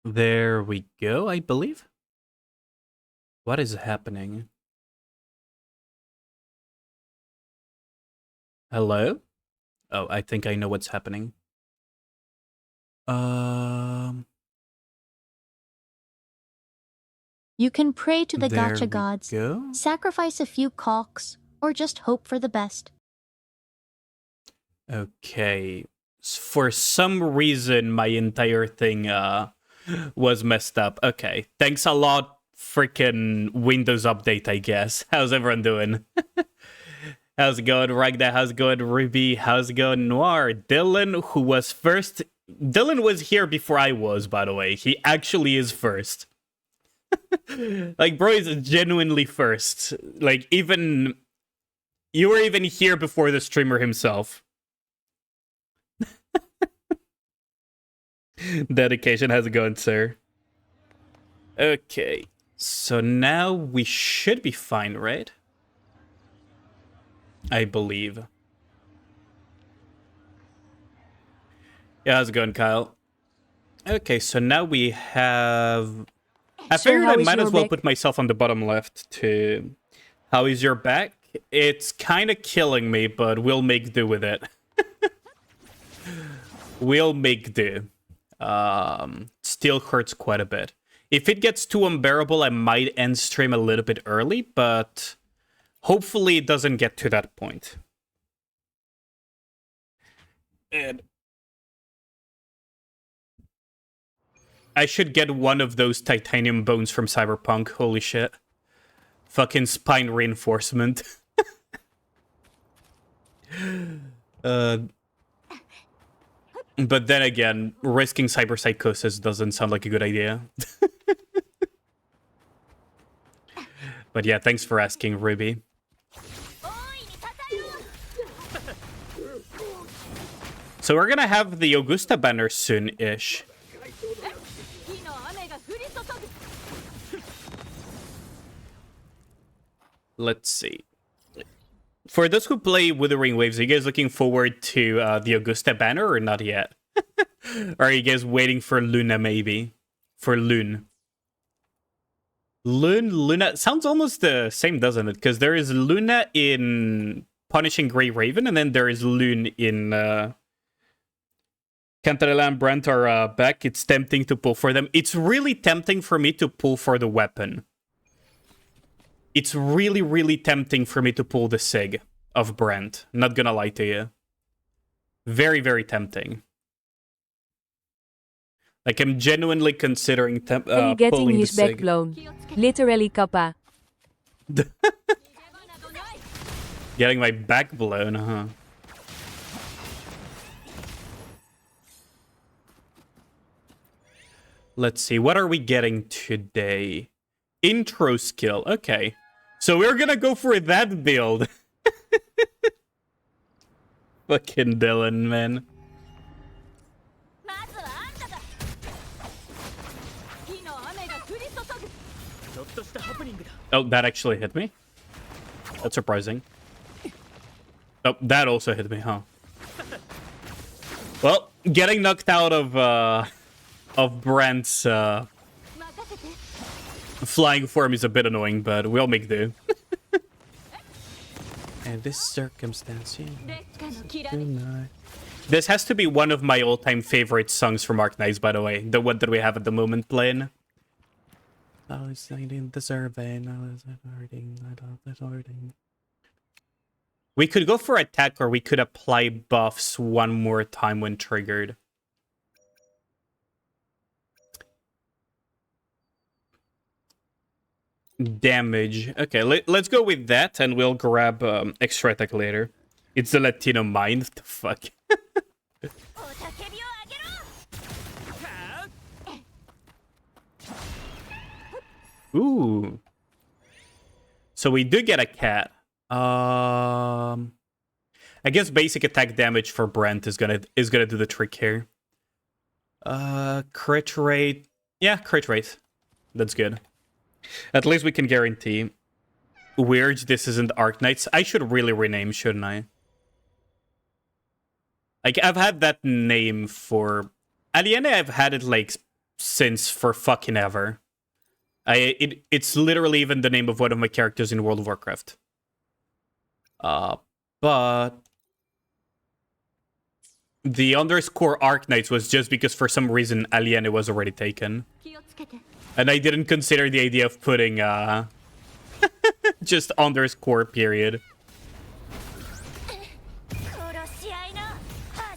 There we go, I believe. What is happening? Hello? Oh, I think I know what's happening. Um, You can pray to the there gacha we gods, go. sacrifice a few cocks, or just hope for the best. Okay. For some reason, my entire thing was messed up. Okay. Thanks a lot, freaking Windows update, I guess. How's everyone doing? How's it going, Ragda? How's it going, Ruby? How's it going, Noir? Dylan, who was first. Dylan was here before I was, by the way. He actually is first. Like, bro is genuinely first. Like, even. You were even here before the streamer himself. Dedication. How's it going, sir? Okay. So now we should be fine, right? I believe. Yeah, how's it going, Kyle? Okay, so now we have. I Sir, figured how I is might your as well back? put myself on the bottom left to. How is your back? It's kind of killing me, but we'll make do with it. We'll make do. Still hurts quite a bit. If it gets too unbearable, I might end stream a little bit early, but hopefully it doesn't get to that point. And I should get one of those titanium bones from Cyberpunk. Holy shit. Fucking spine reinforcement. But then again, risking cyberpsychosis doesn't sound like a good idea. But yeah, thanks for asking, Ruby. So we're gonna have the Augusta banner soon-ish. Let's see. For those who play Withering Waves, are you guys looking forward to the Augusta banner or not yet? Or are you guys waiting for Luna, maybe? For Lune. Luna sounds almost the same, doesn't it? Because there is Luna in Punishing Grey Raven, and then there is Lune in Cantarella and Brent are back. It's tempting to pull for them. It's really tempting for me to pull for the weapon. It's really, really tempting for me to pull the Sig of Brent. Not gonna lie to you. Very, very tempting. Like, I'm genuinely considering Hey, getting pulling the his back Sig. blown. Literally, kappa. Getting my back blown, huh? Let's see, what are we getting today? Intro skill, okay. So we're gonna go for that build. Fucking Dylan, man. Oh, that actually hit me? That's surprising. Oh, that also hit me, huh? Well, getting knocked out of Brent's flying form is a bit annoying, but we'll make do. And this circumstance, this has to be one of my all-time favorite songs from Arknights, by the way. The one that we have at the moment playing. I was signing the survey, and I was hurting. We could go for attack, or we could apply buffs one more time when triggered. Damage. Okay, let's go with that, and we'll grab extra attack later. It's the Latino mind. The fuck. Ooh. So we do get a cat. I guess basic attack damage for Brent is gonna do the trick here. Crit rate. Yeah, crit rate. That's good. At least we can guarantee. Weird, this isn't Arknights. I should really rename, shouldn't I? Like, I've had that name for... At the end, I've had it, like, since for fucking ever. It's literally even the name of one of my characters in World of Warcraft. But the underscore Arknights was just because for some reason Aliene was already taken. And I didn't consider the idea of putting just underscore period.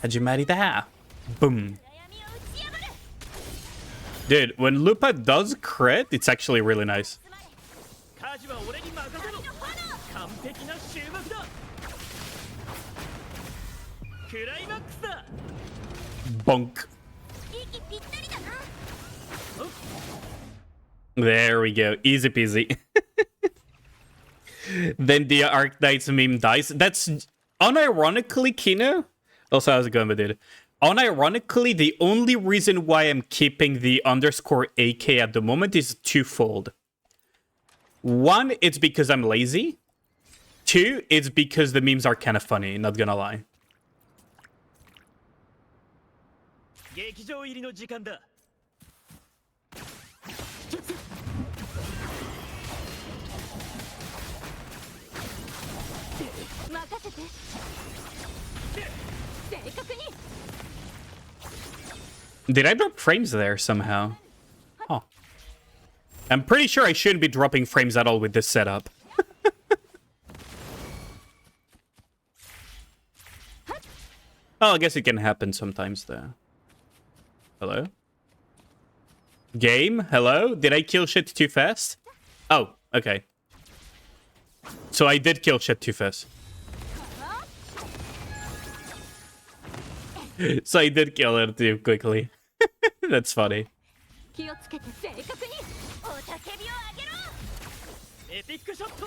Hajimarita. Boom. Dude, when Lupa does crit, it's actually really nice. Bonk. There we go. Easy peasy. Then the Arknights meme dies. That's unironically, Kino. Also, how's it going, my dude? Unironically, the only reason why I'm keeping the underscore AK at the moment is twofold. One, it's because I'm lazy. Two, it's because the memes are kind of funny, not gonna lie. Did I drop frames there somehow? Oh. I'm pretty sure I shouldn't be dropping frames at all with this setup. Oh, I guess it can happen sometimes though. Hello? Game? Hello? Did I kill shit too fast? Oh, okay. So I did kill shit too fast. So I did kill it too quickly. That's funny.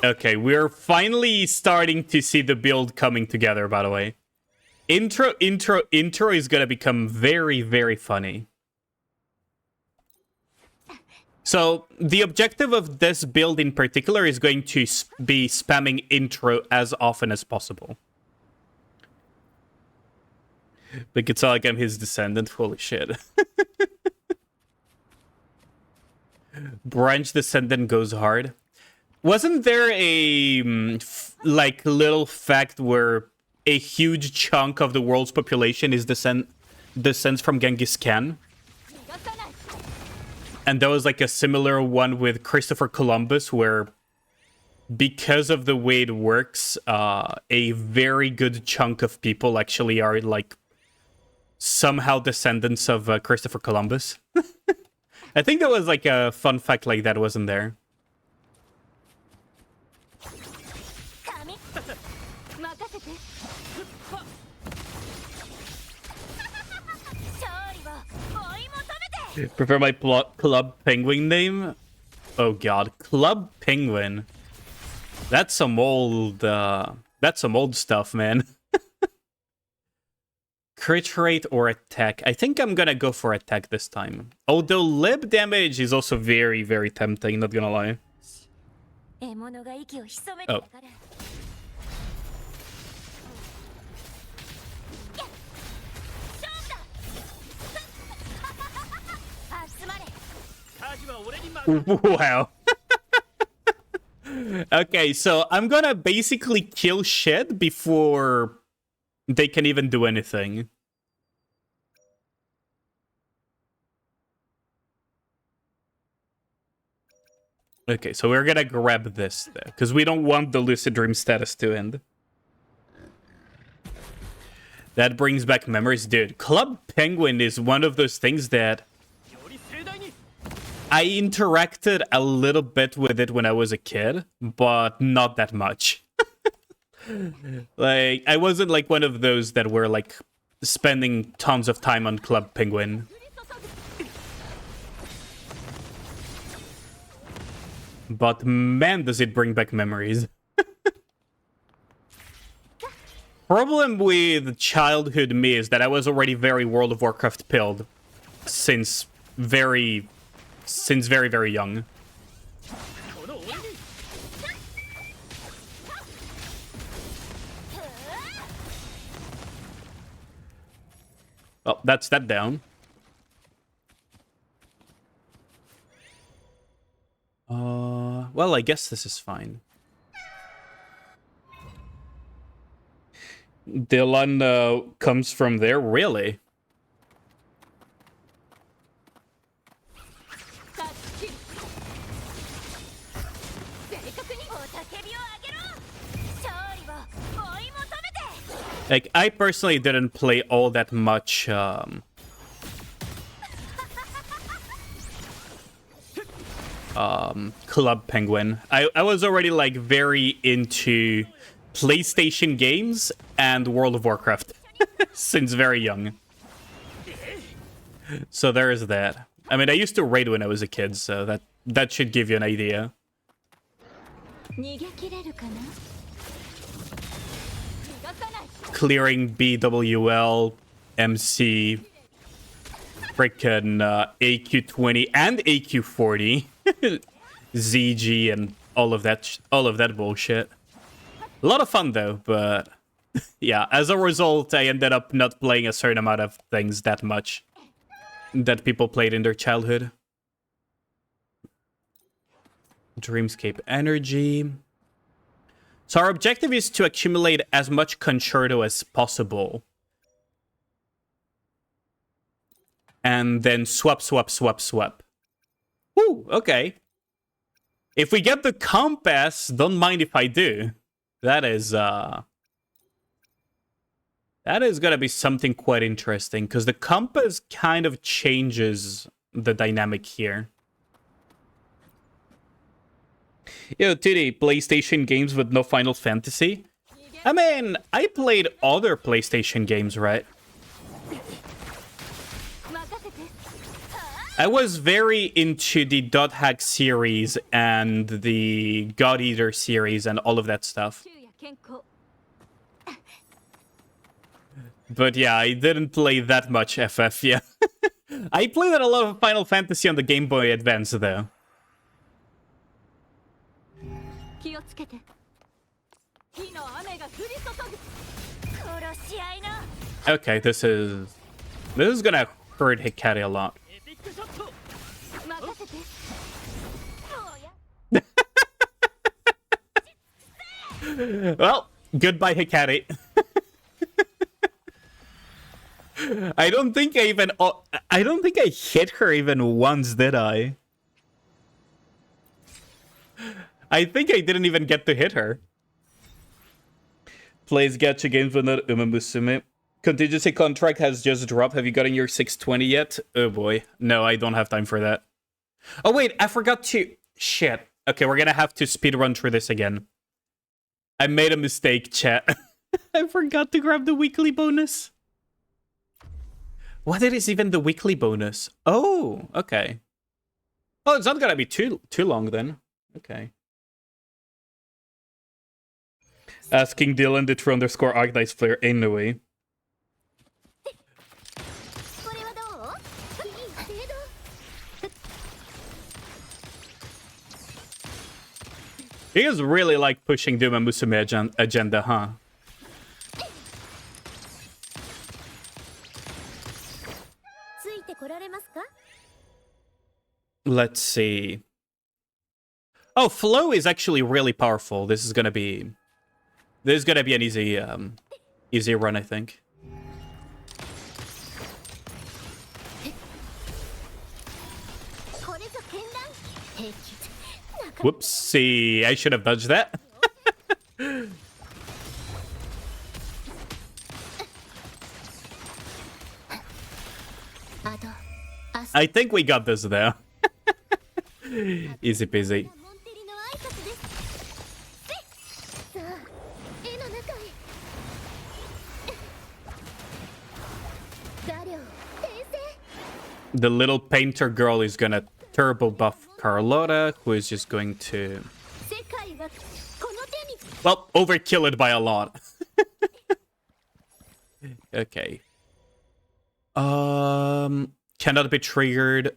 Okay, we're finally starting to see the build coming together, by the way. Intro is gonna become very, very funny. So, the objective of this build in particular is going to be spamming intro as often as possible. Like, it's not like I'm his descendant. Holy shit. Branch descendant goes hard. Wasn't there a, like, little fact where a huge chunk of the world's population is descends from Genghis Khan? And there was, like, a similar one with Christopher Columbus, where because of the way it works, a very good chunk of people actually are, like, somehow descendants of Christopher Columbus. I think there was like a fun fact like that, wasn't there? Prepare my Club Penguin name? Oh god, Club Penguin. That's some old stuff, man. Crit rate or attack? I think I'm gonna go for attack this time. Although lib damage is also very, very tempting, not gonna lie. Oh. Wow. Okay, so I'm gonna basically kill shit before they can even do anything. Okay, so we're gonna grab this there, because we don't want the Lucid Dream status to end. That brings back memories. Dude, Club Penguin is one of those things that I interacted a little bit with it when I was a kid, but not that much. Like, I wasn't like one of those that were like spending tons of time on Club Penguin. But man, does it bring back memories. Problem with childhood me is that I was already very World of Warcraft pilled since very, very young. Oh, that's that down. well, I guess this is fine. Dylan comes from there, really? Like, I personally didn't play all that much Club Penguin. I was already like very into PlayStation games and World of Warcraft since very young. So there is that. I mean, I used to raid when I was a kid, so that should give you an idea. Clearing BWL, MC, frickin' AQ20 and AQ40, ZG, and all of that bullshit. A lot of fun though, but yeah, as a result, I ended up not playing a certain amount of things that much that people played in their childhood. Dreamscape Energy. So our objective is to accumulate as much Concerto as possible. And then swap. Ooh, okay. If we get the compass, don't mind if I do. That is gonna be something quite interesting, because the compass kind of changes the dynamic here. Yo, Titty, PlayStation games with no Final Fantasy? I mean, I played other PlayStation games, right? I was very into the Dot Hack series and the God Eater series and all of that stuff. But yeah, I didn't play that much FF, yeah. I played a lot of Final Fantasy on the Game Boy Advance, though. Okay, this is gonna hurt Hikari a lot. Well, goodbye, Hikari. I don't think I hit her even once, did I? I think I didn't even get to hit her. Plays gacha games but not Uma Musume. Contingency contract has just dropped. Have you gotten your 620 yet? Oh boy. No, I don't have time for that. Oh wait, I forgot to... Shit. Okay, we're gonna have to speedrun through this again. I made a mistake, chat. I forgot to grab the weekly bonus. What is even the weekly bonus? Oh, okay. Oh, it's not gonna be too long then. Okay. Asking Dylan the true underscore Arknights player ain't no way. You guys really like pushing Doom and Musume agenda, huh? Let's see. Oh, Flow is actually really powerful. This is gonna be an easy run, I think. Whoopsie, I should have dodged that. I think we got this though. Easy peasy. The little painter girl is gonna turbo buff Carlotta, who is just going to... Well, overkill it by a lot. Okay. Cannot be triggered.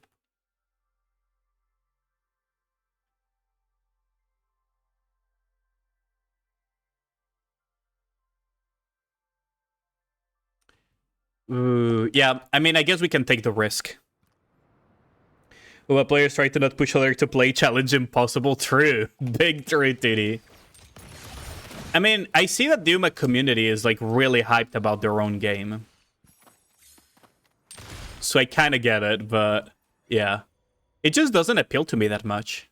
Ooh, yeah, I mean, I guess we can take the risk. Well, players try to not push other to play challenge impossible. True. Big true, Titty. I mean, I see that the Uma community is like really hyped about their own game. So I kind of get it, but yeah. It just doesn't appeal to me that much.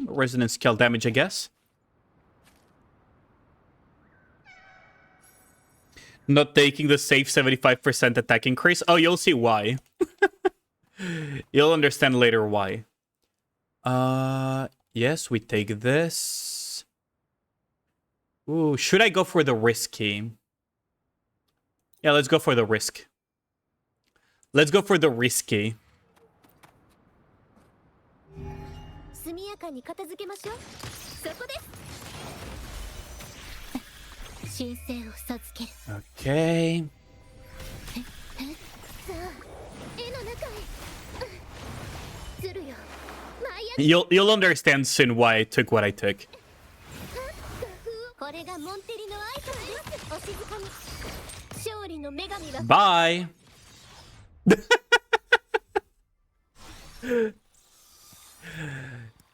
Resonance scale damage, I guess. Not taking the safe 75% attack increase. Oh, you'll see why. You'll understand later why. Yes, we take this. Ooh, should I go for the risky? Yeah, let's go for the risk. Let's go for the risky. Okay. You'll understand soon why I took what I took. Bye.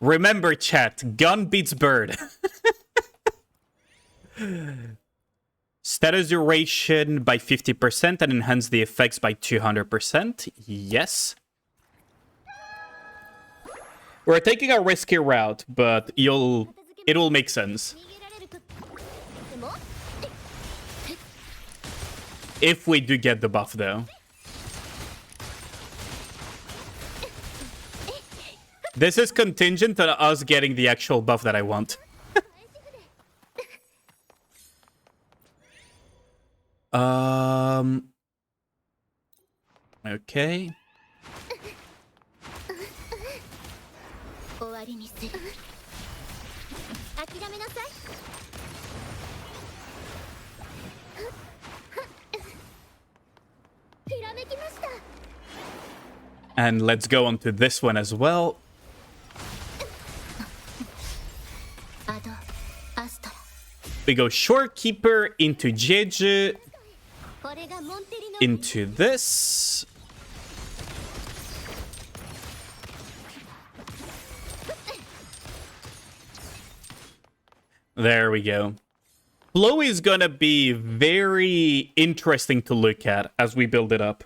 Remember, chat, gun beats bird. Status duration by 50% and enhance the effects by 200%. Yes. We're taking a risky route, but it will make sense. If we do get the buff, though. This is contingent on us getting the actual buff that I want. Okay. And let's go on to this one as well. We go Shorekeeper into Jeju, into this. There we go. Flow is gonna be very interesting to look at as we build it up.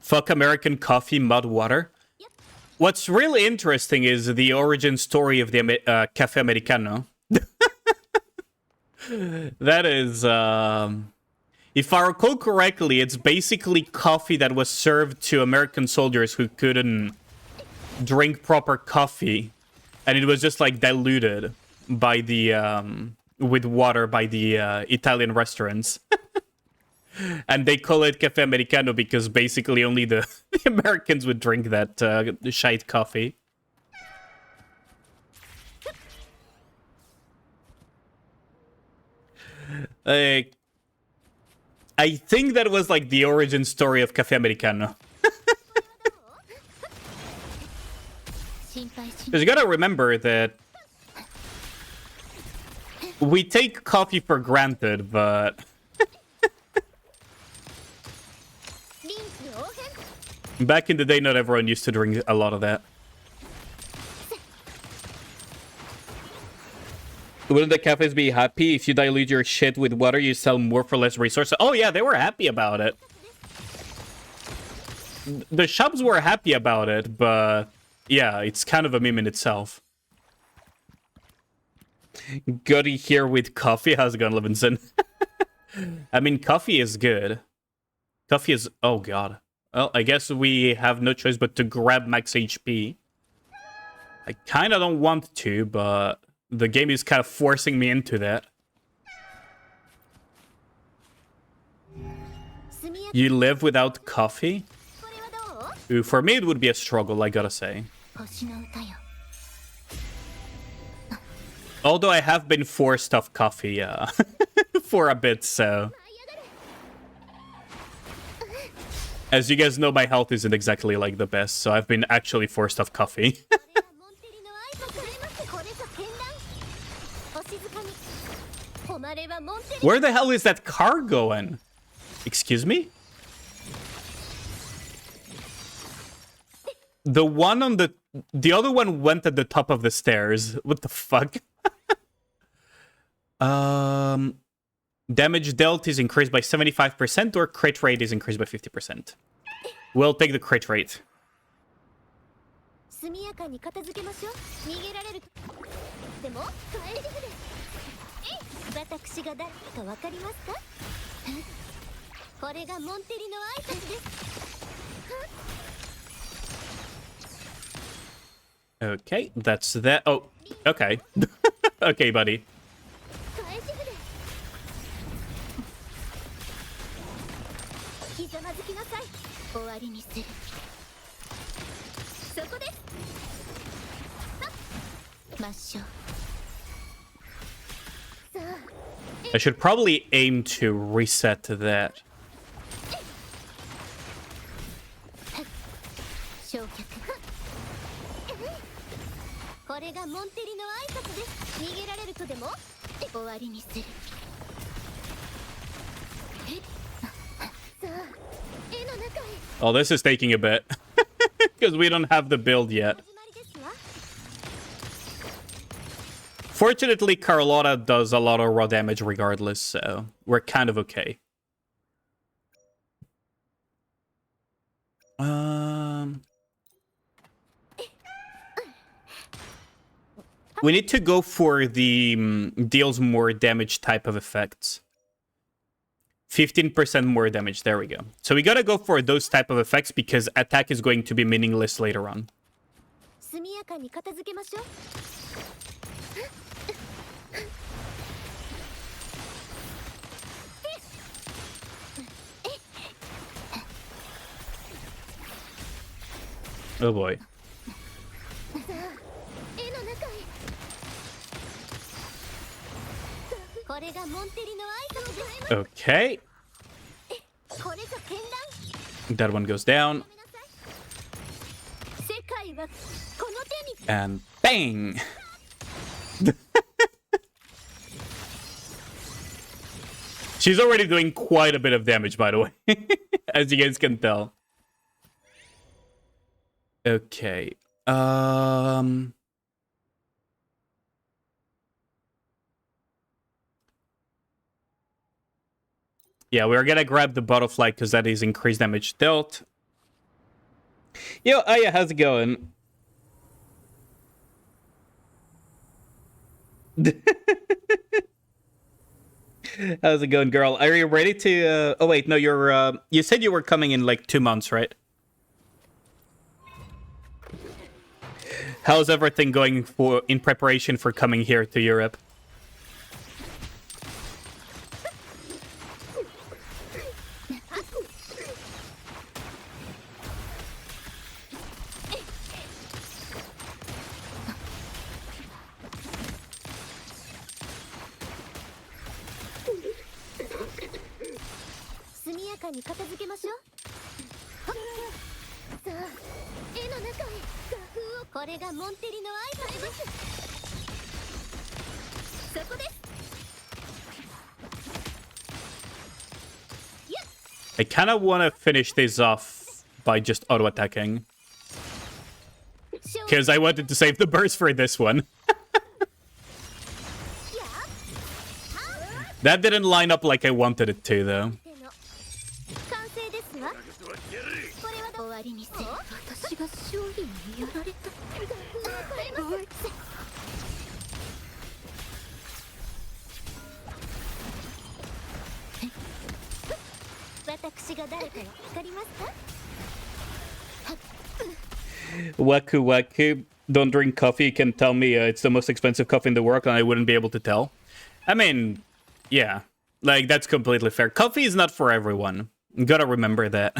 Fuck American coffee, mud water. What's really interesting is the origin story of the Café Americano. That is, if I recall correctly, it's basically coffee that was served to American soldiers who couldn't drink proper coffee. And it was just like diluted by the, with water by the Italian restaurants. And they call it Café Americano because basically only the Americans would drink that shite coffee. I think that was like the origin story of Café Americano. Because you gotta remember that we take coffee for granted, but back in the day, not everyone used to drink a lot of that. Wouldn't the cafes be happy if you dilute your shit with water, you sell more for less resources? Oh yeah, they were happy about it. The shops were happy about it, but yeah, it's kind of a meme in itself. Goody here with coffee. How's it going, Levinson? I mean, coffee is good. Coffee is... Oh, God. Well, I guess we have no choice but to grab max HP. I kind of don't want to, but the game is kind of forcing me into that. You live without coffee? Ooh, for me, it would be a struggle, I gotta say. Although I have been forced off coffee for a bit, so... As you guys know, my health isn't exactly like the best, so I've been actually forced off coffee. Where the hell is that car going? Excuse me? The one on the other one went at the top of the stairs. What the fuck? Damage dealt is increased by 75% or crit rate is increased by 50%. We'll take the crit rate. 速やかに片付けましょう。逃げられるでも大丈夫です。私が誰かわかりますか？これがモンテリの挨拶です。Okay, that's that. Oh, okay. Okay, buddy. 大丈夫です。ひざまずきなさい。終わりにする。そこです。抹消。さあ。 I should probably aim to reset to that. 焼却。これがモンテリの挨拶です。逃げられるとでも終わりにする。さあ、絵の中へ。 Oh, this is taking a bit. Because we don't have the build yet. Fortunately, Carlotta does a lot of raw damage regardless, so we're kind of okay. We need to go for the deals more damage type of effects. 15% more damage, there we go. So we gotta go for those type of effects because attack is going to be meaningless later on. 速やかに片付けましょう。 Oh boy. 絵の中へ。これがモンテリの挨拶です。 Okay. これぞ剣蘭。 That one goes down. 世界はこの手に。 And bang! She's already doing quite a bit of damage, by the way. As you guys can tell. Okay. Yeah, we're gonna grab the butterfly because that is increased damage dealt. Yo, Aya, how's it going? How's it going, girl? Are you ready to? Oh wait, no, you're. You said you were coming in like 2 months, right? How's everything going in preparation for coming here to Europe? I kind of want to finish this off by just auto-attacking. Because I wanted to save the burst for this one. That didn't line up like I wanted it to, though. Waku Waku, don't drink coffee. You can tell me it's the most expensive coffee in the world and I wouldn't be able to tell. I mean, yeah, like that's completely fair. Coffee is not for everyone. You gotta remember that.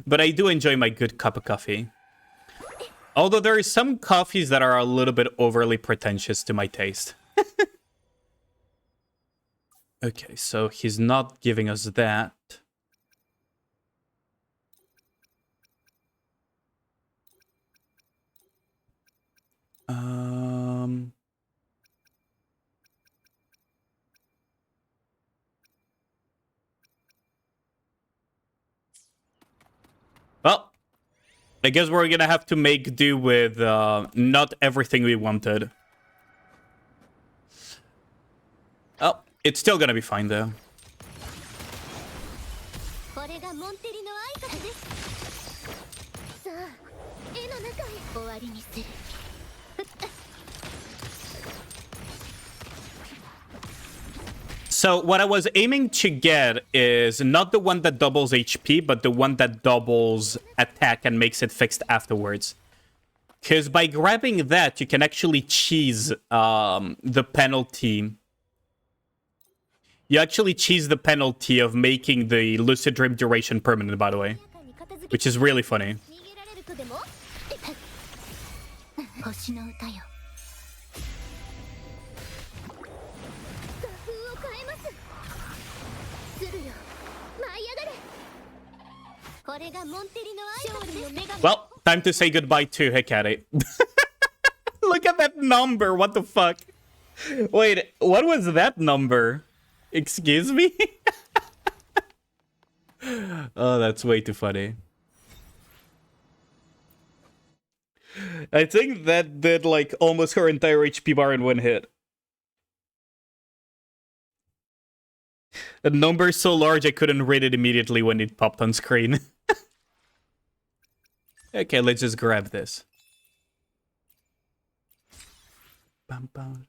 But I do enjoy my good cup of coffee. Although there are some coffees that are a little bit overly pretentious to my taste. Okay, so he's not giving us that. I guess we're gonna have to make do with not everything we wanted. Oh, it's still gonna be fine though. これがモンテリの挨拶です。さあ、絵の中へ終わりにする。So what I was aiming to get is not the one that doubles HP, but the one that doubles attack and makes it fixed afterwards. Because by grabbing that, you can actually cheese the penalty. You actually cheese the penalty of making the Lucid Dream duration permanent, by the way. Which is really funny. 逃げられるとでも？星の歌よ。画風を変えます。鶴よ、舞い上がれ。これがモンテリの挨拶の女神。Well, time to say goodbye to Hecate. Look at that number. What the fuck? Wait, what was that number? Excuse me? Oh, that's way too funny. I think that did like almost her entire HP bar in one hit. The number is so large I couldn't read it immediately when it popped on screen. Okay, let's just grab this. Bum, bum.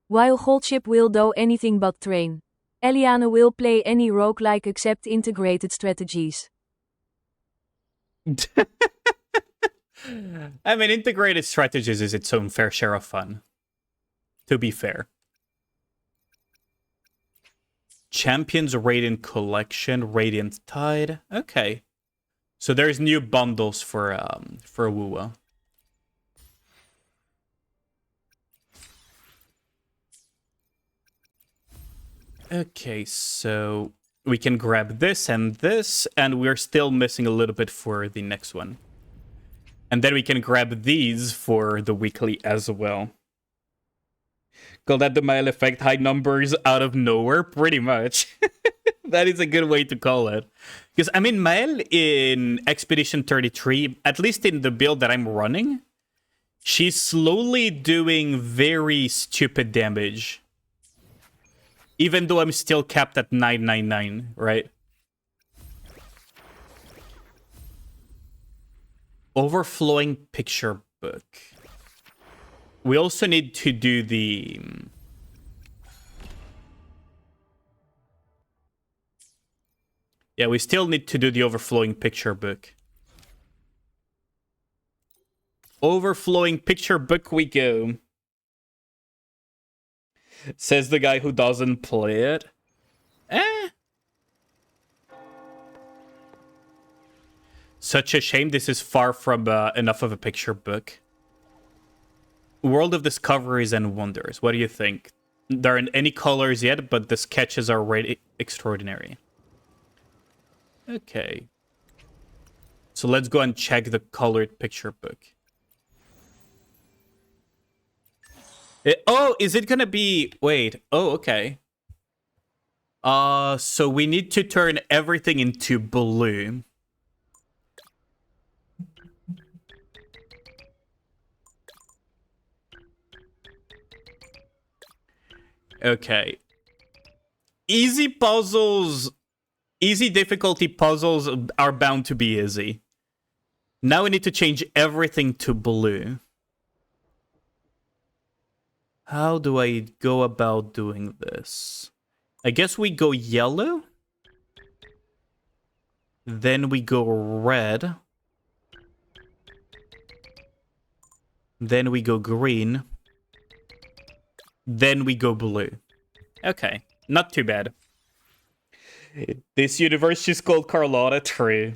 While Goldship will do anything but train. Eliana will play any roguelike except integrated strategies. I mean, integrated strategies is its own fair share of fun. To be fair. Champions Radiant Collection, Radiant Tide. Okay. So there's new bundles for Wuwa. Okay, so we can grab this, and we're still missing a little bit for the next one. And then we can grab these for the weekly as well. Call that the Mael effect, high numbers out of nowhere, pretty much. That is a good way to call it. Because, I mean, Mael in Expedition 33, at least in the build that I'm running, she's slowly doing very stupid damage. Even though I'm still capped at 999, right? Overflowing picture book. We also need to do the... Yeah, we still need to do the overflowing picture book. Overflowing picture book we go. Says the guy who doesn't play it. Such a shame this is far from enough of a picture book. World of Discoveries and Wonders. What do you think? There aren't any colors yet, but the sketches are already extraordinary. Okay. So let's go and check the colored picture book. Oh, is it gonna be... Wait. Oh, okay. So we need to turn everything into blue. Okay. Easy puzzles... Easy difficulty puzzles are bound to be easy. Now we need to change everything to blue. How do I go about doing this? I guess we go yellow. Then we go red. Then we go green. Then we go blue. Okay, not too bad. This universe, she's called Carlotta. True.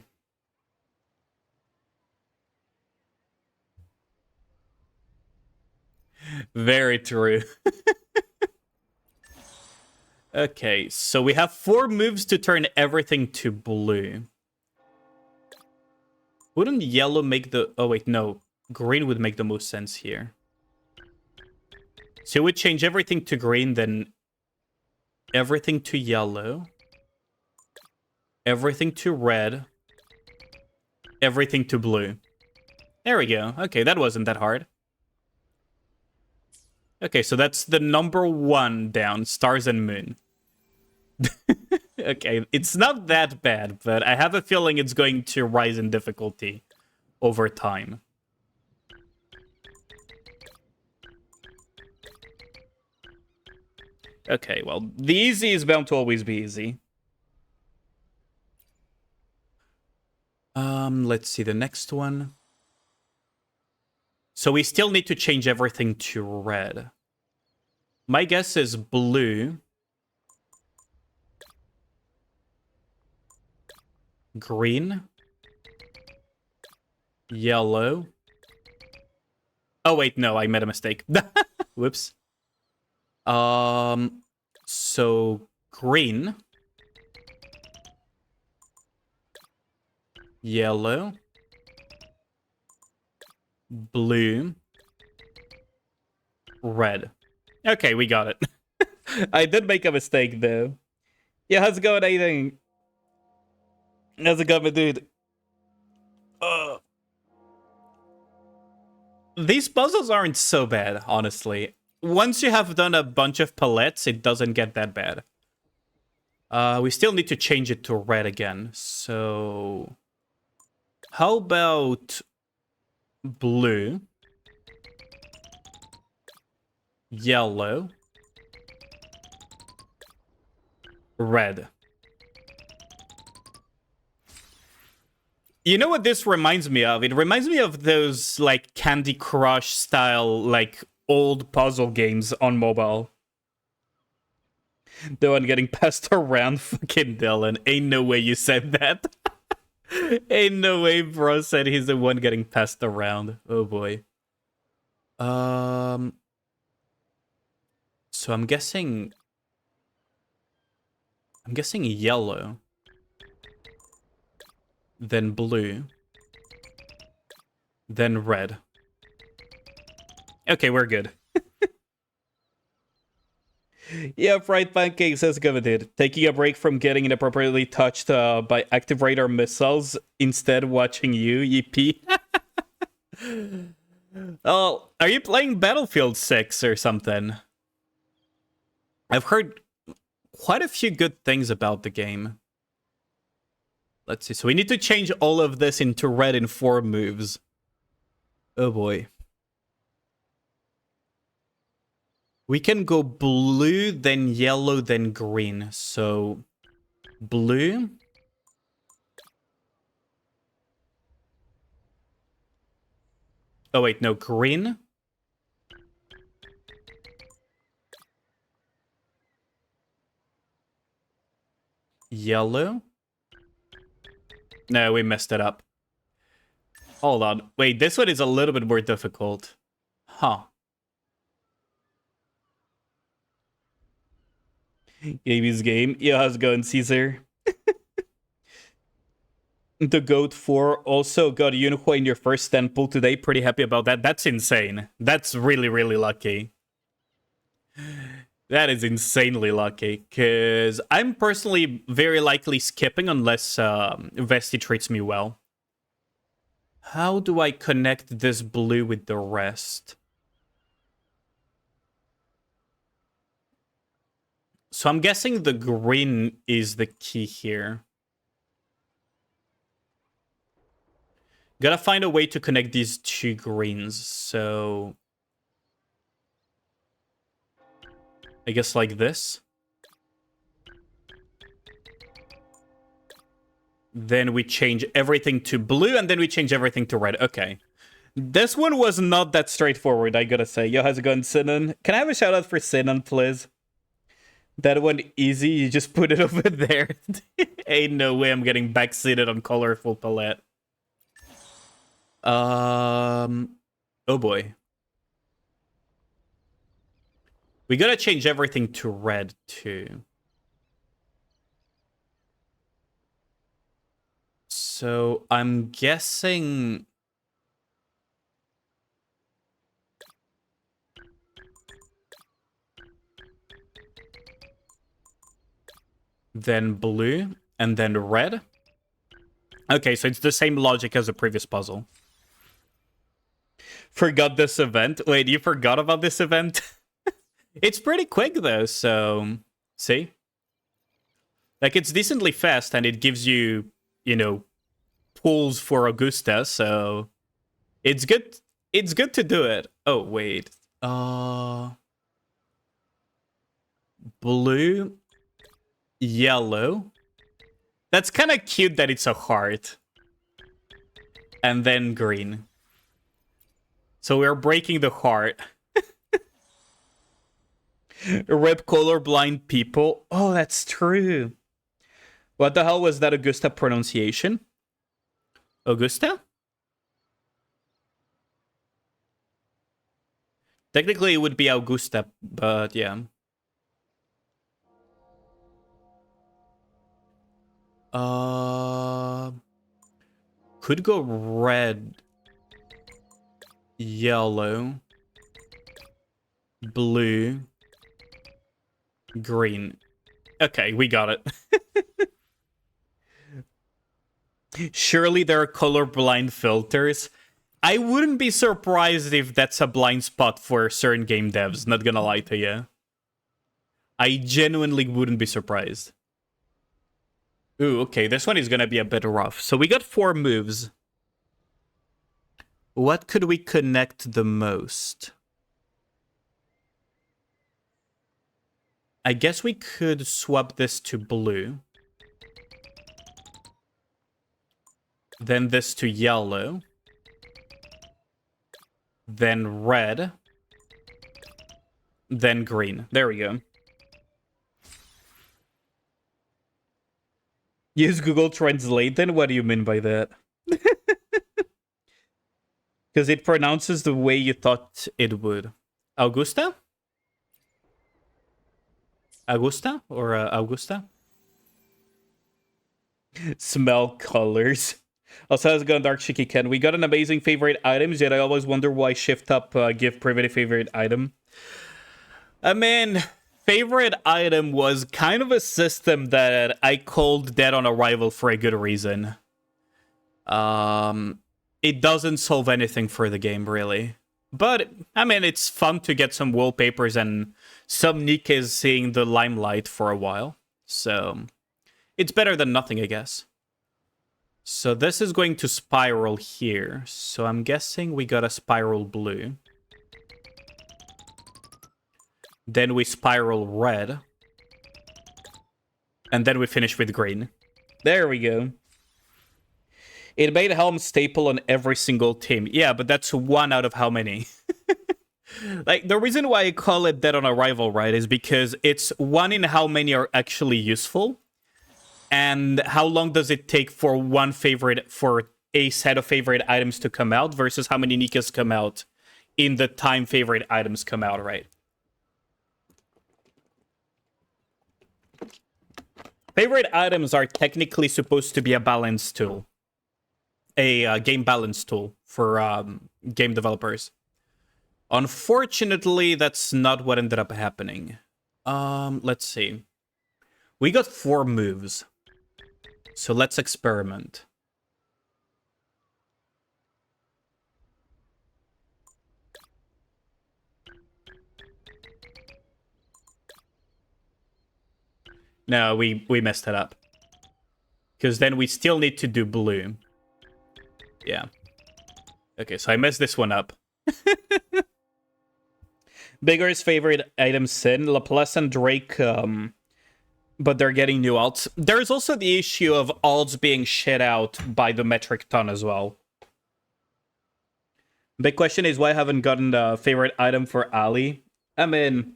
Very true. Okay, so we have 4 moves to turn everything to blue. Wouldn't yellow make the... Oh, wait, no. Green would make the most sense here. So we change everything to green, then everything to yellow. everything to red, everything to blue. There we go. Okay, that wasn't that hard. Okay, so that's the number 1 down, Stars and Moon. Okay, it's not that bad, but I have a feeling it's going to rise in difficulty over time. Okay, well, the easy is bound to always be easy. Let's see the next one. So we still need to change everything to red. My guess is blue, green, yellow. Oh wait, no, I made a mistake. Whoops. So green, yellow, blue, red. Okay, we got it. I did make a mistake though. Yeah, how's it going, Aiden? How's it going, my dude? These puzzles aren't so bad, honestly. Once you have done a bunch of palettes, it doesn't get that bad. We still need to change it to red again. So how about blue, yellow, red? You know what this reminds me of? It reminds me of those, like, Candy Crush style, like, old puzzle games on mobile. The one getting passed around, fucking Dylan. Ain't no way you said that. Ain't no way bro said he's the one getting passed around. Oh boy. So I'm guessing yellow. Then blue. Then red. Okay, we're good. Yeah, Fried Pancakes has commented. Taking a break from getting inappropriately touched by active radar missiles, instead watching you, EP. Oh, are you playing Battlefield 6 or something? I've heard quite a few good things about the game. Let's see. So we need to change all of this into red in 4 moves. Oh boy. We can go blue, then yellow, then green. So blue. Oh wait, no, green. Yellow. No, we messed it up. Hold on. Wait, this one is a little bit more difficult. Huh. Gamey's game. Yeah, how's it going, Caesar? The Goat 4 also got a Unicorn in your first 10 pull today. Pretty happy about that. That's insane. That's really, really lucky. That is insanely lucky. Because I'm personally very likely skipping unless Vesti treats me well. How do I connect this blue with the rest? So I'm guessing the green is the key here. Gotta find a way to connect these 2 greens, so I guess like this. Then we change everything to blue, and then we change everything to red. Okay. This one was not that straightforward, I gotta say. Yo, how's it going, Sinan? Can I have a shout out for Sinan, please? That one easy, you just put it over there. Ain't no way I'm getting backseated on colorful palette. Oh boy. We gotta change everything to red too. So I'm guessing then blue, and then red. Okay, so it's the same logic as the previous puzzle. Forgot this event. Wait, you forgot about this event? It's pretty quick though, so see? Like it's decently fast and it gives you, you know, pulls for Augusta, so it's good to do it. Oh, wait. Blue, yellow. That's kind of cute that it's a heart. And then green. So we're breaking the heart. Rip colorblind people. Oh, that's true. What the hell was that Augusta pronunciation? Augusta? Technically, it would be Augusta, but yeah. Could go red, yellow, blue, green. Okay, we got it. Surely there are colorblind filters. I wouldn't be surprised if that's a blind spot for certain game devs, not gonna lie to you. I genuinely wouldn't be surprised. Ooh, okay, this one is gonna be a bit rough. So we got 4 moves. What could we connect the most? I guess we could swap this to blue. Then this to yellow. Then red. Then green. There we go. Use Google Translate then? What do you mean by that? Because it pronounces the way you thought it would. Augusta? Augusta? Or Augusta? Smell colors. Also, how's it going, Dark Shiki Ken? We got an amazing favorite items, yet I always wonder why Shift Up give private favorite item. I mean, favorite item was kind of a system that I called Dead on Arrival for a good reason. It doesn't solve anything for the game, really. But, I mean, it's fun to get some wallpapers and some Nikes seeing the limelight for a while. So, it's better than nothing, I guess. So this is going to spiral here. So I'm guessing we got a spiral blue. Then we spiral red. And then we finish with green. There we go. It made Helm staple on every single team. Yeah, but that's 1 out of how many? Like, the reason why I call it Dead on Arrival, right, is because it's 1 in how many are actually useful. And how long does it take for a set of favorite items to come out versus how many Nikas come out in the time favorite items come out, right? Favorite items are technically supposed to be a balance tool. A game balance tool for game developers. Unfortunately, that's not what ended up happening. Let's see. We got 4 moves. So let's experiment. No, we messed it up. Because then we still need to do blue. Yeah. Okay, so I messed this one up. Bigger's favorite item Sin, Laplace and Drake, but they're getting new alts. There's also the issue of alts being shit out by the metric ton as well. Big question is why I haven't gotten the favorite item for Ali. I mean,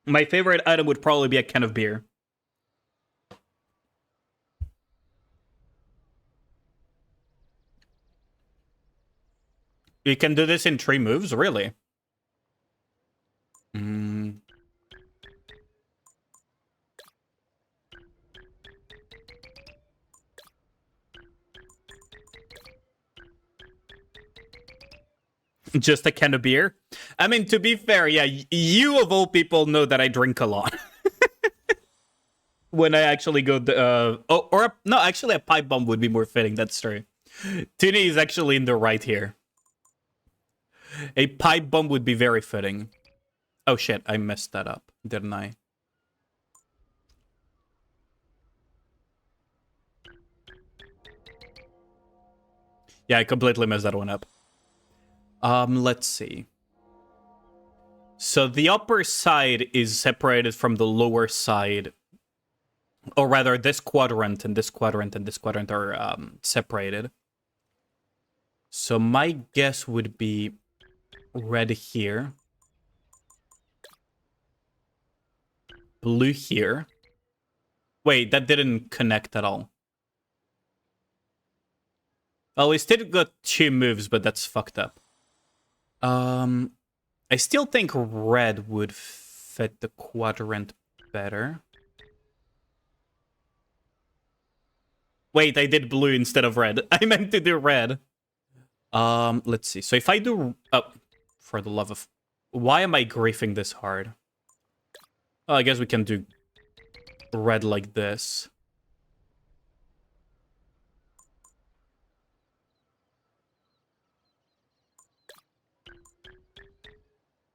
my favorite item would probably be a can of beer. You can do this in 3 moves, really? Just a can of beer? I mean, to be fair, yeah, you of all people know that I drink a lot. When I actually go, no, actually a pipe bomb would be more fitting. That's true. Tini is actually in the right here. A pipe bomb would be very fitting. Oh shit, I messed that up, didn't I? Yeah, I completely messed that one up. Let's see. So the upper side is separated from the lower side. Or rather, this quadrant and this quadrant and this quadrant are separated. So my guess would be red here. Blue here. Wait, that didn't connect at all. Oh, we still got 2 moves, but that's fucked up. I still think red would fit the quadrant better. Wait, I did blue instead of red. I meant to do red. Let's see. So if I do... Oh, for the love of... Why am I griefing this hard? Oh, I guess we can do red like this.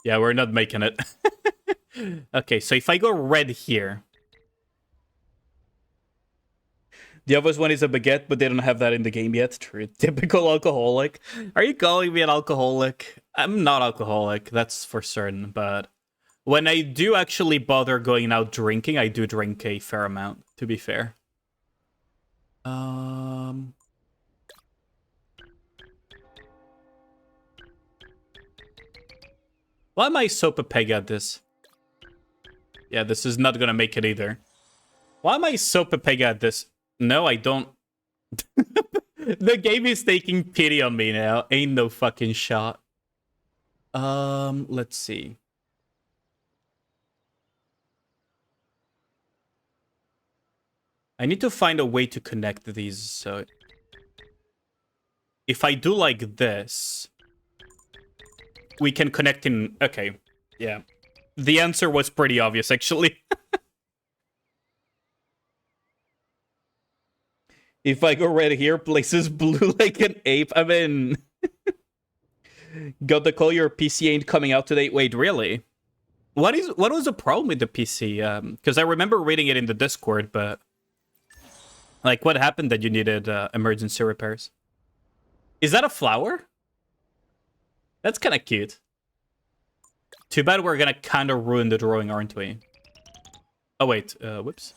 Yeah, we're not making it. Okay, so if I go red here... The other one is a baguette, but they don't have that in the game yet. True. Typical alcoholic. Are you calling me an alcoholic? I'm not alcoholic, that's for certain, but... When I do actually bother going out drinking, I do drink a fair amount, to be fair. Why am I so peg at this? Yeah, this is not gonna make it either. Why am I so peg at this? No, I don't. The game is taking pity on me now. Ain't no fucking shot. Let's see. I need to find a way to connect these, so... If I do like this... We can connect in... Okay, yeah. The answer was pretty obvious, actually. If I go red here, places blue like an ape. I mean... Got the call your PC ain't coming out today. Wait, really? What was the problem with the PC? Because I remember reading it in the Discord, but... Like, what happened that you needed emergency repairs? Is that a flower? That's kind of cute. Too bad we're gonna kind of ruin the drawing, aren't we? Oh, wait. Whoops.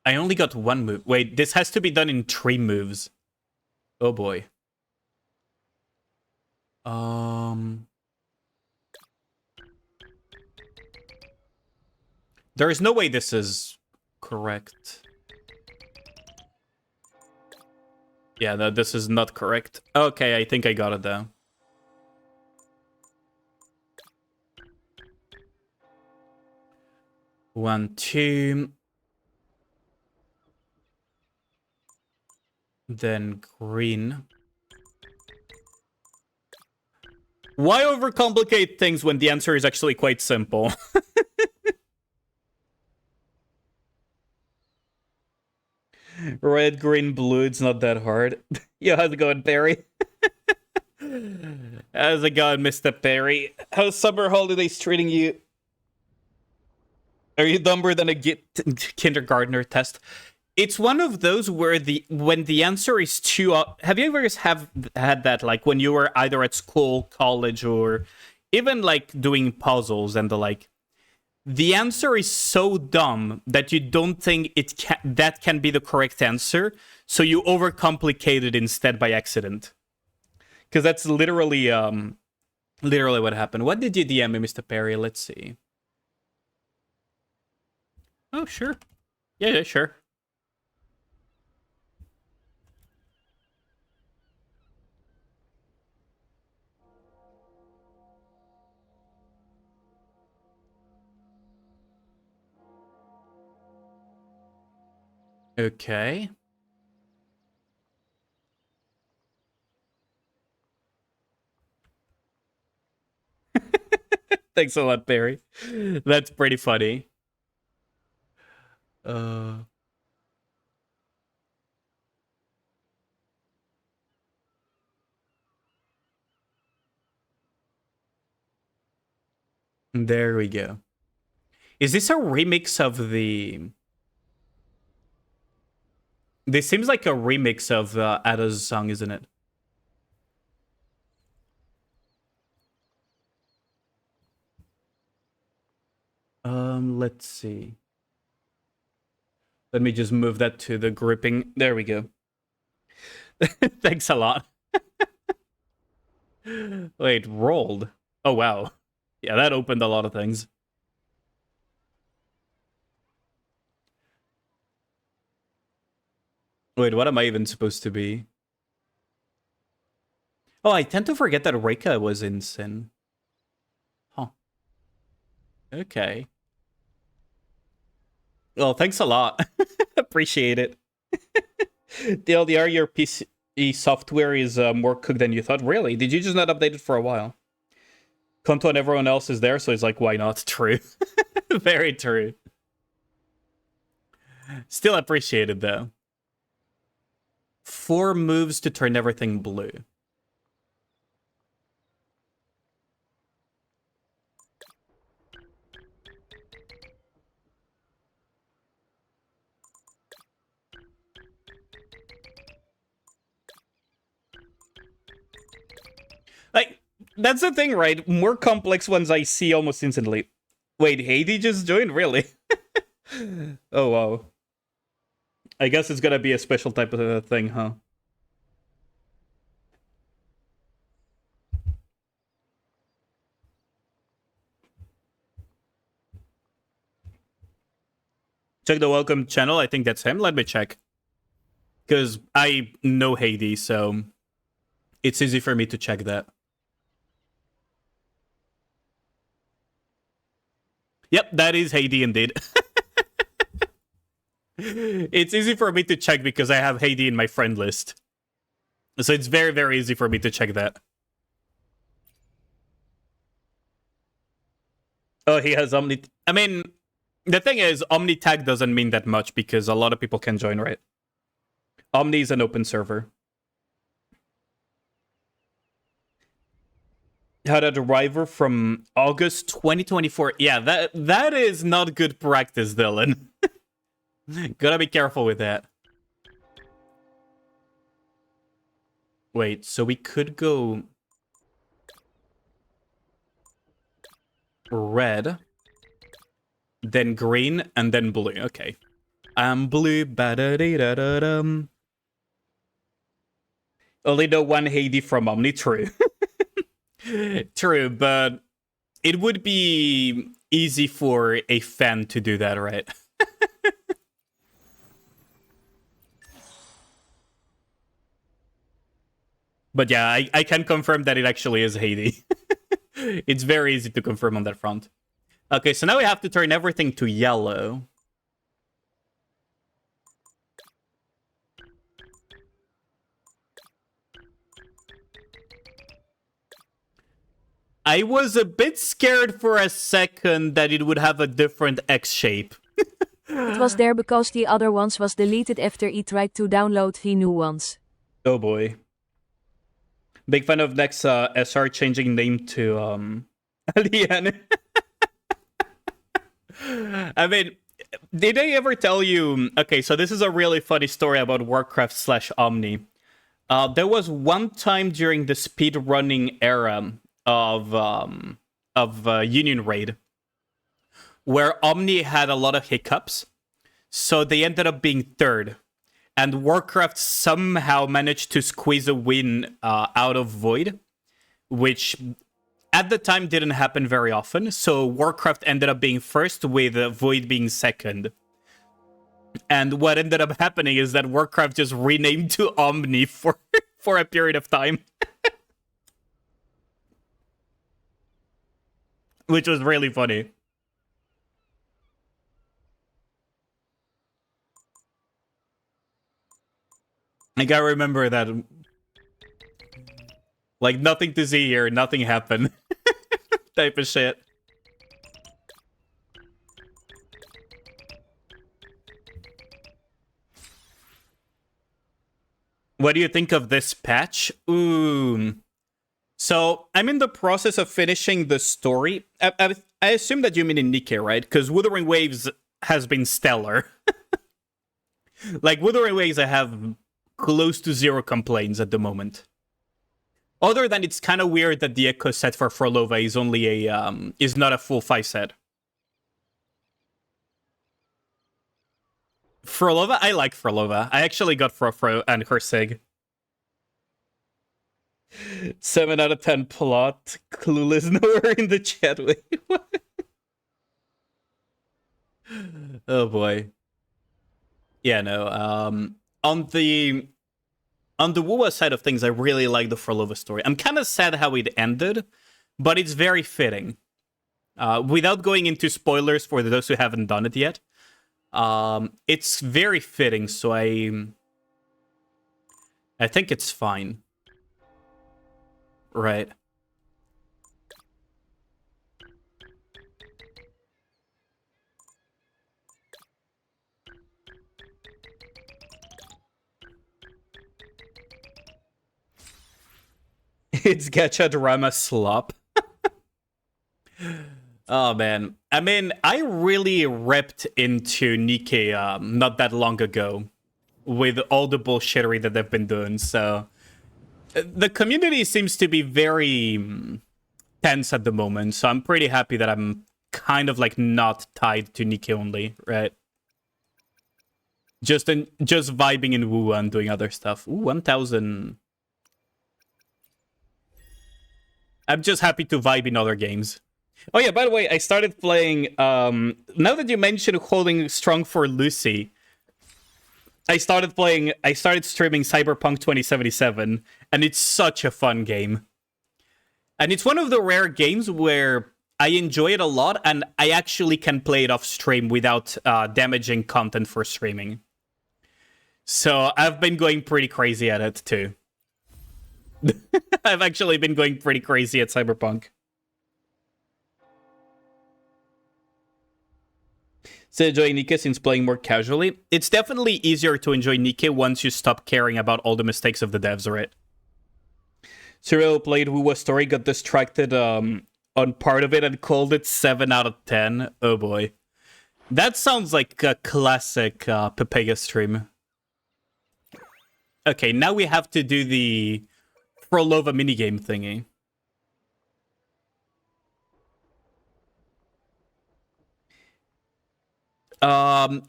I only got 1 move. Wait, this has to be done in 3 moves. Oh boy. There is no way this is correct. Yeah, no, this is not correct. Okay, I think I got it though. One, two. Then green. Why overcomplicate things when the answer is actually quite simple? Red, green, blue, it's not that hard. Yo, how's it going, Perry? How's it going, Mr. Perry? How's summer holidays treating you? Are you dumber than a kindergartner test? It's one of those where when the answer is too... have you ever had that, like, when you were either at school, college, or even, like, doing puzzles and the like? The answer is so dumb that you don't think that can be the correct answer, so you overcomplicate it instead by accident. Because that's literally what happened. What did you DM me, Mr. Perry? Let's see. Oh, sure. Yeah, sure. Okay. Thanks a lot, Barry. That's pretty funny. Uh... There we go. Is this a remix of the... This seems like a remix of Ada's song, isn't it? Let's see. Let me just move that to the grouping. There we go. Thanks a lot. Wait, rolled. Oh, wow. Yeah, that opened a lot of things. Wait, what am I even supposed to be? Oh, I tend to forget that Reika was in Sin. Huh. Okay. Well, thanks a lot. Appreciate it. The LDR, your PC software is more cooked than you thought. Really? Did you just not update it for a while? Konto and everyone else is there, so it's like, why not? True. Very true. Still appreciated, though. 4 moves to turn everything blue. Like, that's the thing, right? More complex ones I see almost instantly. Wait, Heidi just joined? Really? Oh, wow. I guess it's gonna be a special type of thing, huh? Check the welcome channel. I think that's him. Let me check. Because I know Heidi, so it's easy for me to check that. Yep, that is Heidi indeed. It's easy for me to check because I have Heidi in my friend list. So it's very, very easy for me to check that. Oh, he has Omni... I mean, the thing is, Omni tag doesn't mean that much because a lot of people can join, right? Omni is an open server. Had a driver from August 2024. Yeah, that is not good practice, Dylan. Gotta be careful with that. Wait, so we could go red, then green, and then blue. Okay. I'm blue. Ba-da-dee-da-da-dum. Only know one Heidi from Omni. True. True, but it would be easy for a fan to do that, right? But yeah, I can confirm that it actually is Heidi. It's very easy to confirm on that front. Okay, so now we have to turn everything to yellow. I was a bit scared for a second that it would have a different X shape. It was there because the other ones was deleted after he tried to download the new ones. Oh boy. Big fan of next SR changing name to Liane. I mean, did I ever tell you... Okay, so this is a really funny story about Warcraft / Omni. There was one time during the speedrunning era of Union Raid where Omni had a lot of hiccups, so they ended up being third. And Warcraft somehow managed to squeeze a win out of Void, which at the time didn't happen very often. So Warcraft ended up being first with Void being second. And what ended up happening is that Warcraft just renamed to Omni for a period of time. Which was really funny. I gotta remember that. Like, nothing to see here, nothing happened. Type of shit. What do you think of this patch? Ooh. So, I'm in the process of finishing the story. I assume that you mean in Nikke, right? Because Wuthering Waves has been stellar. Like, Wuthering Waves, I have close to 0 complaints at the moment. Other than it's kind of weird that the Echo set for Frolova is only a, is not a full 5 set. Frolova? I like Frolova. I actually got Frofro and her Sig. 7 out of 10 plot. Clueless nowhere in the chat. Wait, what? Oh boy. Yeah, no. On the Wuwa side of things, I really like the Frolova story. I'm kind of sad how it ended, but it's very fitting. Without going into spoilers for those who haven't done it yet, it's very fitting, so I think it's fine. Right. It's gacha drama slop. Oh man. I mean, I really ripped into Nikke not that long ago with all the bullshittery that they've been doing, so the community seems to be very tense at the moment, so I'm pretty happy that I'm kind of like not tied to Nikke only, right? Just vibing in Wu and doing other stuff. Ooh, 1,000. I'm just happy to vibe in other games. Oh yeah, by the way, I started playing, now that you mentioned holding strong for Lucy, I started streaming Cyberpunk 2077, and it's such a fun game. And it's one of the rare games where I enjoy it a lot, and I actually can play it off stream without damaging content for streaming. So I've been going pretty crazy at it too. I've actually been going pretty crazy at Cyberpunk. So enjoying Nikke since playing more casually. It's definitely easier to enjoy Nikke once you stop caring about all the mistakes of the devs, right? Cyril played Wuwa Story, got distracted on part of it and called it 7 out of 10. Oh boy. That sounds like a classic Pepega stream. Okay, now we have to do the Frolova minigame thingy.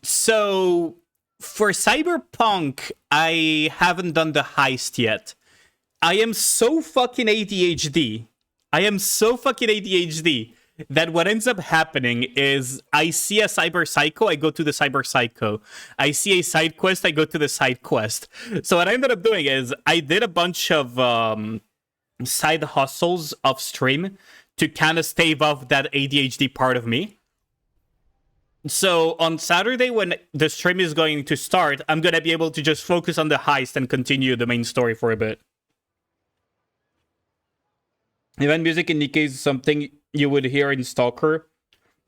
So for Cyberpunk, I haven't done the heist yet. I am so fucking ADHD. That what ends up happening is I see a Cyber Psycho, I go to the Cyber Psycho. I see a side quest, I go to the side quest. So what I ended up doing is I did a bunch of side hustles off stream to kind of stave off that ADHD part of me. So on Saturday, when the stream is going to start, I'm going to be able to just focus on the heist and continue the main story for a bit. Event music in Nikke is something you would hear in Stalker,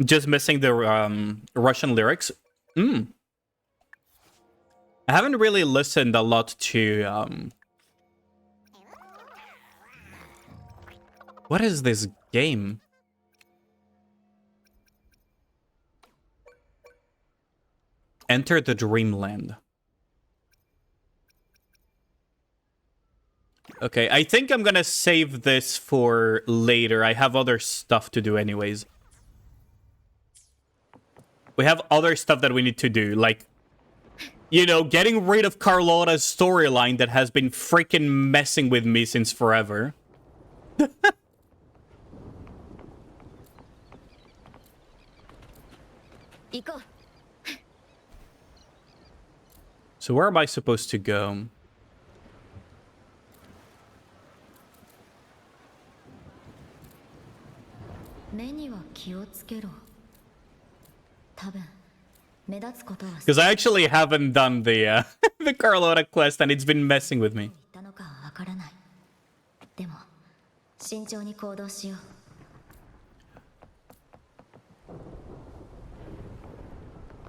just missing the Russian lyrics. I haven't really listened a lot to... What is this game? Enter the Dreamland. Okay, I think I'm gonna save this for later. I have other stuff to do anyways. We have other stuff that we need to do, like, you know, getting rid of Carlotta's storyline that has been freaking messing with me since forever. So where am I supposed to go? Because I actually haven't done the the Carlotta quest and it's been messing with me. 言ったのかはわからない。でも慎重に行動しよう。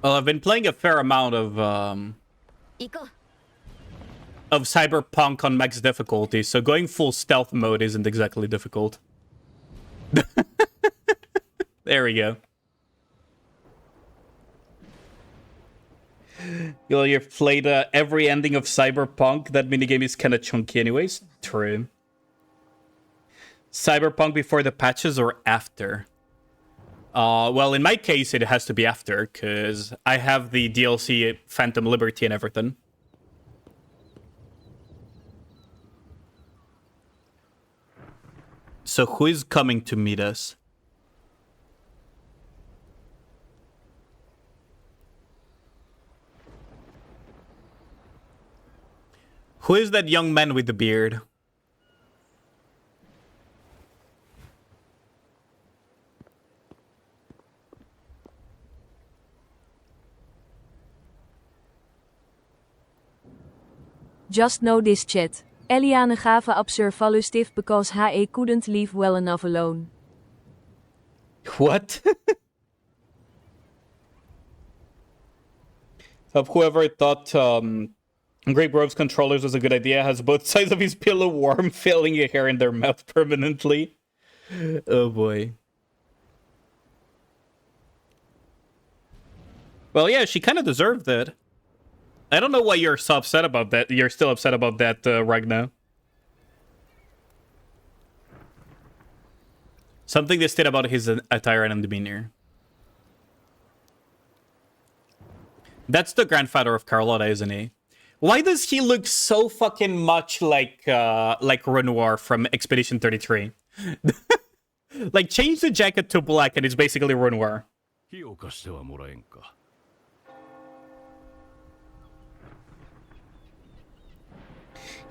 Well, I've been playing a fair amount of 行こう。 of Cyberpunk on max difficulty, so going full stealth mode isn't exactly difficult. There we go. Well, you've played every ending of Cyberpunk. That minigame is kind of chunky anyways. True. Cyberpunk before the patches or after? Well, in my case, it has to be after, because I have the DLC Phantom Liberty and everything. So who is coming to meet us? Who is that young man with the beard? Just know this chat. Eliane gave observalustive because HE couldn't leave well enough alone. What? Of whoever thought Great Grove's controllers was a good idea has both sides of his pillow warm, filling a hair in their mouth permanently. Oh boy. Well, yeah, she kind of deserved it. I don't know why you're so upset about that. You're still upset about that, Ragnar. Something they said about his attire and demeanor. That's the grandfather of Carlotta, isn't he? Why does he look so fucking much like Renoir from Expedition 33? Like, change the jacket to black and it's basically Renoir.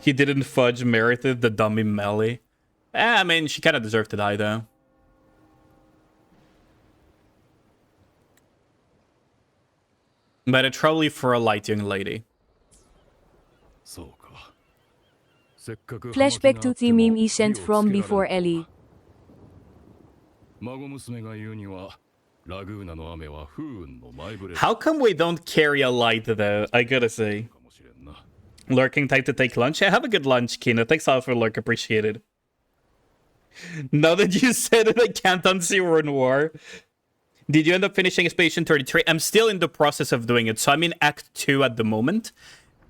He didn't fudge Meredith, the dummy Melly. I mean, she kind of deserved to die, though. But a trolley for a light young lady. Flashback to the meme he sent from before Ellie. How come we don't carry a light, though? I gotta say. Lurking time to take lunch? Yeah, have a good lunch, Kina. Thanks a lot for lurk. Appreciated. Now that you said it, I can't unsee Renoir. Did you end up finishing Expedition 33? I'm still in the process of doing it. So I'm in Act 2 at the moment.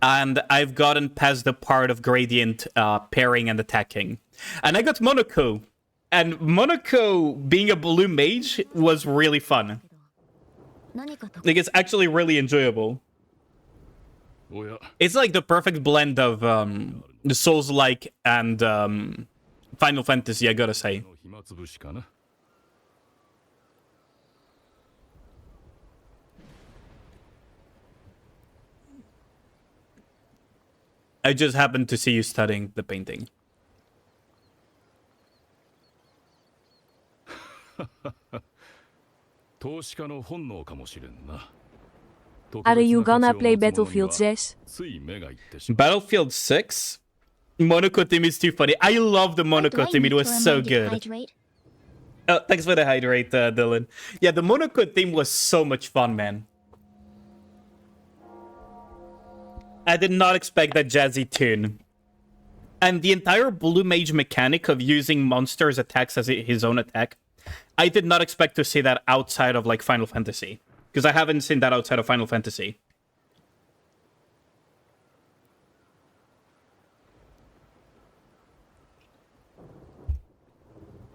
And I've gotten past the part of Gradient pairing and attacking. And I got Monoko. And Monoko being a blue mage was really fun. Like, it's actually really enjoyable. It's like the perfect blend of the Souls-like and Final Fantasy, I gotta say. I just happened to see you studying the painting. Are you gonna play Battlefield 6? Battlefield 6? Monoko team is too funny. I love the Monoko team. It was so good. Oh, thanks for the hydrate, Dylan. Yeah, the Monoko team was so much fun, man. I did not expect that jazzy tune. And the entire blue mage mechanic of using monsters' attacks as his own attack, I did not expect to see that outside of, like, Final Fantasy. Because I haven't seen that outside of Final Fantasy.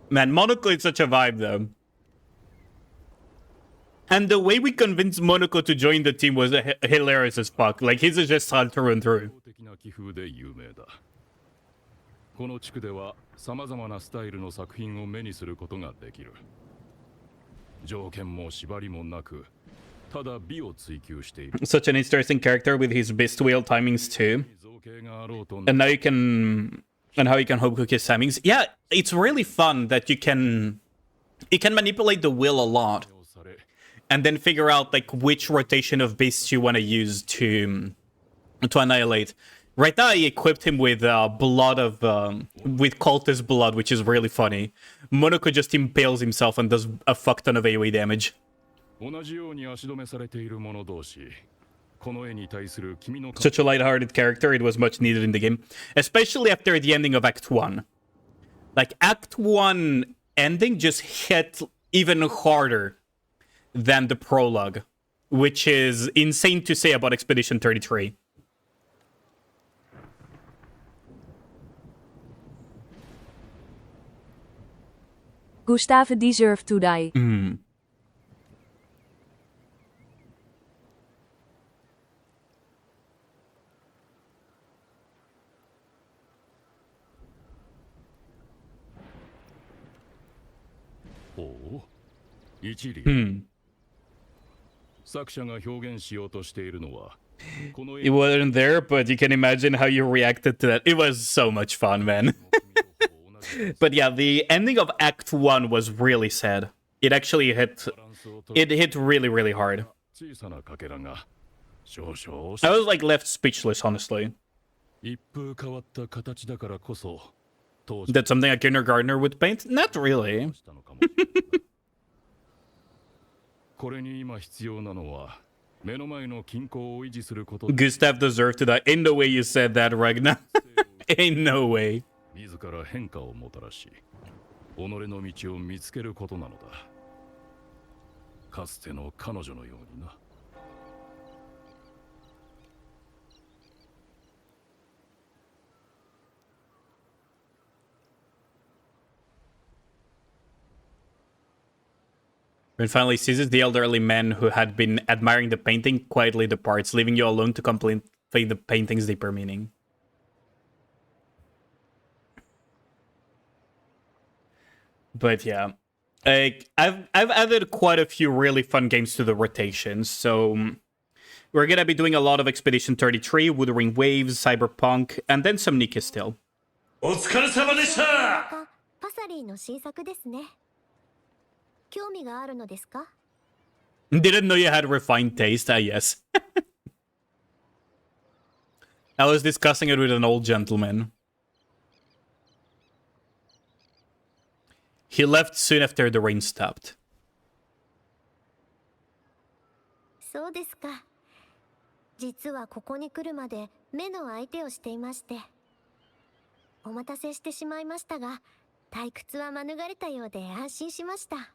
Man, Monoko is such a vibe, though. And the way we convinced Monoko to join the team was hilarious as fuck. Like, he's just hard through and through. Such an interesting character with his beast wheel timings too. And now you can... And how you can home cook his timings. Yeah, it's really fun that you can manipulate the wheel a lot. And then figure out like which rotation of beasts you want to use to to annihilate. Right now, I equipped him with blood of with cultist blood, which is really funny. Monoko just impales himself and does a fuck ton of AoE damage. 同じように足止めされている者同士、この絵に対する君の Such a lighthearted character, it was much needed in the game, especially after the ending of Act 1. Like, Act 1 ending just hit even harder than the prologue, which is insane to say about Expedition 33. Gustave deserved to die. Mm. Oh, 一理、 Hmm. 作者が表現しようとしているのはこの It wasn't there, but you can imagine how you reacted to that. It was so much fun, man. But yeah, the ending of Act 1 was really sad. It actually hit... It hit really, really hard. 小さなかけらが少々 I was like left speechless, honestly. 一風変わった形だからこそ当時 That's something a kindergartner would paint? Not really. したのかもこれに今必要なのは目の前の均衡を維持すること Gustav deserved to die. Ain't no way you said that, Ragnar. Ain't no way. 自ら変化をもたらし己の道を見つけることなのだかつての彼女のようにな When finally seizes, the elderly man who had been admiring the painting quietly departs, leaving you alone to contemplate the painting's deeper meaning. But yeah, like I've added quite a few really fun games to the rotations, so we're gonna be doing a lot of Expedition 33, Wuthering Waves, Cyberpunk, and then some Nika still. パサリーの新作ですね。興味があるのですか？ Didn't know you had refined taste, yes. I was discussing it with an old gentleman. He left soon after the rain stopped. そうですか。実はここに来るまで目の相手をしていまして。お待たせしてしまいましたが、退屈は免れたようで安心しました。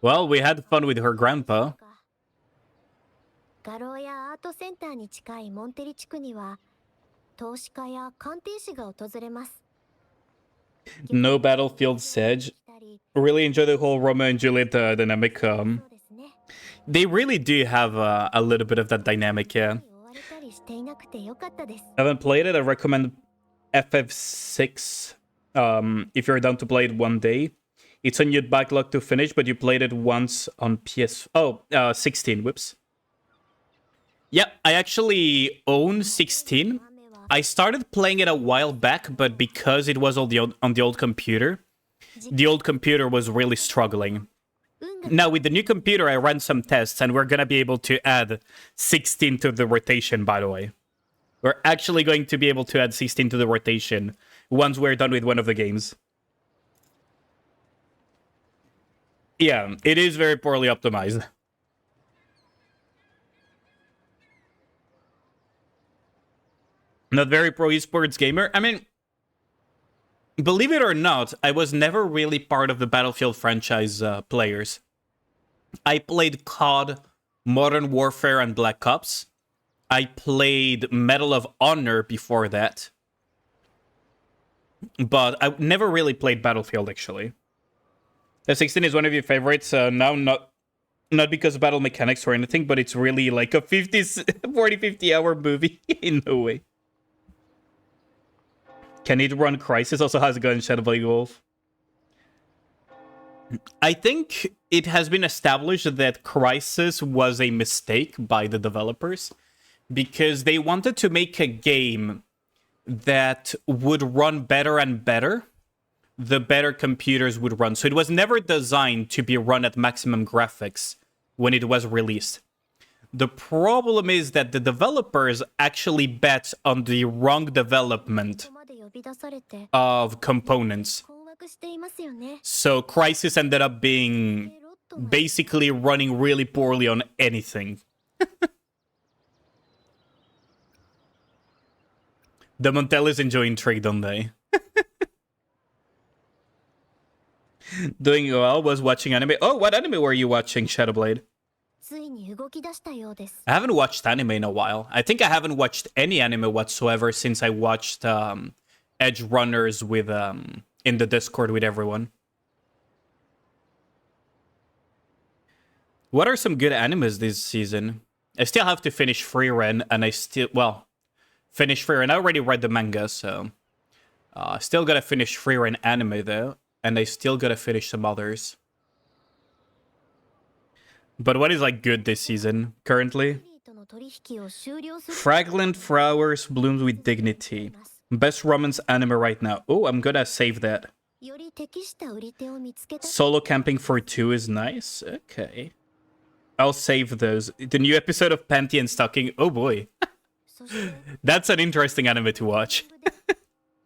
Well, we had fun with her grandpa. 画廊やアートセンターに近いモンテリ地区には投資家や鑑定士が訪れます。 No Battlefield Sedge. Really enjoy the whole Romeo and Juliet dynamic. そうですね。 They really do have a little bit of that dynamic, yeah. 追われたりしていなくてよかったです。 Haven't played it. I recommend FF6 if you're down to play it one day. It's on your backlog to finish, but you played it once on PS... 16. Whoops. Yeah, I actually own 16. I started playing it a while back, but because it was on the old computer was really struggling. Now, with the new computer, I ran some tests, and we're gonna be able to add 16 to the rotation, by the way. We're actually going to be able to add 16 to the rotation once we're done with one of the games. Yeah, it is very poorly optimized. Not very pro esports gamer. I mean, believe it or not, I was never really part of the Battlefield franchise players. I played COD, Modern Warfare, and Black Ops. I played Medal of Honor before that. But I never really played Battlefield, actually. F16 is one of your favorites. Now, not because of battle mechanics or anything, but it's really like a 50 hour movie. In no way. Can it run Crysis? Also has a gun in Shadow Blade Wolf. I think it has been established that Crysis was a mistake by the developers because they wanted to make a game that would run better and better the better computers would run. So it was never designed to be run at maximum graphics when it was released. The problem is that the developers actually bet on the wrong こ development こまで呼び出されて of components. 困惑していますよね。 So Crisis ended up being でロットが basically running really poorly on anything. The Montellis enjoy intrigue, don't they? Doing well was watching anime. Oh, what anime were you watching, Shadowblade? ついに動き出したようです。 I haven't watched anime in a while. I think I haven't watched any anime whatsoever since I watched Edge Runners with in the Discord with everyone. What are some good animes this season? I still have to finish Free Ren, and finish Free Ren. I already read the manga, so still gotta finish Free Ren anime though, and I still gotta finish some others. But what is like good this season currently? ファミリーとの取引を終了する Fragrant Flowers Blooms with Dignity. Best romance anime right now. Oh, I'm gonna save that. より適した売り手を見つけた Solo Camping for Two is nice. Okay. I'll save those. The new episode of Panty and Stocking. Oh boy. そして That's an interesting anime to watch.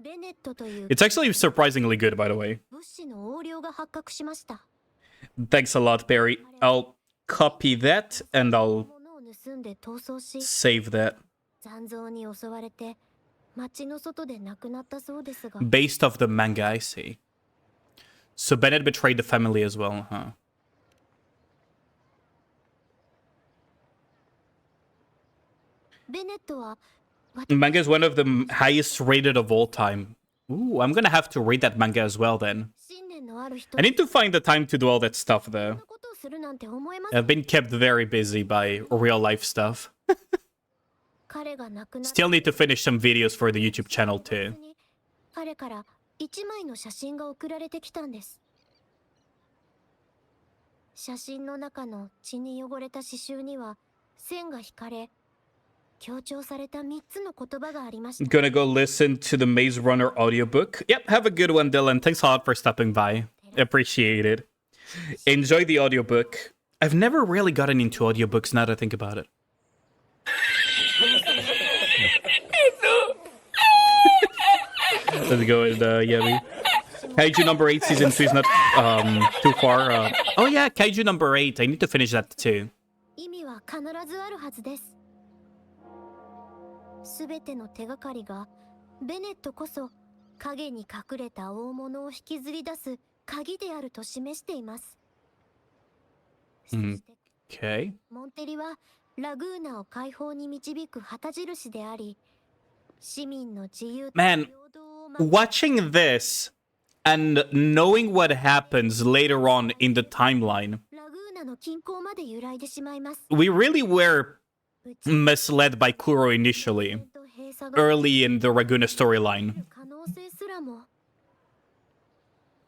ベネットという It's actually surprisingly good, by the way. 物資の横領が発覚しました。 Thanks a lot, Perry. I'll copy that and I'll 物を盗んで逃走し save that. 残像に襲われて町の外で亡くなったそうですが Based off the manga, I see. So Bennett betrayed the family as well, huh? ベネットは Manga is one of the highest rated of all time. Ooh, I'm gonna have to read that manga as well then. 信念のある人 I need to find the time to do all that stuff そん though. なことをするなんて思えます I've been kept very busy by real life stuff. 彼が亡くなっ Still need to finish some videos for the YouTube channel too. に彼から一枚の写真が送られてきたんです。写真の中の血に汚れた刺繍には線が引かれ強調された3つの言葉がありました。 Gonna go listen to the Maze Runner audiobook. Yep, have a good one, Dylan. Thanks a lot for stopping by. Appreciate it. Enjoy the audiobook. I've never really gotten into audiobooks now that I think about it. Let's go with Yemi. Kaiju number 8 season 2 is not too far. Oh yeah, Kaiju number 8. I need to finish that too. 意味は必ずあるはずです。すべての手がかりがベネットこそ影に隠れた大物を引きずり出す鍵であると示しています。そして Okay. モンテリはラグーナを解放に導く旗印であり、市民の自由と Man, 平等を守る watching this and knowing what happens later on in the timeline, ラグーナの近郊まで揺らいでしまいます。 we really were うち misled by Kuro initially, と閉鎖が early in the Raguna storyline. 可能性すらも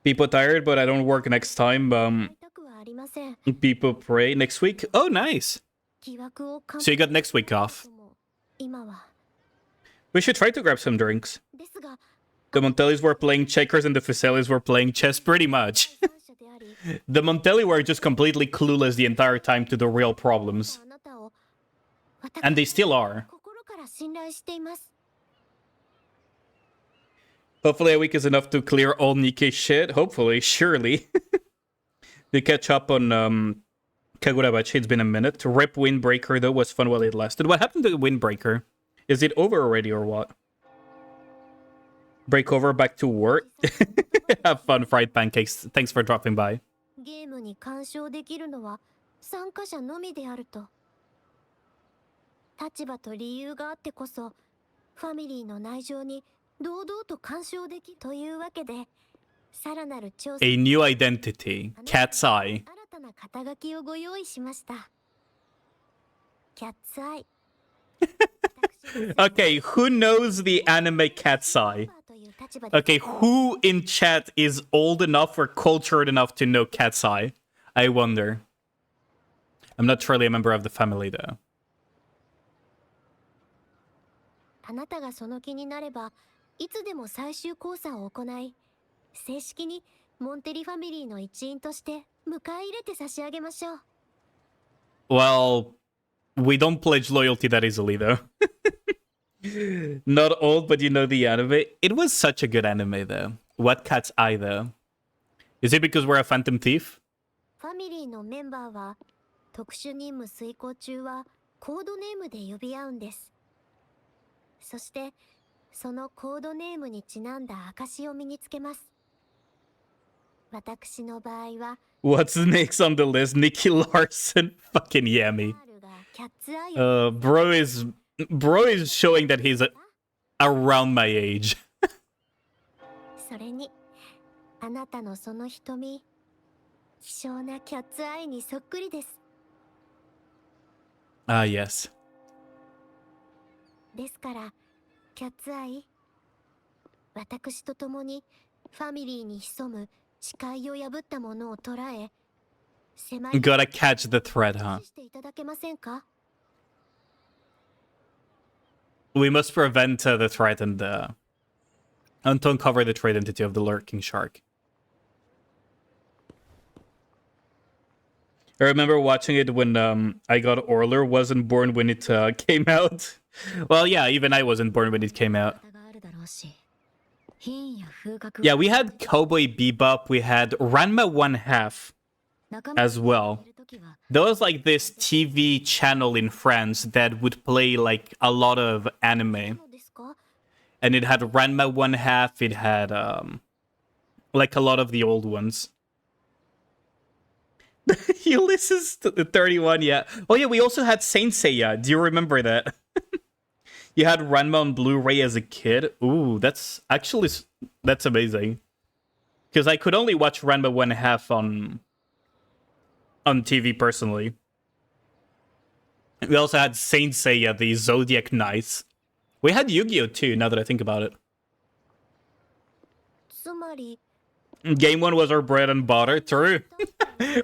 People tired, but I don't work next time. 見たくはありません。 People pray next week. Oh, nice. 疑惑を感 So you got next week off. 今は We should try to grab some drinks. ですが The Montellis were playing checkers and the Fusellis were playing chess pretty much. 感謝であり The Montelli were just completely clueless the entire time to the real problems. あなたを And they still are. 心から信頼しています。 Hopefully a week is enough to clear all Nikkei shit. Hopefully, surely. We catch up on Kagurabachi. It's been a minute. Rip Windbreaker though was fun while it lasted. What happened to Windbreaker? Is it over already or what? Break over back to work. Have fun, fried pancakes. Thanks for dropping by. ゲームに干渉できるのは参加者のみであると。立場と理由があってこそファミリーの内情に堂々と干渉できるというわけで、さらなる調査 A new identity. Cat's Eye. 新たな肩書きをご用意しました。キャッツアイ。 Okay, who knows the anime Cat's Eye? という立場で Okay, who in chat is old enough or cultured enough to know Cat's Eye? I wonder. I'm not truly a member of the family though. あなたがその気になればいつでも最終考査を行い、正式にモンテリファミリーの一員として迎え入れて差し上げましょう。 Well, We don't pledge loyalty that easily, though. Not old, but you know the anime. It was such a good anime, though. What Cat's Eye, though? Is it because we're a Phantom Thief? ファミリーのメンバーは特殊任務遂行中はコードネームで呼び合うんです。そしてそのコードネームにちなんだ証を身につけます。私の場合は What's next on the list? Nicky Larson? Fucking yummy. がキャッツアイを Bro is showing that he's around my age. それにあなたのその瞳希少なキャッツアイにそっくりです。 Ah, yes. ですからキャッツアイ私と共にファミリーに潜む誓いを破ったものを捕らえ狭い Gotta catch the thread, huh? していただけませんか？ We must prevent the threat and to uncover the true identity of the lurking shark. I remember watching it when I got Orler wasn't born when it came out. Well, yeah, even I wasn't born when it came out. Yeah, we had Cowboy Bebop, we had Ranma 1/2 as well. There was like this TV channel in France that would play like a lot of anime. And it had Ranma 1/2, it had like a lot of the old ones. Ulysses 31, yeah. Oh yeah, we also had Saint Seiya. Do you remember that? You had Ranma on Blu-ray as a kid. Ooh, that's amazing. Because I could only watch Ranma 1/2 on TV personally. We also had Saint Seiya, the Zodiac Knights. We had Yu-Gi-Oh too, now that I think about it. つまり Game 1 was our bread and butter, true.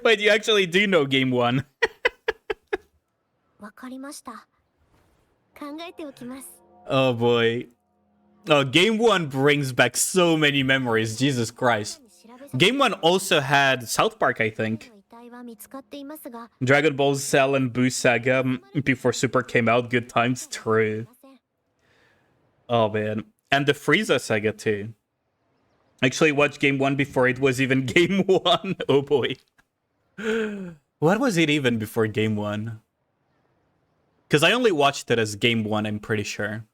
Wait, you actually do know Game 1. わかりました。考えておきます。 Oh boy. Oh, Game 1 brings back so many memories, Jesus Christ. Game 1 also had South Park, I think. 遺体は見つかっていますが、 Dragon Ball Cell and Boo Saga before Super came out, good times, true. Oh man. And the Frieza saga too. Actually watched Game 1 before it was even Game 1. Oh boy. What was it even before Game 1? Because I only watched it as Game 1, I'm pretty sure.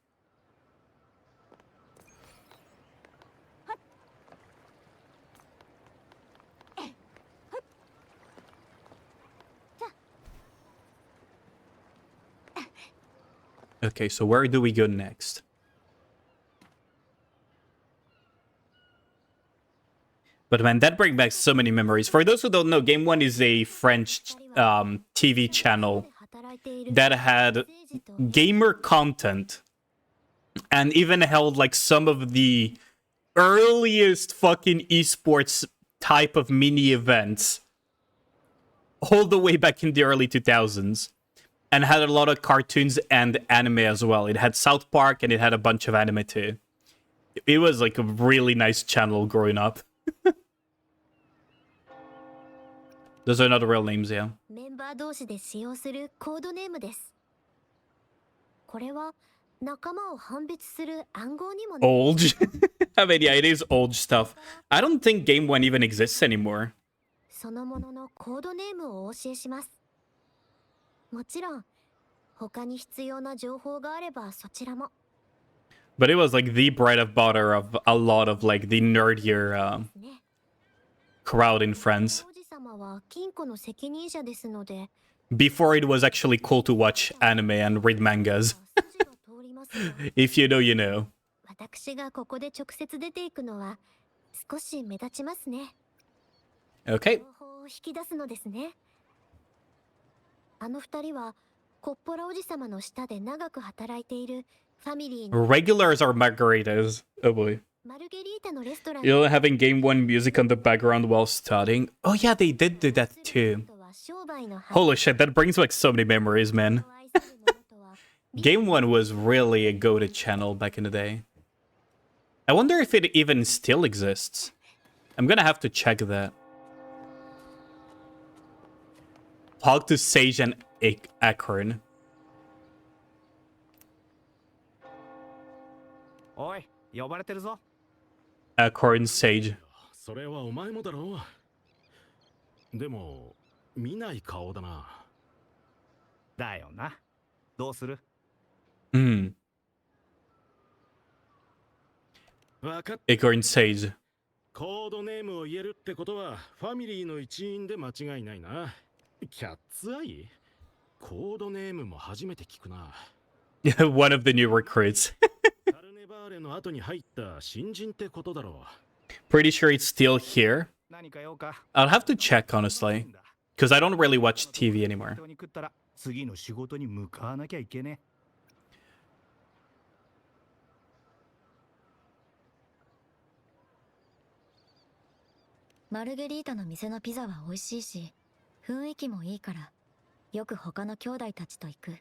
Okay, so where do we go next? But man, that brings back so many memories. For those who don't know, Game 1 is a French TV channel that had gamer content and even held like some of the earliest fucking esports type of mini events all the way back in the early 2000s, and had a lot of cartoons and anime as well. It had South Park and it had a bunch of anime too. It was like a really nice channel growing up. Those are not real names, yeah. メンバー同士で使用するコードネームです。これは仲間を判別する暗号にもなる。 Old. I mean, yeah, it is old stuff. I don't think Game 1 even exists anymore. そのもののコードネームをお教えします。もちろん他に必要な情報があればそちらも。 But it was like the bread and butter of a lot of like the nerdier crowd in France. 王子様は金庫の責任者ですので。 Before it was actually cool to watch anime and read mangas. 筋が通りますが If you know, you know. 私がここで直接出ていくのは少し目立ちますね。 Okay. 情報を引き出すのですね。あの二人はコッポラおじ様の下で長く働いているファミリーの Regulars are margaritas. Oh boy. マルゲリータのレストラン You know, having Game 1 music on the background while studying. Oh yeah, they did do that too. は商売の Holy shit, that brings back so many memories, man. 愛する者とは Game 1 was really a go-to channel back in the day. I wonder if it even still exists. I'm gonna have to check that. Talk to Sage and Acorn. おい、呼ばれてるぞ。 Corn Sage. それはお前もだろう。でも見ない顔だな。だよな。どうする？ Hmm. 分かっ Acorn Sage. コードネームを言えるってことはファミリーの一員で間違いないな。キャッツアイ？コードネームも初めて聞くな。One of the new recruits. カルネバーレの後に入った新人ってことだろ Pretty sure it's still here. 何か用か？ I'll have to check, honestly. Because I don't really watch TV anymore. 人に食ったら次の仕事に向かわなきゃいけねえ。マルゲリータの店のピザは美味しいし、雰囲気もいいから、よく他の兄弟たちと行く。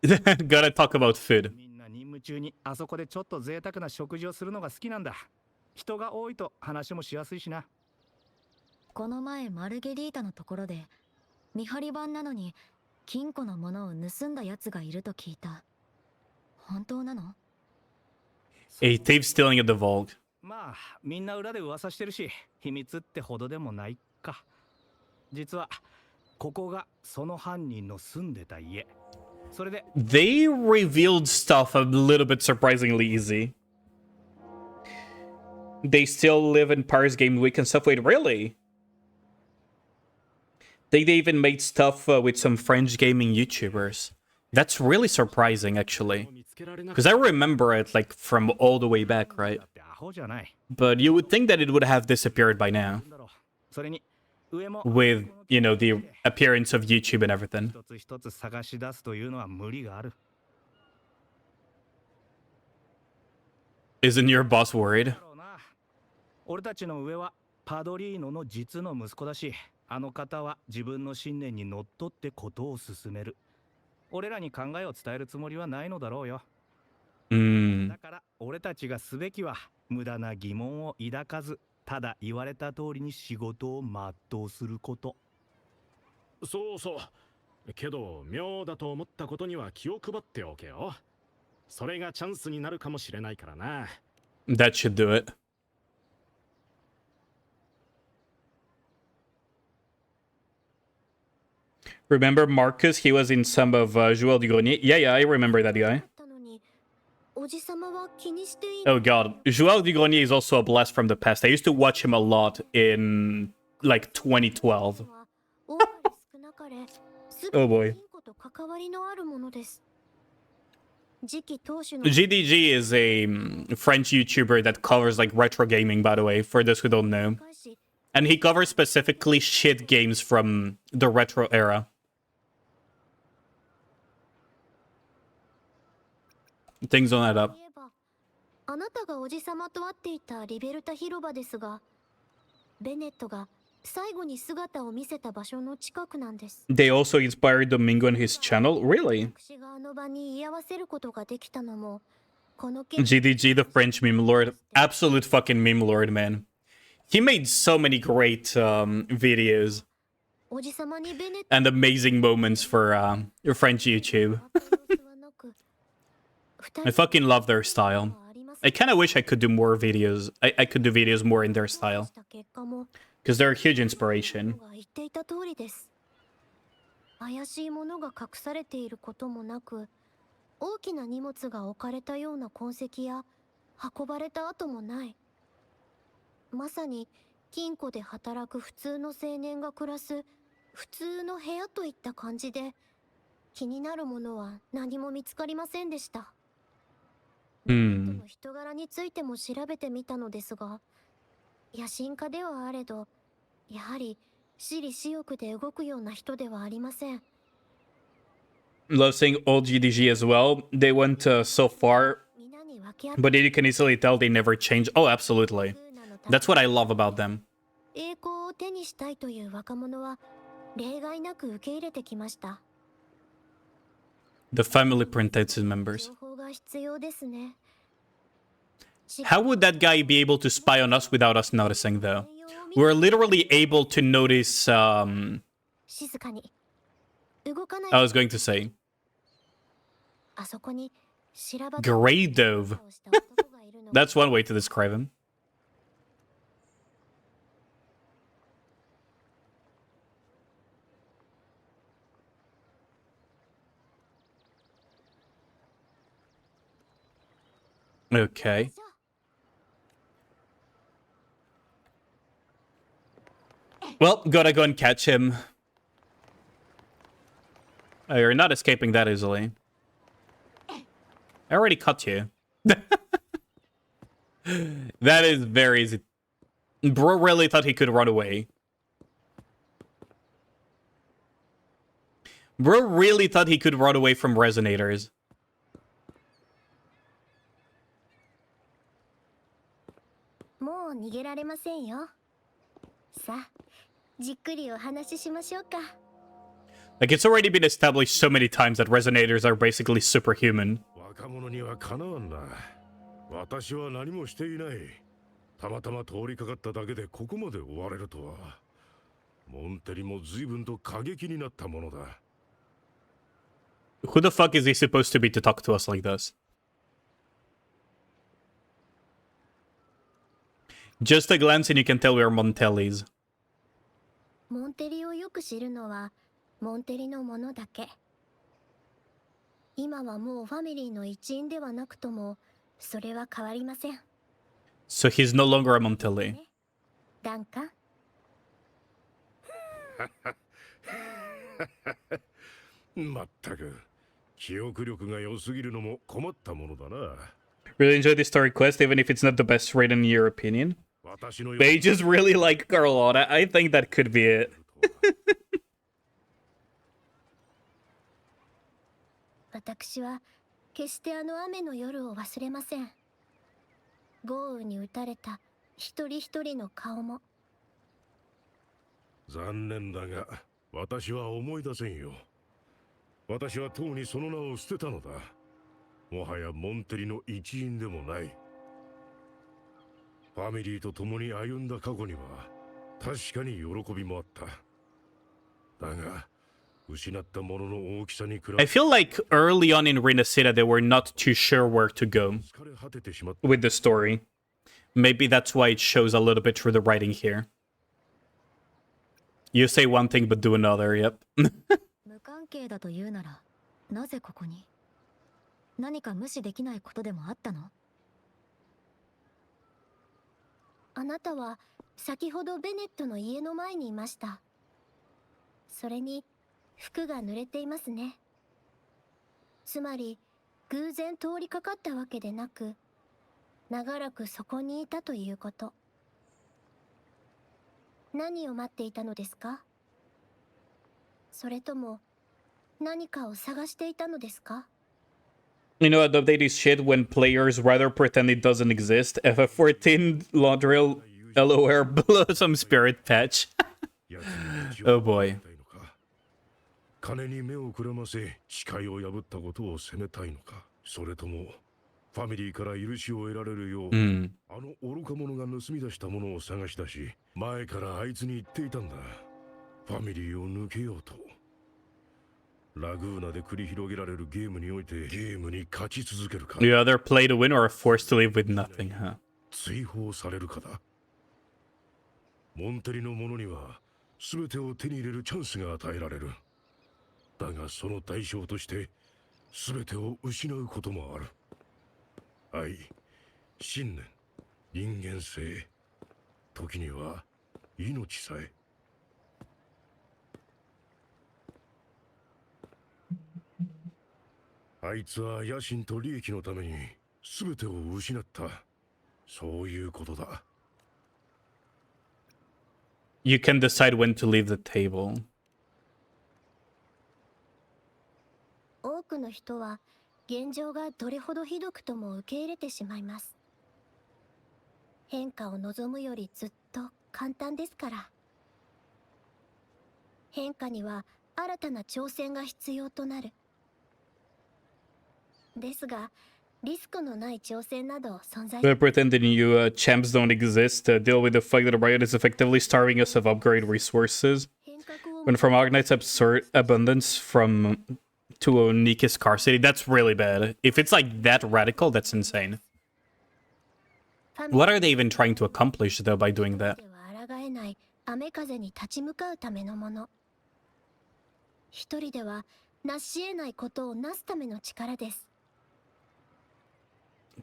Gotta talk about food. みんな任務中にあそこでちょっと贅沢な食事をするのが好きなんだ。人が多いと話もしやすいしな。この前マルゲリータのところで、見張り番なのに金庫のものを盗んだ奴がいると聞いた。本当なの？ A thief stealing at the vault. まあみんな裏で噂してるし、秘密ってほどでもないか。実はここがその犯人の住んでた家。それで They revealed stuff a little bit surprisingly easy. They still live in Paris Game Week and stuff. Wait, really? They even made stuff with some French gaming YouTubers. That's really surprising, actually. 見つけられなく Because I remember it, like, from all the way back, right? だってアホじゃない。 But you would think that it would have disappeared by now. だろう。それに上も With, you know, the appearance of YouTube and everything. 一つ一つ探し出すというのは無理がある。 Isn't your boss worried? だろうな。俺たちの上はパドリーノの実の息子だし、あの方は自分の信念にのっとってことを進める。俺らに考えを伝えるつもりはないのだろうよ。 Hmm. だから俺たちがすべきは無駄な疑問を抱かず、ただ言われた通りに仕事を全うすること。そうそう。けど妙だと思ったことには気を配っておけよ。それがチャンスになるかもしれないからな。 That should do it. Remember Marcus? He was in some of Joël du Grenier. Yeah, I remember that guy. たのに、おじさまは気にしてい Oh god. Joël du Grenier is also a blast from the past. I used to watch him a lot in, like, 2012. 多かれ少なかれ、すべ Oh て boy. 金庫と関わりのあるものです。次期当主の GDG is a French YouTuber that covers, like, retro gaming, by the way, for those who don't know. 返し、 And he covers specifically shit games from the retro era. Things don't add up. 言えば、あなたがおじさまと会っていたリベルタ広場ですが、ベネットが最後に姿を見せた場所の近くなんです。 They also inspired Domingo on his channel? Really? 私があの場に居合わせることができたのも、この GDG, the French meme lord. Absolute fucking meme lord, man. He made so many great videos おじさまにベネット and amazing moments for French YouTube. I fucking love their style. I kind of wish I could do more videos. I could do videos more in their style. Because they're a huge inspiration. が言っていた通りです。怪しいものが隠されていることもなく、大きな荷物が置かれたような痕跡や運ばれた跡もない。まさに金庫で働く普通の青年が暮らす普通の部屋といった感じで、気になるものは何も見つかりませんでした。Hmm. の人柄についても調べてみたのですが、野心家ではあれど、やはり私利私欲で動くような人ではありません。 Love seeing old GDG as well. They went so far, 皆に分け合っ but you can easily tell they never change. Oh, absolutely. That's what I love about them. 栄光を手にしたいという若者は例外なく受け入れてきました。 The family princess members. 情報が必要ですね。 How would that guy be able to spy on us without us noticing, though? We're literally able to notice, 静かに動かない。 I was going to say, あそこに白羽 Grey Dove. をした男がいる That's one way to describe him. Okay. Well, gotta go and catch him. Oh, you're not escaping that easily. I already caught you. That is very easy. Bro really thought he could run away. Bro really thought he could run away from resonators. もう逃げられませんよ。さあ、じっくりお話ししましょうか。 Like, it's already been established so many times that resonators are basically superhuman. 若者にはかなわんな。私は何もしていない。たまたま通りかかっただけでここまで追われるとは。モンテリも随分と過激になったものだ。Who the fuck is he supposed to be to talk to us like this? Just a glance and you can tell we are Montellis. モンテリをよく知るのはモンテリのものだけ。今はもうファミリーの一員ではなくともそれは変わりません。 So he's no longer a Montelli. ダンカン。まったく記憶力が良すぎるのも困ったものだな。 Really enjoyed the story quest, even if it's not the best raid in your opinion. 私の They just really like Carlotta. I think that could be it. 私は決してあの雨の夜を忘れません。豪雨に打たれた一人一人の顔も。残念だが私は思い出せんよ。私はとうにその名を捨てたのだ。もはやモンテリの一員でもない。ファミリーと共に歩んだ過去には確かに喜びもあった。だが失ったものの大きさに比べ I feel like early on in Rinasida, they were not too sure where to go 疲れ果ててしまった。 with the story. Maybe that's why it shows a little bit through the writing here. You say one thing but do another, yep. 無関係だというならなぜここに？何か無視できないことでもあったの？あなたは先ほどベネットの家の前にいました。それに服が濡れていますね。つまり偶然通りかかったわけでなく、長らくそこにいたということ。何を待っていたのですか？それとも何かを探していたのですか？ You know, the update is shit when players rather pretend it doesn't exist. FF14 Laudril LOR Blossom Spirit Patch. Oh boy. 金に目をくらませ誓いを破ったことを責めたいのか、それともファミリーから許しを得られるよう、あの愚か者が盗み出したものを探し出し、前からあいつに言っていたんだ。ファミリーを抜けようと。ラグーナで繰り広げられるゲームにおいてゲームに勝ち続けるか、 You either play to win or are forced to live with nothing, huh? 追放されるかだ。モンテリの者には全てを手に入れるチャンスが与えられる。だがその代償として全てを失うこともある。愛、信念、人間性、時には命さえ。あいつは野心と利益のために全てを失った。そういうことだ。You can decide when to leave the table. 多くの人は現状がどれほどひどくとも受け入れてしまいます。変化を望むよりずっと簡単ですから。変化には新たな挑戦が必要となる。ですが、リスクのない挑戦など存在 We're pretending you champs don't exist. Deal with the fact that Riot is effectively starving us of upgrade resources. 変革を Went from Arknight's absurd abundance to a Nika scarcity. That's really bad. If it's like that radical, that's insane. What are they even trying to accomplish, though, by doing that? では抗えない雨風に立ち向かうためのもの。一人では成し得ないことをなすための力です。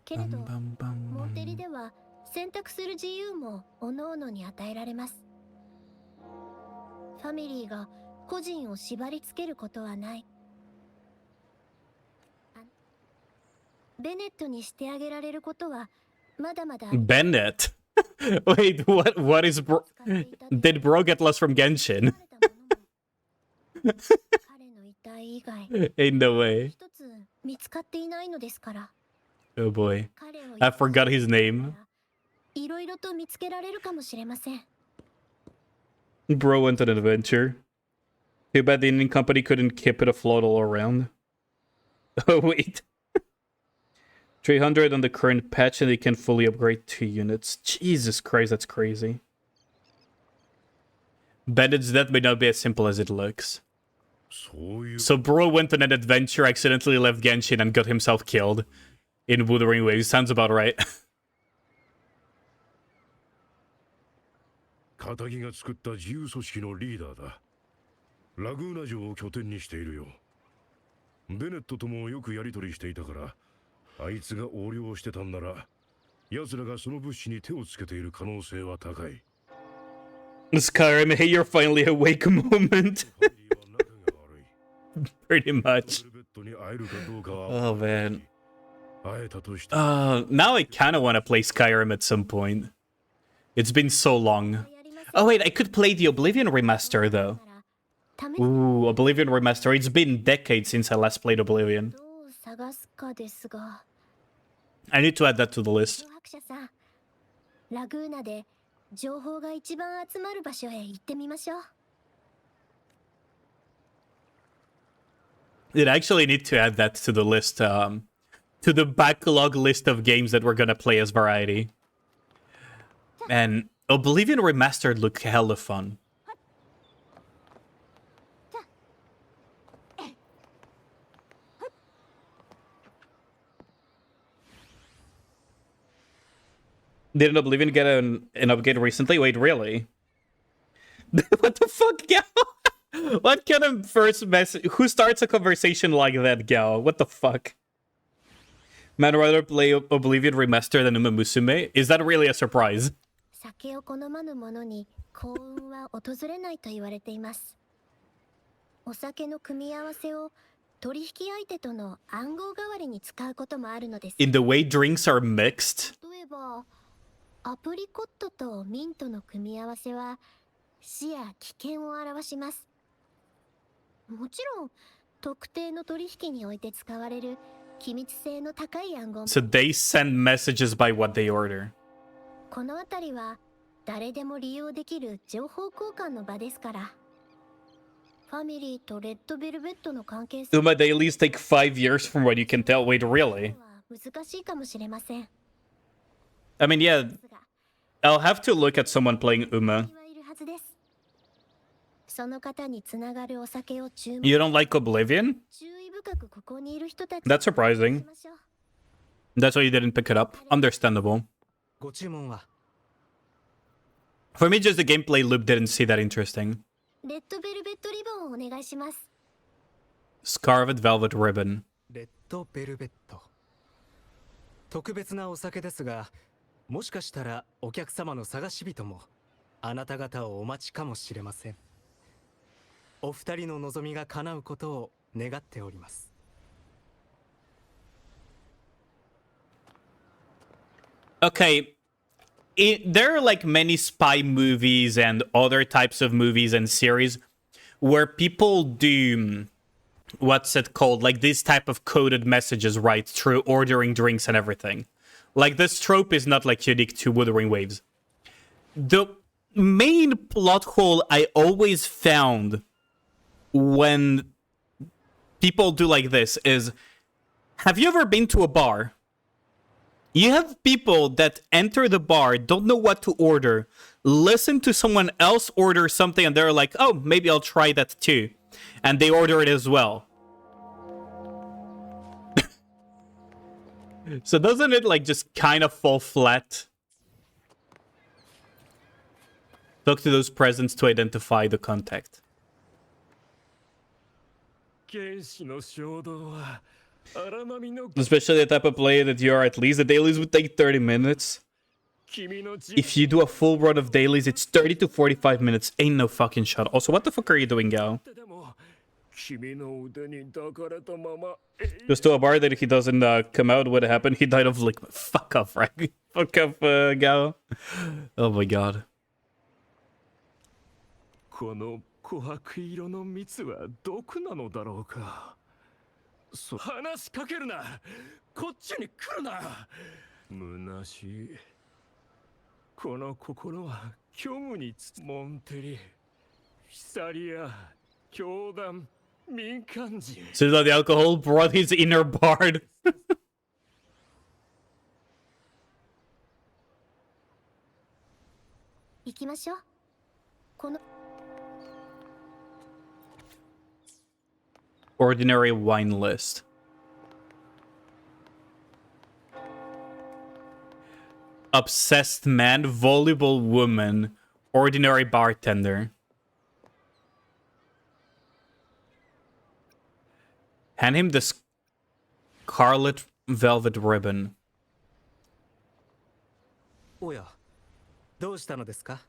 けれど、モンテリでは選択する自由も各々に与えられます。ファミリーが個人を縛り付けることはない。ベネットにしてあげられることはまだまだ。Bennett? Wait, what is Did Bro get lost from Genshin? 彼の遺体以外 Ain't no way. 一つ見つかっていないのですから。Oh boy. 彼を I forgot his name. いろいろと見つけられるかもしれません。Bro went on an adventure. Too bad the Indian company couldn't keep it afloat all around. Oh wait. 300 on the current patch and they can fully upgrade 2 units. Jesus Christ, that's crazy. Bennett's death may not be as simple as it looks. そういう So Bro went on an adventure, accidentally left Genshin and got himself killed in Wuthering Waves. Sounds about right. 仇が作った自由組織のリーダーだ。ラグーナ城を拠点にしているよ。ベネットともよくやり取りしていたから、あいつが横領してたんなら、奴らがその物資に手をつけている可能性は高い。Skyrim, hey, you're finally awake moment. ファミリーは仲が悪い。 Pretty much. ベルベットに会えるかどうかは Oh man. 会えたとして Now I kind of want to play Skyrim at some point. It's been so long. Oh wait, I could play the Oblivion remaster though. 試す Ooh, Oblivion remaster. It's been decades since I last played Oblivion. どう探すかですが。 I need to add that to the list. 白者さん、ラグーナで情報が一番集まる場所へ行ってみましょう。Did actually need to add that to the list, to the backlog list of games that we're gonna play as variety. And Oblivion Remastered look hella fun. Did Oblivion get an upgrade recently? Wait, really? What the fuck, Gao? What kind of first message? Who starts a conversation like that, Gao? What the fuck? Man, rather play Oblivion Remastered than Uma Musume? Is that really a surprise? 酒を好まぬ者に幸運は訪れないと言われています。お酒の組み合わせを取引相手との暗号代わりに使うこともあるのです。 In the way drinks are mixed? 例えば、アプリコットとミントの組み合わせは死や危険を表します。もちろん、特定の取引において使われる機密性の高い暗号も。 So they send messages by what they order. この辺りは誰でも利用できる情報交換の場ですから。ファミリーとレッドベルベットの関係性 Uma, they at least take 5 years from what you can tell. Wait, really? は難しいかもしれません。 I mean, yeah, ですが、 I'll have to look at someone playing Uma. はいるはずです。その方につながるお酒を注文。 You don't like Oblivion? 注意深くここにいる人たち。 That's surprising. しましょう。 That's why you didn't pick it up. Understandable. ご注文は For me, just the gameplay loop didn't see that interesting. レッドベルベットリボンをお願いします。 Scarlet Velvet Ribbon. レッドベルベット特別なお酒ですが、もしかしたらお客様の探し人もあなた方をお待ちかもしれません。お二人の望みが叶うことを願っております。 Okay, there are like many spy movies and other types of movies and series where people do what's it called, like this type of coded messages, right, through ordering drinks and everything. Like this trope is not like unique to Wuthering Waves. The main plot hole I always found when people do like this is, have you ever been to a bar? You have people that enter the bar, don't know what to order, listen to someone else order something, and they're like, oh, maybe I'll try that too. And they order it as well. So doesn't it like just kind of fall flat Talk to those presents to identify the contact. 剣士の衝動は荒波の Especially the type of player that you are, at least the dailies would take 30 minutes. 君の地 If you do a full run of dailies, it's 30 to 45 minutes. Ain't no fucking shot. Also, what the fuck are you doing, Gao? でも君の腕に抱かれたまま Just to a bar that if he doesn't come out, what happened? He died of liquid. Fuck off, right? Fuck off, Gao. Oh my god. この琥珀色の蜜は毒なのだろうか。話しかけるな。こっちに来るな。虚しい。この心は虚無にモンテリ、ヒサリア、教団、民間人。 Seems like the alcohol brought his inner bard. 行きましょう。この Ordinary wine list. Obsessed man, voluble woman, ordinary bartender. Hand him the scarlet velvet ribbon. おや、どうしたのですか？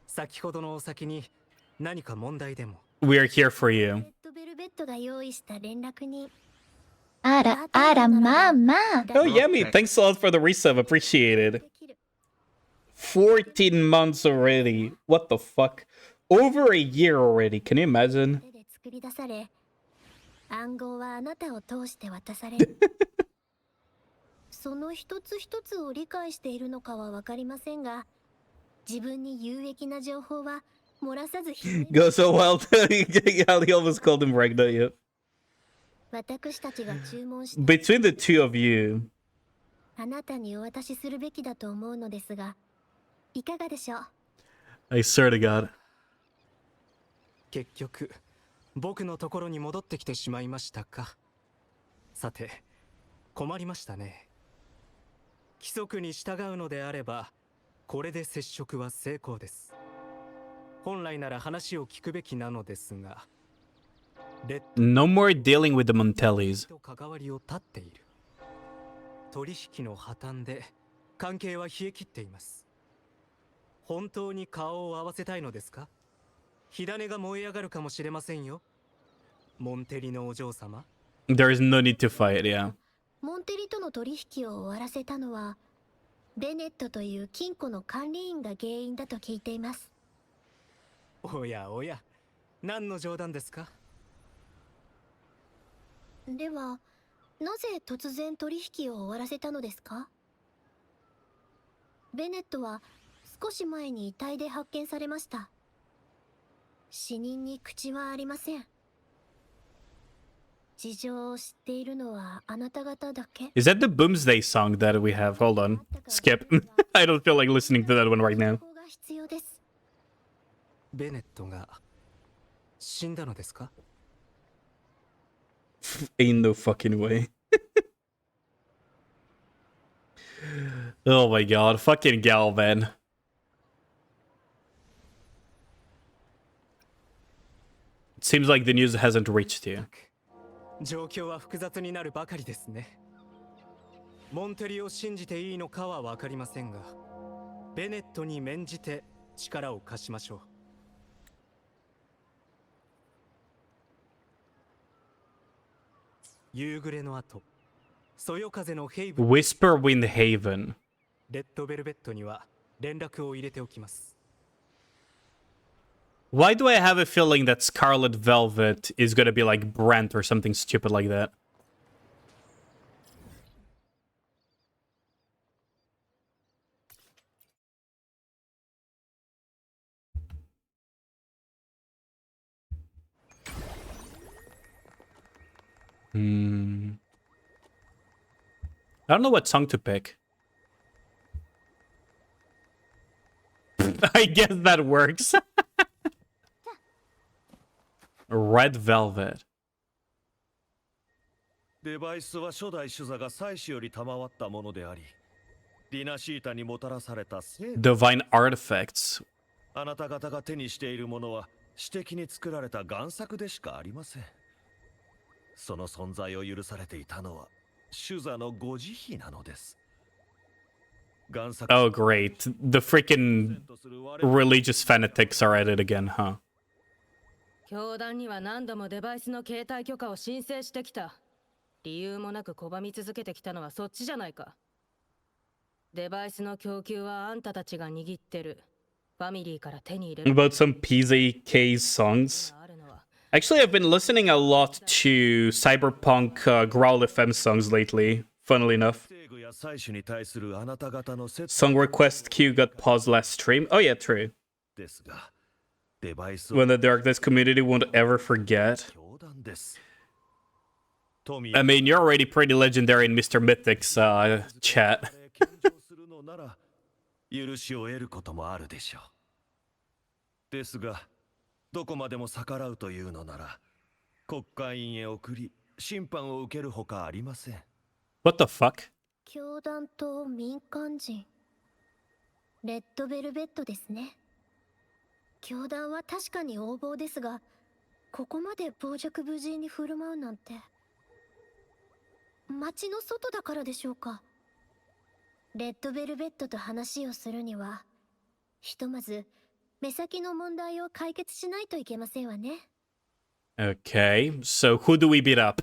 先ほどのお酒に何か問題でも。We are here for レ you. ッドベルベットが用意した連絡にあら、あら、まあまあ。 Oh, Yummy, thanks a lot for the resub. Appreciated. できる 14 months already. What the fuck? Over a year already. Can you imagine? 手で作り出され、暗号はあなたを通して渡される。その一つ一つを理解しているのかはわかりませんが、自分に有益な情報は漏らさず拾える Go so well. He almost called him Ragnar. Yep. 私たちが注文した Between the two of you, あなたにお渡しするべきだと思うのですが、いかがでしょう？ I swear to God. 結局、僕のところに戻ってきてしまいましたか。さて、困りましたね。規則に従うのであれば、これで接触は成功です。本来なら話を聞くべきなのですが、レッド No more dealing with the Montellis. と関わりを断っている。取引の破綻で関係は冷え切っています。本当に顔を合わせたいのですか？火種が燃え上がるかもしれませんよ。モンテリのお嬢様。 There is no need to fight, yeah. モンテリとの取引を終わらせたのは、ベネットという金庫の管理員が原因だと聞いています。おやおや、何の冗談ですか？では、なぜ突然取引を終わらせたのですか？ベネットは少し前に遺体で発見されました。死人に口はありません。事情を知っているのはあなた方だけ。 Is that the Boomsday song that we have? Hold on. Skip. I don't feel like listening to that one right now. 情報が必要です。ベネットが死んだのですか？ Ain't no fucking way. Oh my god. Fucking gal, man. It seems like the news hasn't reached you. 状況は複雑になるばかりですね。モンテリを信じていいのかは分かりませんが、ベネットに免じて力を貸しましょう。夕暮れの後、そよ風のヘイブン、 Whisper Wind Haven. レッドベルベットには連絡を入れておきます。 Why do I have a feeling that Scarlet Velvet is gonna be like Brent or something stupid like that? I don't know what song to pick. I guess that works. Red Velvet. デバイスは初代主座が祭司より賜ったものであり、ディナシータにもたらされた聖 Divine Artifacts. あなた方が手にしているものは私的に作られた贋作でしかありません。その存在を許されていたのはシュザのご慈悲なのです。贋作 Oh, great. The freaking religious fanatics are at it again, huh? 教団には何度もデバイスの携帯許可を申請してきた。理由もなく拒み続けてきたのはそっちじゃないか。デバイスの供給はあんたたちが握ってる。ファミリーから手に入れる。 About some PZK songs. Actually, I've been listening a lot to Cyberpunk Growl FM songs lately, funnily enough. 制御や採取に対するあなた方の説 Song request queue got paused last stream. Oh yeah, true. ですが、デバイスを When the Darkness community won't ever forget. 教団です。富 I mean, you're already pretty legendary in Mr. Mythic's chat. 献上するのなら許しを得ることもあるでしょう。ですが、どこまでも逆らうというのなら、国会員へ送り審判を受けるほかありません。What the fuck? 教団と民間人。レッドベルベットですね。教団は確かに横暴ですが、ここまで傍若無人に振る舞うなんて。町の外だからでしょうか。レッドベルベットと話をするには、ひとまず目先の問題を解決しないといけませんわね。Okay, so who do we beat up?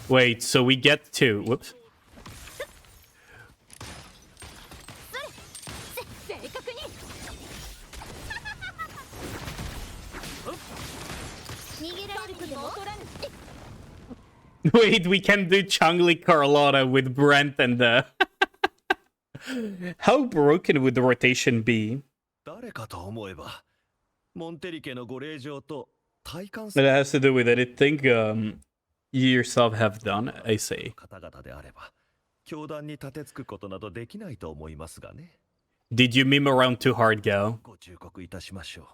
Wait, so we get to... Whoops. 正確に逃げられるとでも Wait, we can do Changli Carlotta with Brent and How broken would the rotation be? 誰かと思えば、モンテリ家のご令嬢と体感 That has to do with anything you yourself have done, I say. 方々であれば、教団に立てつくことなどできないと思いますがね。 Did you meme around too hard, Gal? ご忠告いたしましょう。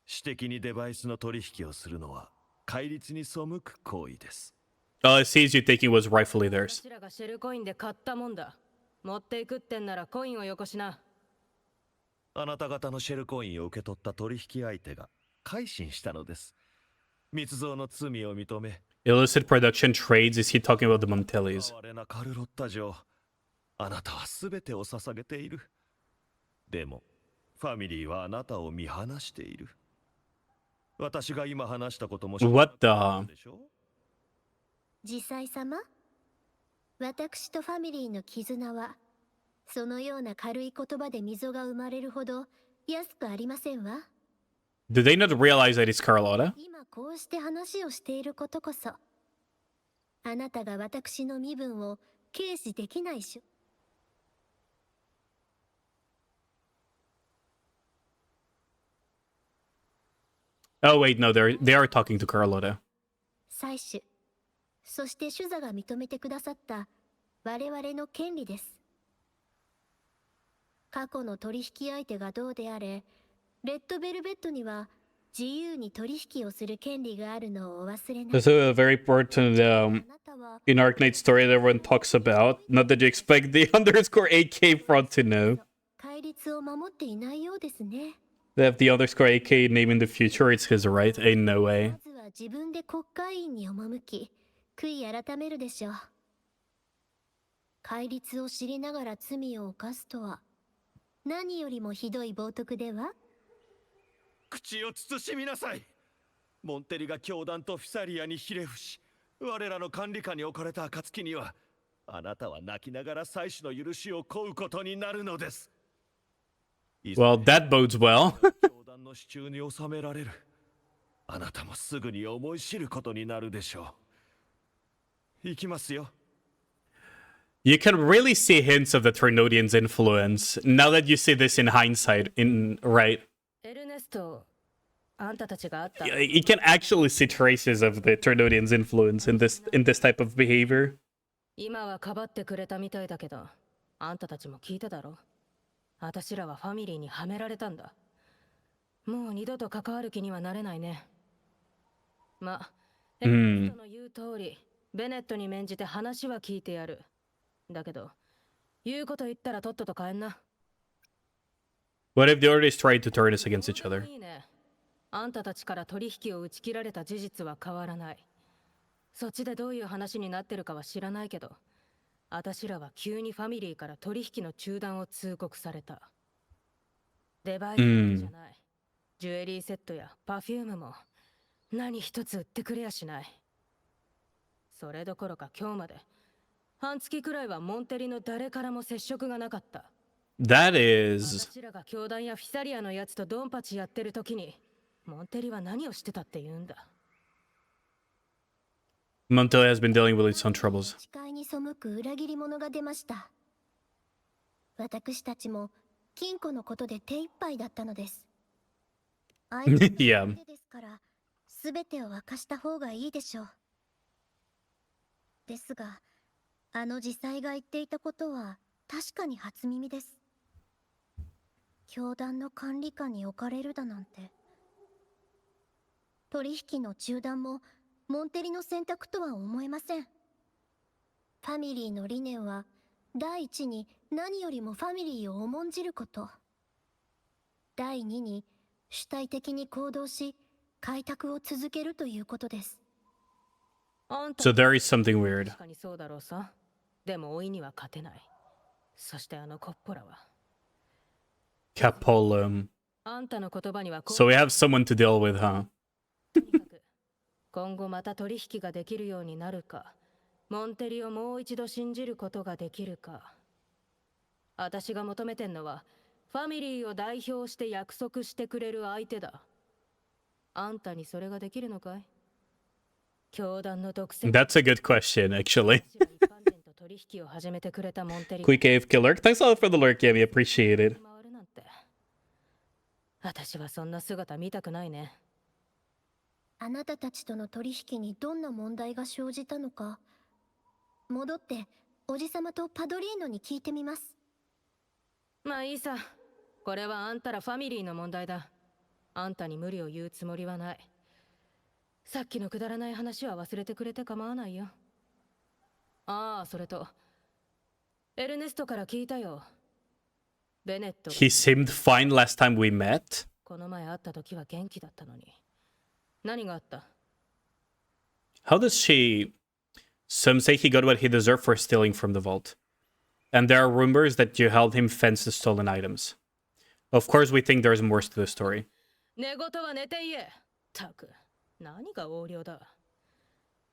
私的にデバイスの取引をするのは戒律に背く行為です。All it seems you taking was rightfully theirs. 私らがシェルコインで買ったもんだ。持っていくってんならコインをよこしな。あなた方のシェルコインを受け取った取引相手が改心したのです。密造の罪を認め、 Illicit production trades, is he talking about the Montellis? 哀れなカルロッタ城、あなたは全てを捧げている。でも、ファミリーはあなたを見放している。私が今話したことも What the... でしょ？実際様、私とファミリーの絆は、そのような軽い言葉で溝が生まれるほど安くありませんわ。Do they not realize that it's Carlotta? 今こうして話をしていることこそ、あなたが私の身分を軽視できないしょ。Oh wait, no, they are talking to Carlotta. 採取、そして主座が認めてくださった我々の権利です。過去の取引相手がどうであれ、レッドベルベットには自由に取引をする権利があるのをお忘れな There's a very important あなたは in Arknight story that everyone talks about. Not that you expect the underscore AK front to know. 戒律を守っていないようですね。 They have the underscore AK name in the future, it's his right. Ain't no way. まずは自分で国会員に赴き、悔い改めるでしょう。戒律を知りながら罪を犯すとは、何よりもひどい冒涜では？口を慎みなさい。モンテリが教団とフィサリアにひれ伏し、我らの管理下に置かれた暁には、あなたは泣きながら祭司の許しを請うことになるのです。Well, that bodes well. 教団の手中に収められる。あなたもすぐに思い知ることになるでしょう。行きますよ。You can really see hints of the Ternodians' influence now that you see this in hindsight. Right? エルネスト、あんたたちがあった。You can actually see traces of the Ternodians' influence in this type of behavior. 今はかばってくれたみたいだけど、あんたたちも聞いただろ。私らはファミリーにはめられたんだ。もう二度と関わる気にはなれないね。ま、エルネストの言う通り、ベネットに免じて話は聞いてやる。だけど、言うこと言ったらとっとと帰んな。What if the artists tried to turn us against each other? いいね。あんたたちから取引を打ち切られた事実は変わらない。そっちでどういう話になってるかは知らないけど、あたしらは急にファミリーから取引の中断を通告された。デバイスだけじゃない。ジュエリーセットやパフュームも何一つ売ってくれやしない。それどころか今日まで半月くらいはモンテリの誰からも接触がなかった。That is... 私らが教団やフィサリアのやつとドンパチやってる時にモンテリは何をしてたって言うんだ。Montelli has been dealing with its own troubles. 誓いに背く裏切り者が出ました。私たちも金庫のことで手一杯だったのです。相手の相手ですから、全てを明かした方がいいでしょう。ですが、あの司祭が言っていたことは確かに初耳です。教団の管理下に置かれるだなんて。取引の中断もモンテリの選択とは思えません。ファミリーの理念は第一に何よりもファミリーを重んじること。第二に主体的に行動し開拓を続けるということです。So there is something weird. 確かにそうだろうさ。でも老いには勝てない。そしてあのコッポラは。Capolum. あんたの言葉には So we have someone to deal with, huh? とにかく今後また取引ができるようになるか、モンテリをもう一度信じることができるか。私が求めてんのはファミリーを代表して約束してくれる相手だ。あんたにそれができるのかい？教団の独占。 That's a good question, actually. 一般人と取引を始めてくれたモンテリ。 Quick AFK lurk. Thanks a lot for the lurk, Yami. Appreciate it. 回るなんて。私はそんな姿見たくないね。あなたたちとの取引にどんな問題が生じたのか、戻っておじさまとパドリーノに聞いてみます。まあいいさ。これはあんたらファミリーの問題だ。あんたに無理を言うつもりはない。さっきのくだらない話は忘れてくれて構わないよ。ああ、それとエルネストから聞いたよ。ベネット。 He seemed fine last time we met. この前会った時は元気だったのに。何があった？ How does she... Some say he got what he deserved for stealing from the vault. And there are rumors that you helped him fence the stolen items. Of course, we think there's more to the story. 寝言は寝て言え。たく、何が横領だ。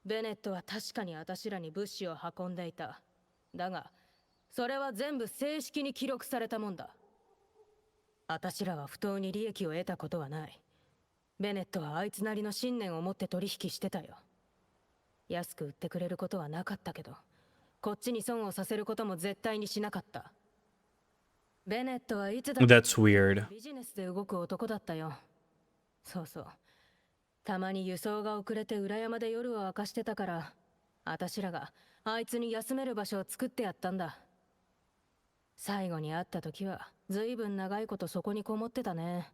ベネットは確かに私らに物資を運んでいた。だが、それは全部正式に記録されたもんだ。私らは不当に利益を得たことはない。ベネットはあいつなりの信念を持って取引してたよ。安く売ってくれることはなかったけど、こっちに損をさせることも絶対にしなかった。ベネットはいつだって That's weird. ビジネスで動く男だったよ。そうそう。たまに輸送が遅れて裏山で夜を明かしてたから、私らがあいつに休める場所を作ってやったんだ。最後に会った時はずいぶん長いことそこにこもってたね。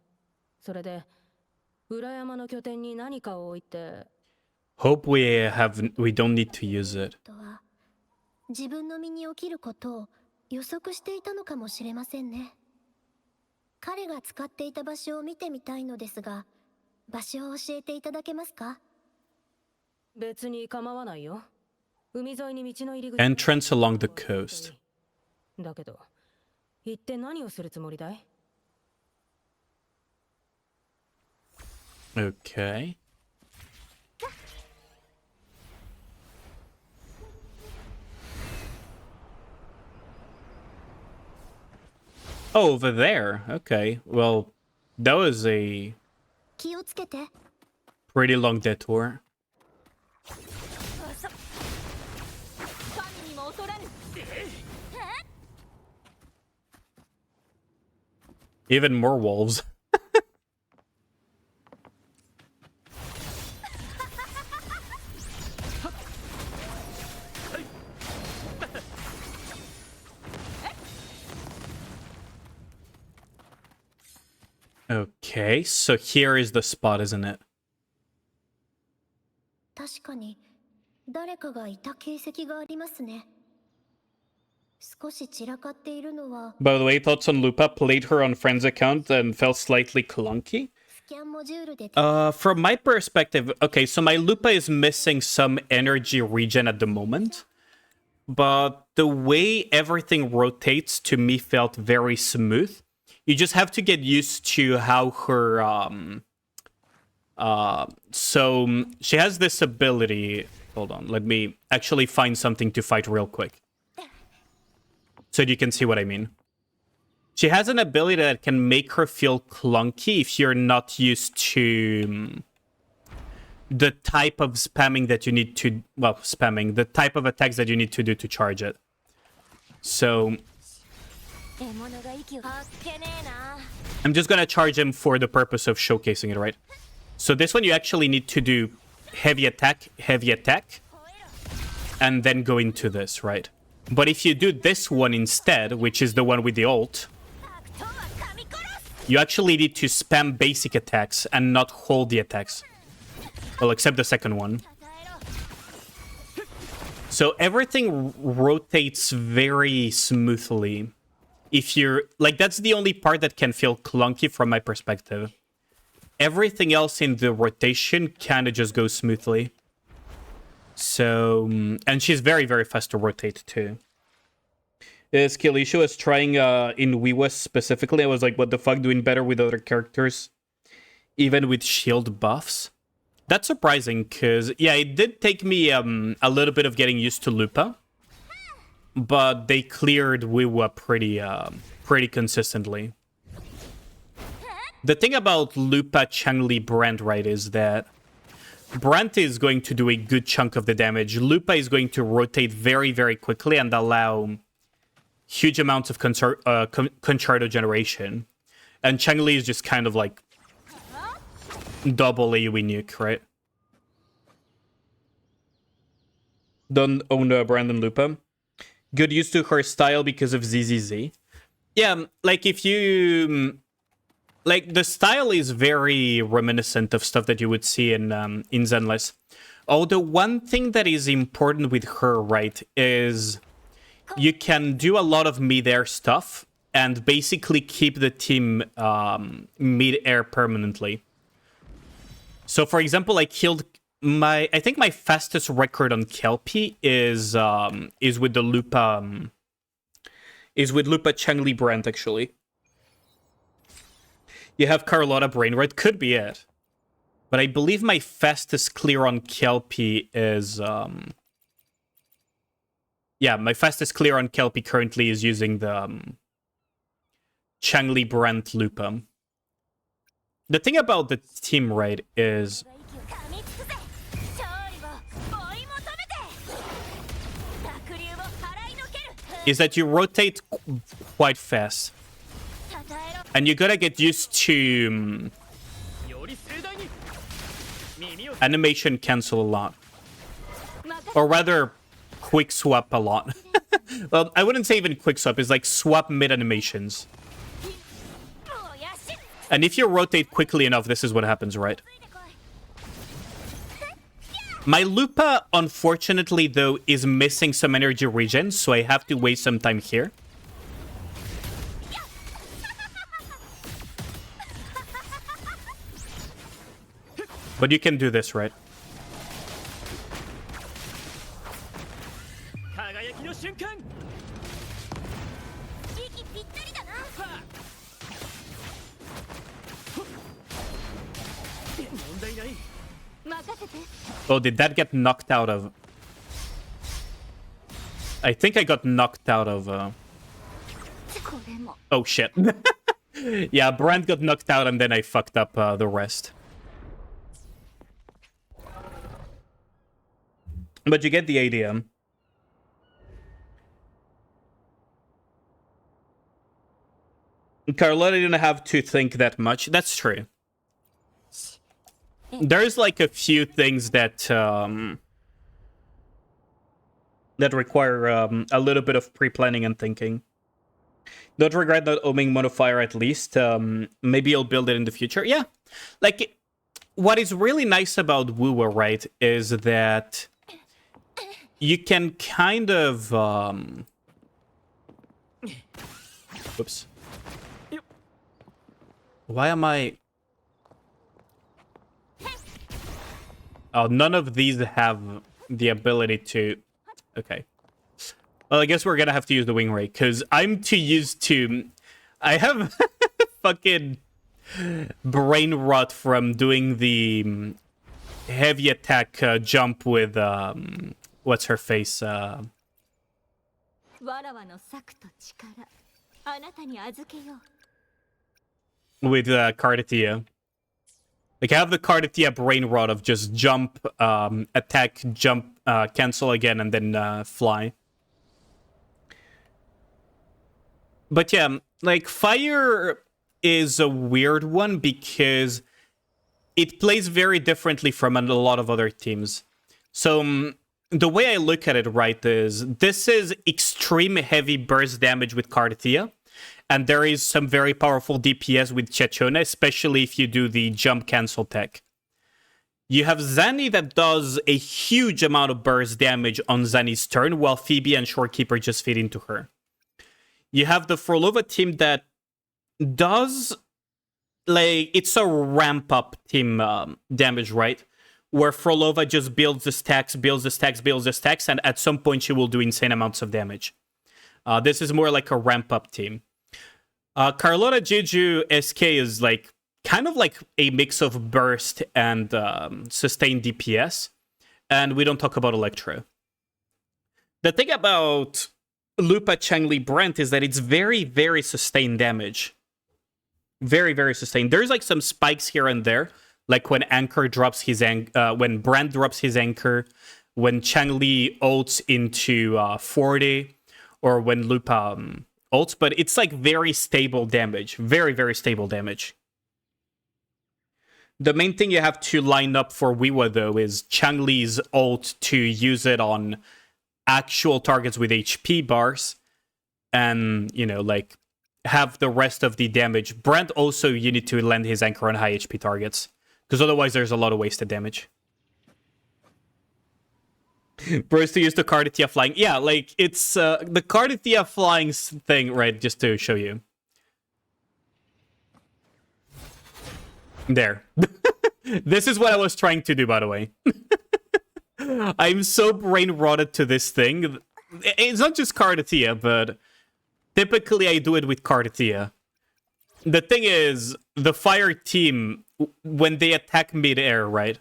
それで裏山の拠点に何かを置いて。 Hope we don't need to use it. とは自分の身に起きることを予測していたのかもしれませんね。彼が使っていた場所を見てみたいのですが、場所を教えていただけますか？別に構わないよ。海沿いに道の入り口。 Entrance along the coast. だけど、行って何をするつもりだい？ Okay. Oh, over there. Okay. Well, that was a 気をつけて。 pretty long detour. Even more wolves. Okay, so here is the spot, isn't it? 確かに誰かがいた形跡がありますね。少し散らかっているのは By the way, thoughts on Lupa. Played her on friend's account and felt slightly clunky. スキャンモジュールで From my perspective, okay, so my Lupa is missing some energy regen at the moment. But the way everything rotates to me felt very smooth. You just have to get used to how her so she has this ability. Hold on, let me actually find something to fight real quick, so you can see what I mean. She has an ability that can make her feel clunky if you're not used to the type of spamming that you need to, well, spamming, the type of attacks that you need to do to charge it. So I'm just gonna charge him for the purpose of showcasing it, right? So this one you actually need to do heavy attack, and then go into this, right? But if you do this one instead, which is the one with the ult, you actually need to spam basic attacks and not hold the attacks. Well, except the second one. So everything rotates very smoothly. If you're... like, that's the only part that can feel clunky from my perspective. Everything else in the rotation kind of just goes smoothly. So... and she's very, very fast to rotate, too. Skillisha was trying in Wiwa specifically. I was like, what the fuck, doing better with other characters? Even with shield buffs? That's surprising, because, yeah, it did take me a little bit of getting used to Lupa. But they cleared Wiwa pretty consistently. The thing about Lupa, Changli, Brand, right, is that Brand is going to do a good chunk of the damage. Lupa is going to rotate very, very quickly and allow huge amounts of Concerto generation. And Changli is just kind of like double AoE nuke, right? Don't own Brandon Lupa. Good used to her style because of ZZZ. Yeah, like if you... like, the style is very reminiscent of stuff that you would see in Zenless. Although one thing that is important with her, right, is you can do a lot of mid-air stuff and basically keep the team mid-air permanently. So, for example, I killed my... I think my fastest record on Kelpie is with the Lupa... is with Lupa Changli Brand, actually. You have Carlotta Brainrot, could be it. But I believe my fastest clear on Kelpie is... yeah, my fastest clear on Kelpie currently is using the Changli Brand Lupa. The thing about the team, right, is that you rotate quite fast. And you gotta get used to animation cancel a lot. Or rather, quick swap a lot. Well, I wouldn't say even quick swap, it's like swap mid animations. And if you rotate quickly enough, this is what happens, right? My Lupa, unfortunately, though, is missing some energy regen, so I have to waste some time here. But you can do this, right? Oh, did that get knocked out of? I think I got knocked out of... oh, shit. Yeah, Brand got knocked out and then I fucked up the rest. But you get the idea. Carlotta didn't have to think that much. That's true. There's like a few things that that require a little bit of pre-planning and thinking. Don't regret not owning Monofire at least. Maybe you'll build it in the future. Yeah. Like, what is really nice about Wuwa, right, is that you can kind of Whoops. Why am I... Oh, none of these have the ability to... Okay. Well, I guess we're gonna have to use the wing ray, because I'm too used to... I have fucking brain rot from doing the heavy attack jump with... what's her face? With Cardithia. Like, I have the Cardithia brain rot of just jump, attack, jump, cancel again, and then fly. But yeah, like, fire is a weird one because it plays very differently from a lot of other teams. So, the way I look at it, right, is this is extreme heavy burst damage with Cardithia. And there is some very powerful DPS with Chechona, especially if you do the jump cancel tech. You have Zanny that does a huge amount of burst damage on Zanny's turn, while Phoebe and Shorekeeper just feed into her. You have the Frolova team that does, like, it's a ramp-up team damage, right? Where Frolova just builds the stacks, builds the stacks, builds the stacks, and at some point she will do insane amounts of damage. This is more like a ramp-up team. Carlotta Juju SK is like kind of like a mix of burst and sustained DPS, and we don't talk about Electro. The thing about Lupa, Changli, Brent is that it's very, very sustained damage. Very, very sustained. There's like some spikes here and there, like when Anchor drops his when Brent drops his Anchor, when Changli ults into 40, or when Lupa ults, but it's like very stable damage. Very, very stable damage. The main thing you have to line up for Wiwa, though, is Changli's ult to use it on actual targets with HP bars, and, you know, like, have the rest of the damage. Brent also, you need to land his Anchor on high HP targets, because otherwise there's a lot of wasted damage. Bros to use the Cardithia flying. Yeah, like, it's the Cardithia flying thing, right, just to show you. There. This is what I was trying to do, by the way. I'm so brain rotted to this thing. It's not just Cardithia, but typically I do it with Cardithia. The thing is, the fire team, when they attack mid-air, right?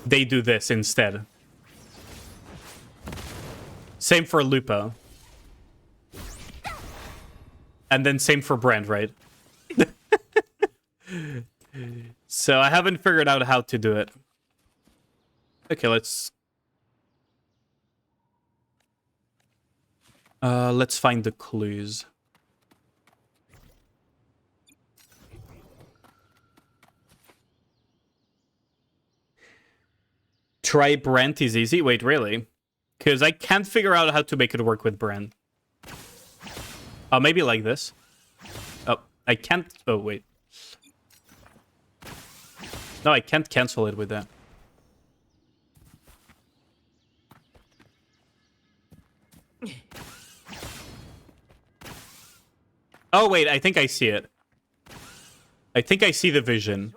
They do this instead. Same for Lupa. And then same for Brand, right? So I haven't figured out how to do it. Okay, let's find the clues. Try Brent is easy? Wait, really? Because I can't figure out how to make it work with Brent. Oh, maybe like this. Oh, I can't... Oh, wait. No, I can't cancel it with that. Oh, wait, I think I see it. I think I see the vision.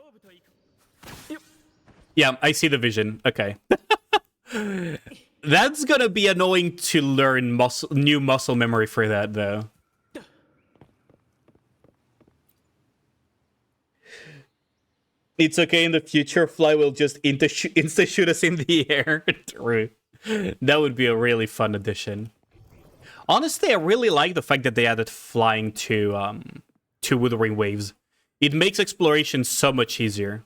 Yeah, I see the vision. Okay. That's gonna be annoying to learn new muscle memory for that, though. It's okay in the future, Fly will just insta-shoot us in the air. True. That would be a really fun addition. Honestly, I really like the fact that they added flying to Wuthering Waves. It makes exploration so much easier.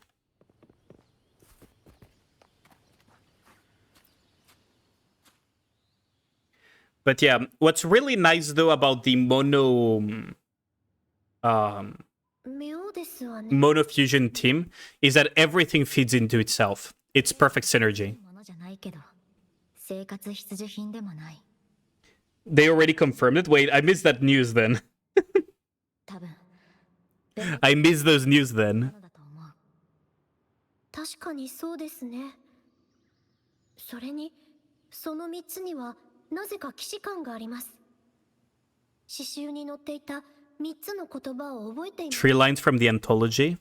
But yeah, what's really nice though about the mono fusion team is that everything feeds into itself. It's perfect synergy. They already confirmed it? Wait, I missed that news then. I missed those news then. 確かにそうですね。それに、その3つにはなぜか既視感があります。詩集に載っていた3つの言葉を覚えています。 Three lines from the anthology.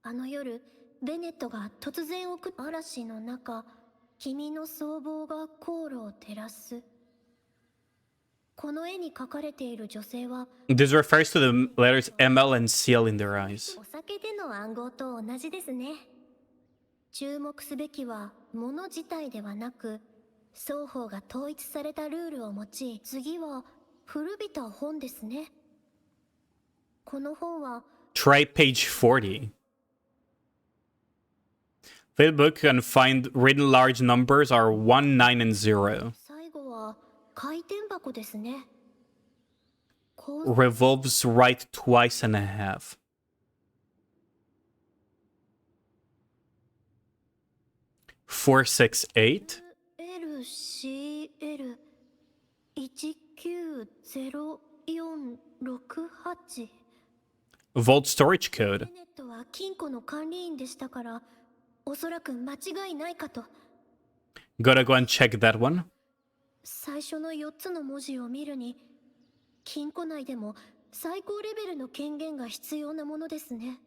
あの夜、ベネットが突然送った嵐の中、君の僧帽が航路を照らす。この絵に描かれている女性は、 This refers to the letters ML and CL in their eyes. お酒での暗号と同じですね。注目すべきは物自体ではなく、双方が統一されたルールを持ち、次は古びた本ですね。この本は Try page 40. The book can find written large numbers are 1, 9, and 0. 最後は回転箱ですね。こう Revolves right twice and a half. Four, 6, 8. LCL190468。 Vault storage code. ベネットは金庫の管理員でしたから、おそらく間違いないかと。 Gotta go and check that one. 最初の4つの文字を見るに、金庫内でも最高レベルの権限が必要なものですね。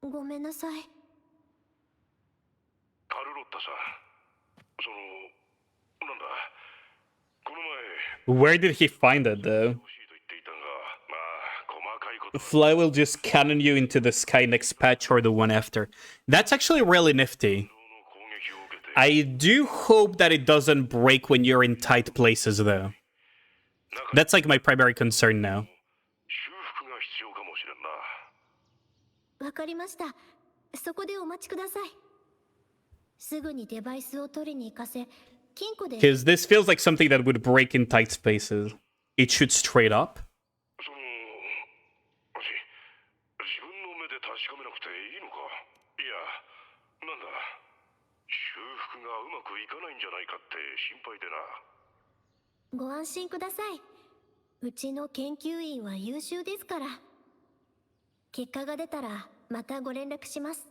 ごめんなさい。カルロッタさん、その、なんだ、この前、 Where did he find it, though? 欲しいと言っていたが、まあ、細かいこと。 Fly will just cannon you into the sky next patch or the one after. That's actually really nifty. I do hope that it doesn't break when you're in tight places, though. That's like my primary concern now. 修復が必要かもしれんな。わかりました。そこでお待ちください。すぐにデバイスを取りに行かせ、金庫で。 Because this feels like something that would break in tight spaces. It shoots straight up. その、自分の目で確かめなくていいのか。いや、なんだ、修復がうまくいかないんじゃないかって心配でな。ご安心ください。うちの研究員は優秀ですから。結果が出たらまたご連絡します。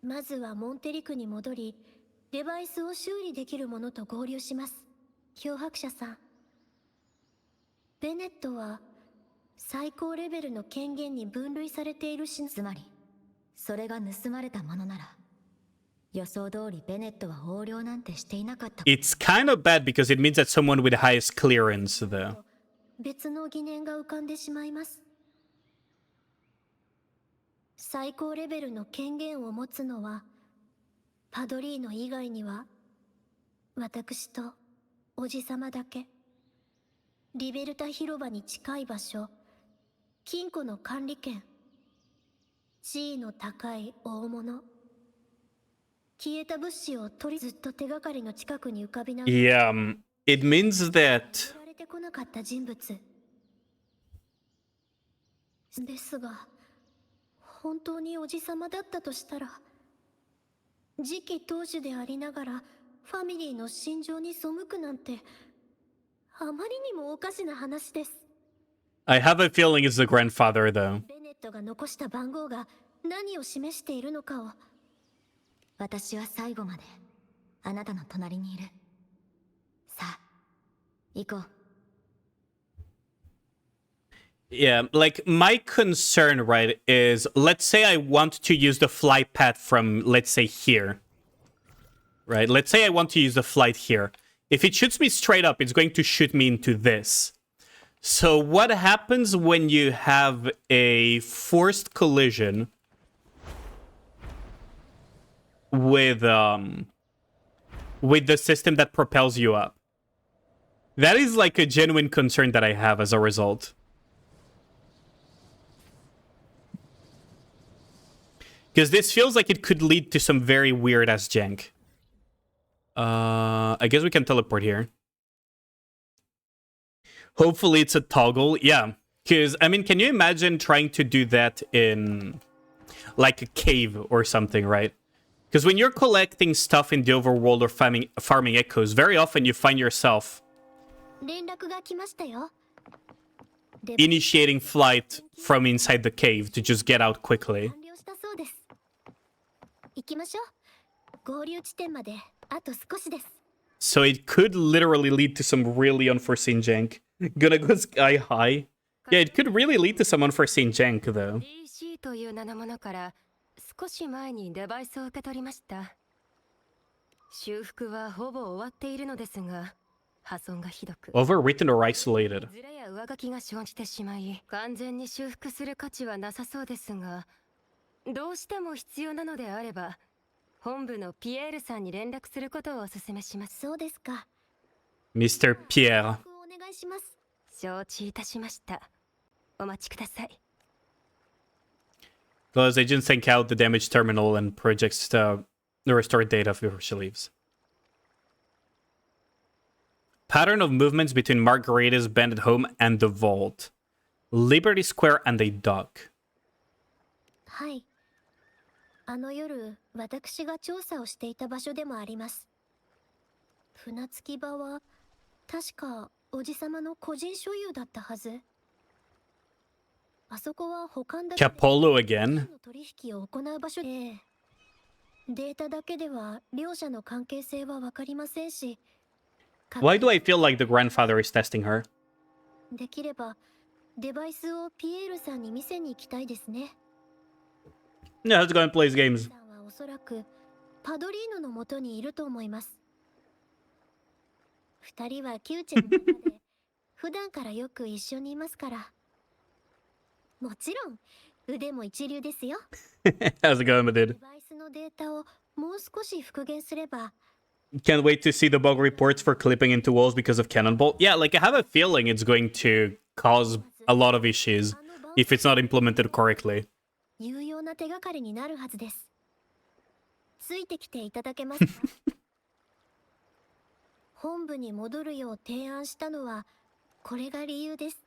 まずはモンテリクに戻り、デバイスを修理できるものと合流します。漂白者さん。ベネットは最高レベルの権限に分類されているし、つまりそれが盗まれたものなら、予想通りベネットは横領なんてしていなかった。 It's kind of bad because it means that someone with highest clearance, though. 別の疑念が浮かんでしまいます。最高レベルの権限を持つのはパドリーノ以外には私とおじさまだけ。リベルタ広場に近い場所、金庫の管理権、地位の高い大物、消えた物資を取り、ずっと手がかりの近くに浮かびながら Yeah, it means that 知られてこなかった人物ですが、本当におじさまだったとしたら、次期当主でありながらファミリーの心情に背くなんてあまりにもおかしな話です。 I have a feeling it's the grandfather, though. ベネットが残した番号が何を示しているのかを。私は最後まであなたの隣にいる。さあ、行こう。Yeah, like my concern, right, is let's say I want to use the flight path from, let's say, here. Right? Let's say I want to use the flight here. If it shoots me straight up, it's going to shoot me into this. So what happens when you have a forced collision with the system that propels you up? That is like a genuine concern that I have as a result. Because this feels like it could lead to some very weird-ass jank. I guess we can teleport here. Hopefully it's a toggle. Yeah. Because, I mean, can you imagine trying to do that in, like, a cave or something, right? Because when you're collecting stuff in the overworld or farming echoes, very often you find yourself 連絡が来ましたよ。 initiating flight from inside the cave to just get out quickly. 完了したそうです。行きましょう。合流地点まであと少しです。 So it could literally lead to some really unforeseen jank. Gonna go sky high. Yeah, it could really lead to someone for Saint Jank, though. DC という名のものから少し前にデバイスを受け取りました。修復はほぼ終わっているのですが、破損がひどく。Overwritten or isolated. ズレや上書きが生じてしまい、完全に修復する価値はなさそうですが、どうしても必要なのであれば、本部のピエールさんに連絡することをお勧めします。そうですか。 Mr. Pierre. お願いします。承知いたしました。お待ちください。Plus, agent sync out the damaged terminal and projects the restored data before she leaves. Pattern of movements between Margarita's bandit home and the vault. Liberty Square and a dock. はい。あの夜、私が調査をしていた場所でもあります。船着き場は、確かおじさまの個人所有だったはず。あそこは保管だけで Capolo again. 取引を行う場所で、データだけでは両者の関係性はわかりませんし、Why do I feel like the grandfather is testing her? できればデバイスをピエールさんに見せに行きたいですね。Yeah, let's go and play his games. さんはおそらくパドリーノの元にいると思います。二人はキューチェの中で普段からよく一緒にいますから。もちろん腕も一流ですよ。 How's it going, デ dude? バイスのデータをもう少し復元すれば。 Can't wait to see the bug reports for clipping into walls because of Cannonball. Yeah, like I have a feeling it's going to cause a lot of issues if it's not implemented correctly. 有用な手がかりになるはずです。ついてきていただけますか？本部に戻るよう提案したのはこれが理由です。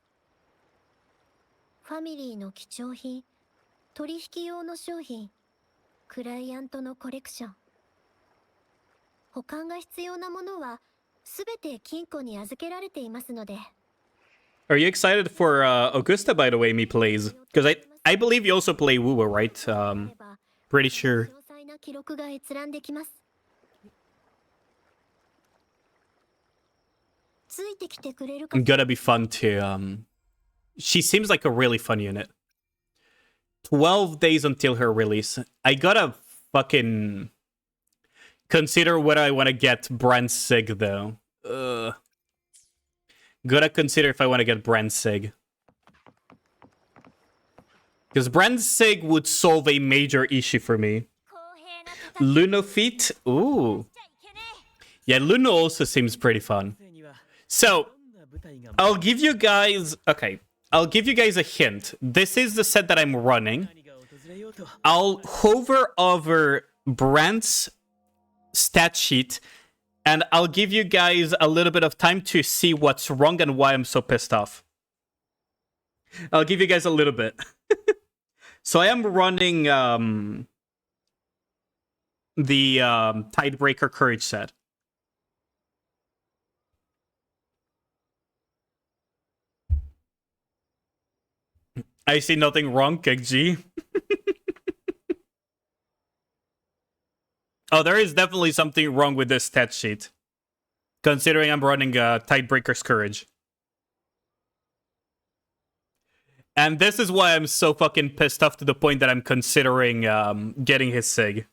ファミリーの貴重品、取引用の商品、クライアントのコレクション。保管が必要なものはすべて金庫に預けられていますので。Are you excited for Augusta, by the way, me plays? Because I believe you also play Wuwa, right? Pretty sure. 詳細な記録が閲覧できます。ついてきてくれるか。 Gonna be fun to she seems like a really fun unit. 12 days until her release. I gotta fucking consider whether I want to get Brand Sig though. Gotta consider if I want to get Brand Sig. Because Brand Sig would solve a major issue for me. Luno Feet? Ooh. Yeah, Luno also seems pretty fun. So, I'll give you guys... Okay, I'll give you guys a hint. This is the set that I'm running. I'll hover over Brand's stat sheet, and I'll give you guys a little bit of time to see what's wrong and why I'm so pissed off. I'll give you guys a little bit. So I am running the Tidebreaker Courage set. I see nothing wrong, Kegji. Oh, there is definitely something wrong with this stat sheet. Considering I'm running Tidebreaker's Courage. And this is why I'm so fucking pissed off to the point that I'm considering getting his SIG.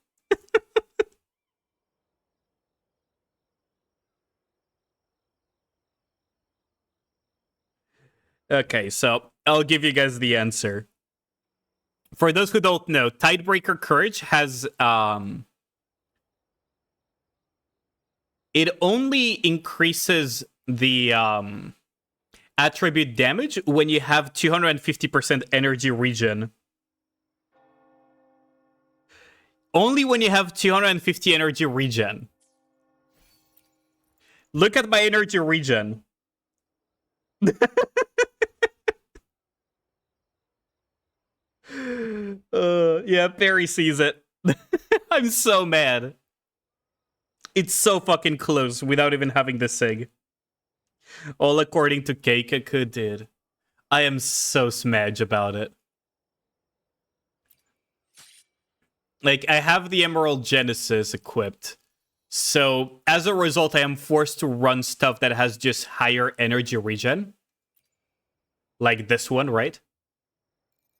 Okay, so I'll give you guys the answer. For those who don't know, Tidebreaker Courage has... it only increases the attribute damage when you have 250% energy regen. Only when you have 250 energy regen. Look at my energy regen. Yeah, Perry sees it. I'm so mad. It's so fucking close without even having the SIG. All according to Keikaku, dude. I am so smedge about it. Like, I have the Emerald Genesis equipped. So, as a result, I am forced to run stuff that has just higher energy regen. like this one, right?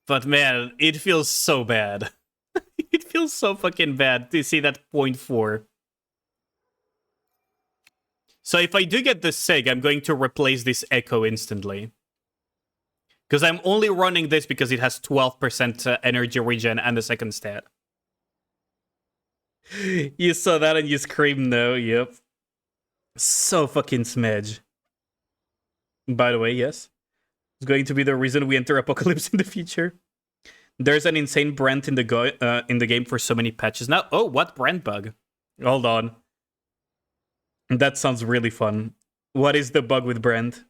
But man, it feels so bad. It feels so fucking bad to see that 0.4. So if I do get the SIG, I'm going to replace this Echo instantly. Because I'm only running this because it has 12% energy regen and the second stat. You saw that and you screamed no, yep. So fucking smedge. By the way, yes. It's going to be the reason we enter Apocalypse in the future. There's an insane Brent in the game for so many patches now. Oh, what Brent bug? Hold on. That sounds really fun. What is the bug with Brent?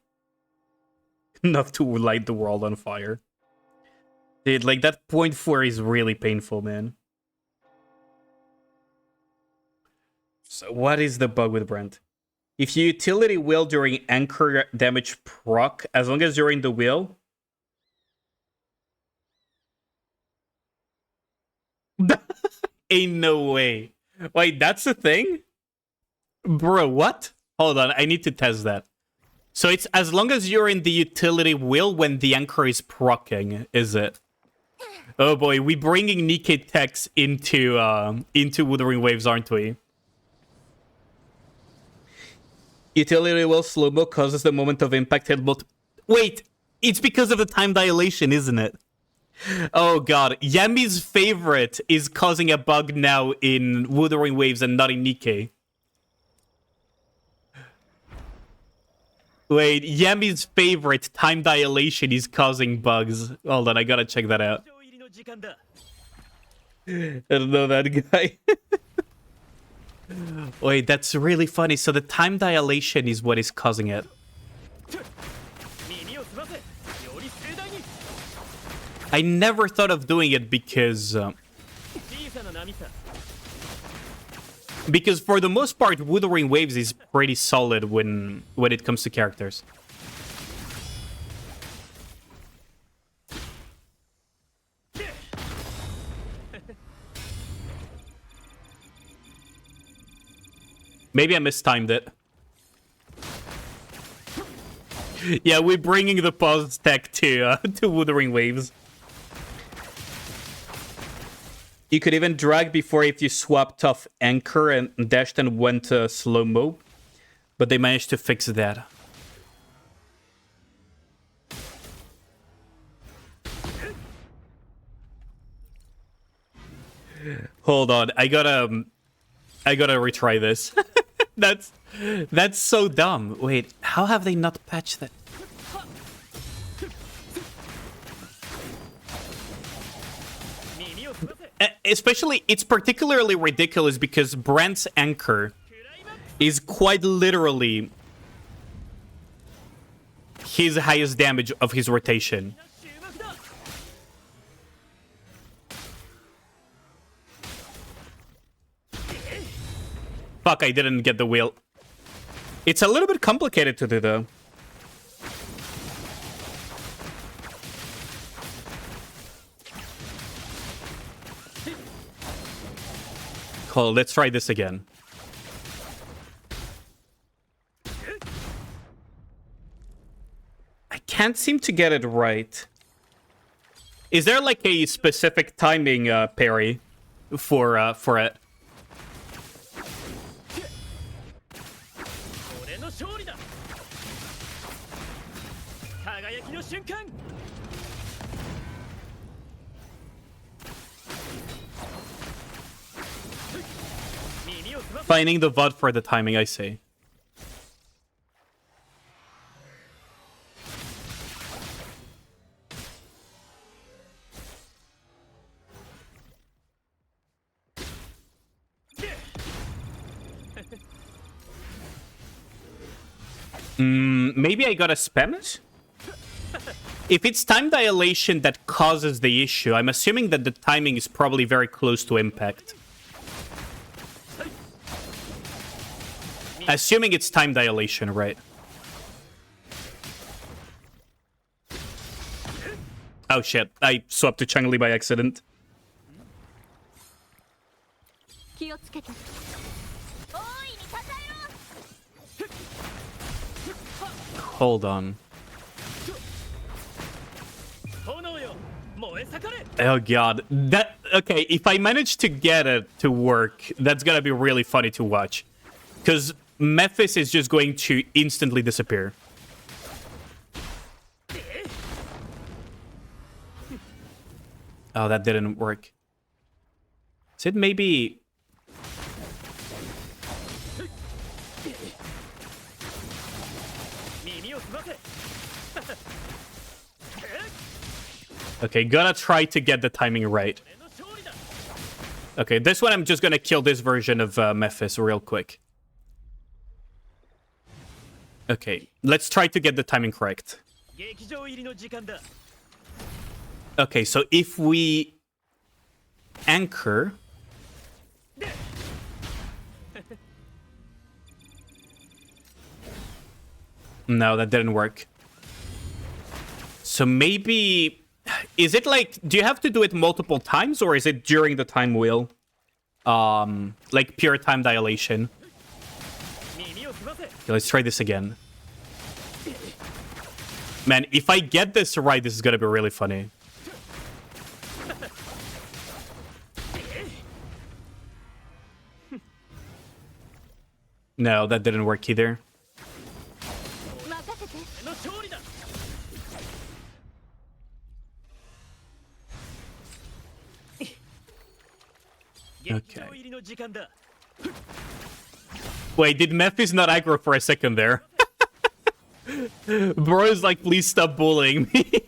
Enough to light the world on fire. Dude, like that 0.4 is really painful, man. So what is the bug with Brent? If you utility will during anchor damage proc, as long as you're in the wheel. Ain't no way. Wait, that's a thing? Bro, what? Hold on, I need to test that. So it's as long as you're in the utility wheel when the anchor is proccing, is it? Oh boy, we bringing Nikkei techs into Wuthering Waves, aren't we? Utility wheel slow-mo causes the moment of impact hit both. Wait, it's because of the time dilation, isn't it? Oh god, Yami's favorite is causing a bug now in Wuthering Waves and not in Nikkei. Wait, Yami's favorite time dilation is causing bugs. Hold on, I gotta check that out. I don't know that guy. Wait, that's really funny. So the time dilation is what is causing it. I never thought of doing it because for the most part, Wuthering Waves is pretty solid when it comes to characters. Maybe I mistimed it. Yeah, we're bringing the pause tech to Wuthering Waves. You could even drag before if you swapped off anchor and dashed and went slow-mo. But they managed to fix that. Hold on, I gotta retry this. That's so dumb. Wait, how have they not patched that? Especially, it's particularly ridiculous because Brent's anchor is quite literally his highest damage of his rotation. Fuck, I didn't get the wheel. It's a little bit complicated to do, though. Cool, let's try this again. I can't seem to get it right. Is there like a specific timing parry for it? Finding the VOD for the timing, I say. Maybe I gotta spam it? If it's time dilation that causes the issue, I'm assuming that the timing is probably very close to impact. Assuming it's time dilation, right? Oh shit, I swapped to Changli by accident. Hold on. Oh god. That okay, if I manage to get it to work, that's gonna be really funny to watch. Because Memphis is just going to instantly disappear. Oh, that didn't work. Is it maybe... Okay, gonna try to get the timing right. Okay, this one I'm just gonna kill this version of Memphis real quick. Okay, let's try to get the timing correct. Okay, so if we anchor... No, that didn't work. So maybe... Is it like... Do you have to do it multiple times, or is it during the time wheel? Like pure time dilation. Okay, let's try this again. Man, if I get this right, this is gonna be really funny. No, that didn't work either. Okay. Wait, did Memphis not aggro for a second there? Bro is like, please stop bullying me.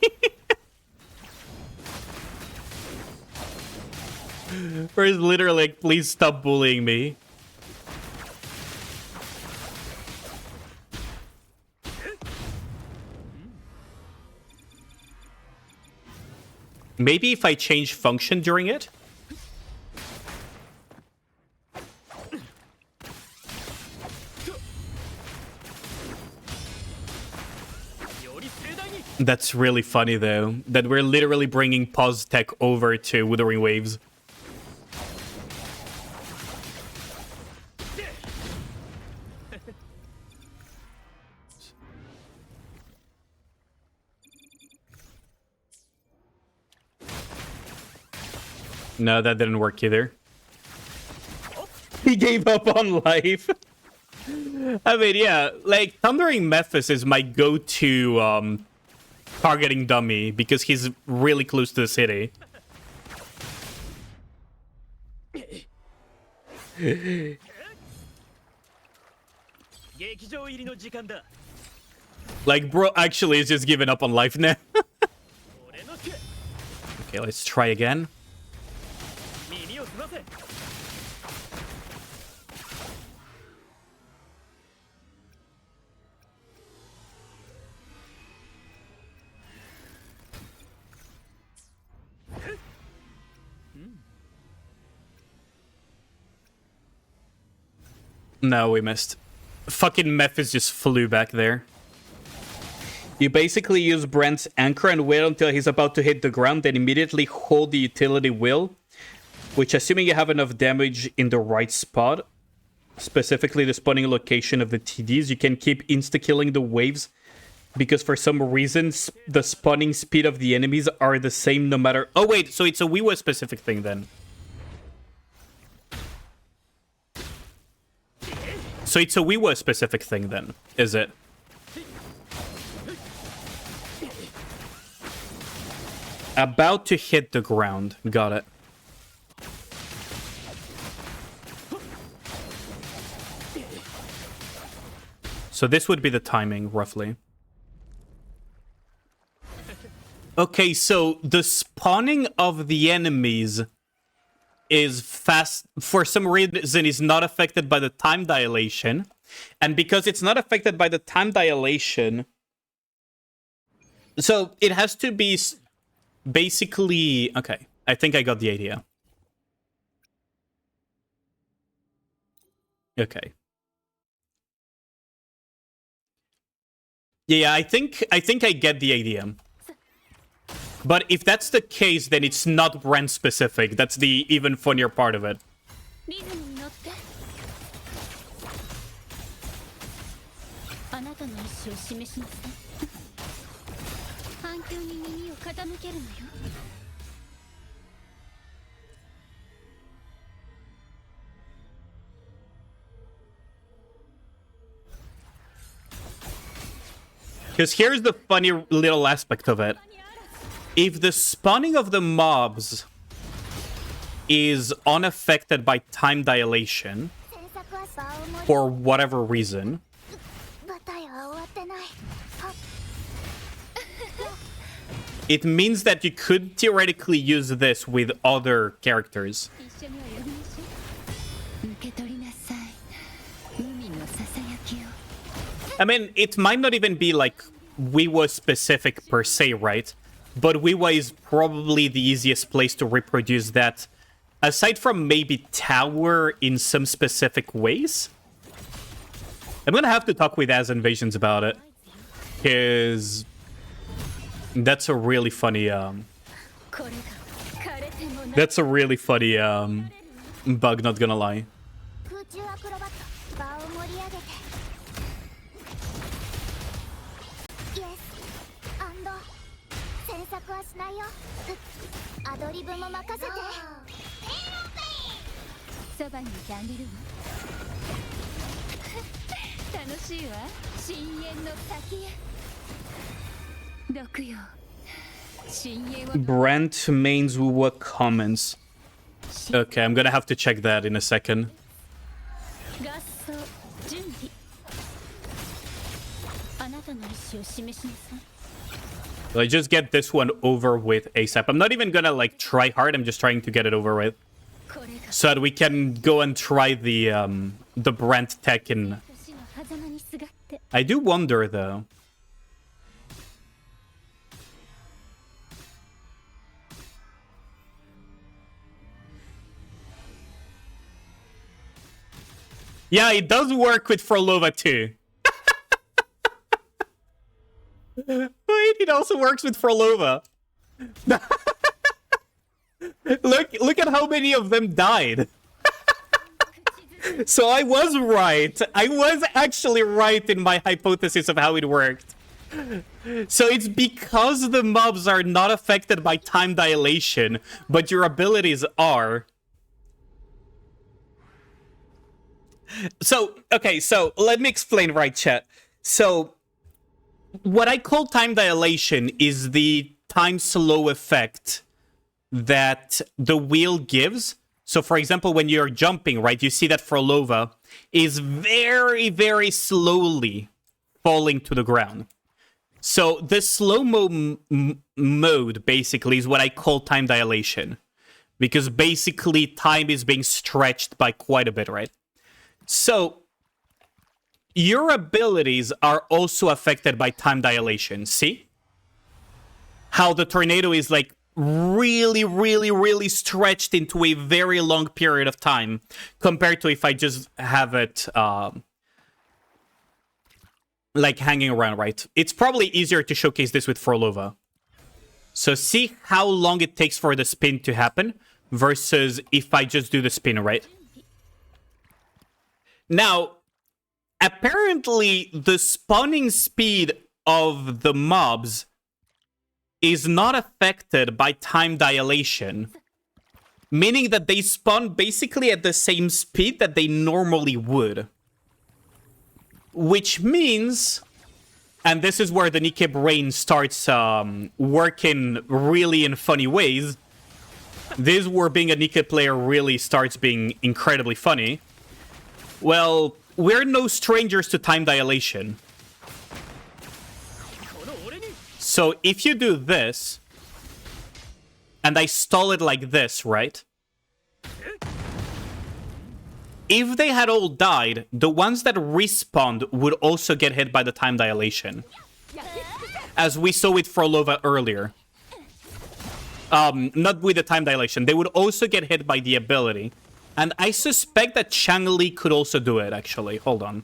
Bro is literally like, please stop bullying me. Maybe if I change function during it? That's really funny, though, that we're literally bringing pause tech over to Withering Waves. No, that didn't work either. He gave up on life. I mean, yeah, like, Thundering Memphis is my go-to, targeting dummy, because he's really close to the city. Like, bro actually is just giving up on life now. Okay, let's try again. No, we missed. Fucking Memphis just flew back there. You basically use Brent's anchor and wait until he's about to hit the ground, then immediately hold the utility wheel, which, assuming you have enough damage in the right spot, specifically the spawning location of the TDs, you can keep insta-killing the waves, because for some reason the spawning speed of the enemies are the same no matter... Oh wait, so it's a Wiwa specific thing then. So it's a Wiwa specific thing then, is it? About to hit the ground. Got it. So this would be the timing, roughly. Okay, so the spawning of the enemies is fast, for some reason is not affected by the time dilation, and because it's not affected by the time dilation, so it has to be basically... Okay, I think I got the idea. Okay. Yeah, I think I get the idea. But if that's the case, then it's not Brent specific. That's the even funnier part of it. 傾けるのよ。 Because here's the funny little aspect of it. If the spawning of the mobs is unaffected by time dilation, for whatever reason, 舞台は終わってない。 it means that you could theoretically use this with other characters. 一緒に泳ぎましょう。受け取りなさい。海のささやきを。 I mean, it might not even be like Wiwa specific per se, right? But Wiwa is probably the easiest place to reproduce that, aside from maybe Tower in some specific ways. I'm gonna have to talk with As Invasions about it, because that's a really funny that's a really funny bug, not gonna lie. 空中アクロバット。場を盛り上げて。イエス。アンド。詮索はしないよ。アドリブも任せて。そばにいてあげるわ。楽しいわ。深淵の先へ。毒よ。深淵は。 Brand mains Wiwa comments. Okay, I'm gonna have to check that in a second. 合奏準備。あなたの意思を示しなさい。 Like, just get this one over with ASAP. I'm not even gonna like try hard. I'm just trying to get it over with, これが so that we can go and try the Brand tech. And 私の狭間にすがって。 I do wonder though. Yeah, it does work with Frolova too. Wait, it also works with Frolova. Look at how many of them died. So I was right. I was actually right in my hypothesis of how it worked. So it's because the mobs are not affected by time dilation, but your abilities are. So, okay, so let me explain, right, chat. So, what I call time dilation is the time slow effect that the wheel gives. So, for example, when you're jumping, right, you see that Frolova is very, very slowly falling to the ground. So, the slow-mo mode, basically, is what I call time dilation. Because, basically, time is being stretched by quite a bit, right? So, your abilities are also affected by time dilation. See? How the tornado is like really, really, really stretched into a very long period of time compared to if I just have it like hanging around, right? It's probably easier to showcase this with Frolova. So see how long it takes for the spin to happen versus if I just do the spin, right? Now, apparently, the spawning speed of the mobs is not affected by time dilation, meaning that they spawn basically at the same speed that they normally would. Which means, and this is where the Nikke brain starts working really in funny ways. This is where being a Nikke player really starts being incredibly funny. Well, we're no strangers to time dilation. So if you do this, and I stall it like this, right? If they had all died, the ones that respawned would also get hit by the time dilation. As we saw with Frolova earlier. Not with the time dilation. They would also get hit by the ability. And I suspect that Changli could also do it, actually. Hold on.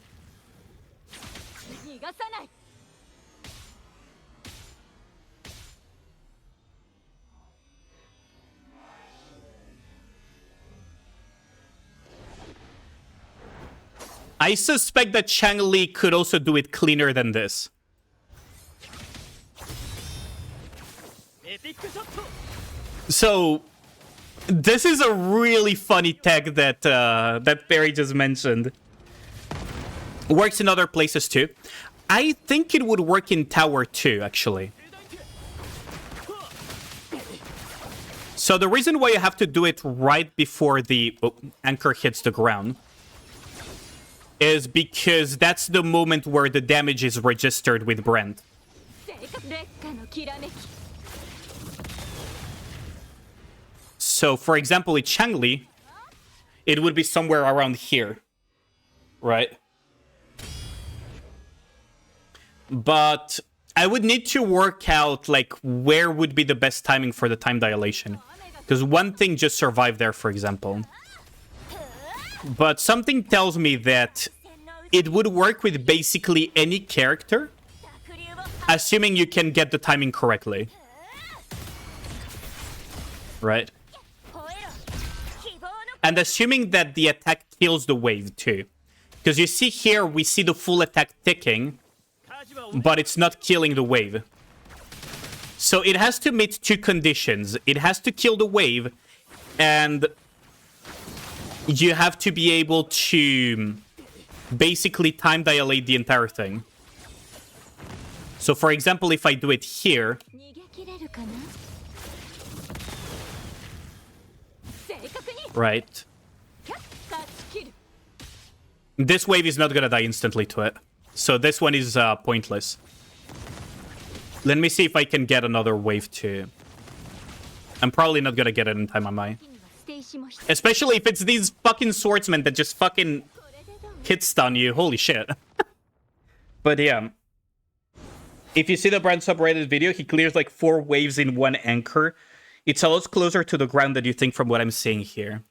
I suspect that Changli could also do it cleaner than this. So this is a really funny tech that that Perry just mentioned. Works in other places too. I think it would work in Tower 2, actually. So the reason why you have to do it right before the anchor hits the ground is because that's the moment where the damage is registered with Brent. So, for example, with Changli, it would be somewhere around here, right? But I would need to work out, like, where would be the best timing for the time dilation. Because one thing just survived there, for example. But something tells me that it would work with basically any character, assuming you can get the timing correctly. Right? And assuming that the attack kills the wave, too. Because you see here, we see the full attack ticking, but it's not killing the wave. So it has to meet two conditions. It has to kill the wave, and you have to be able to basically time dilate the entire thing. So for example, if I do it here, right, this wave is not gonna die instantly to it. So this one is pointless. Let me see if I can get another wave too. I'm probably not gonna get it in time, am I? Especially if it's these fucking swordsmen that just fucking hit stun you. Holy shit. But yeah. If you see the Brand subreddit video, he clears like 4 waves in one anchor. It's a lot closer to the ground than you think from what I'm seeing here.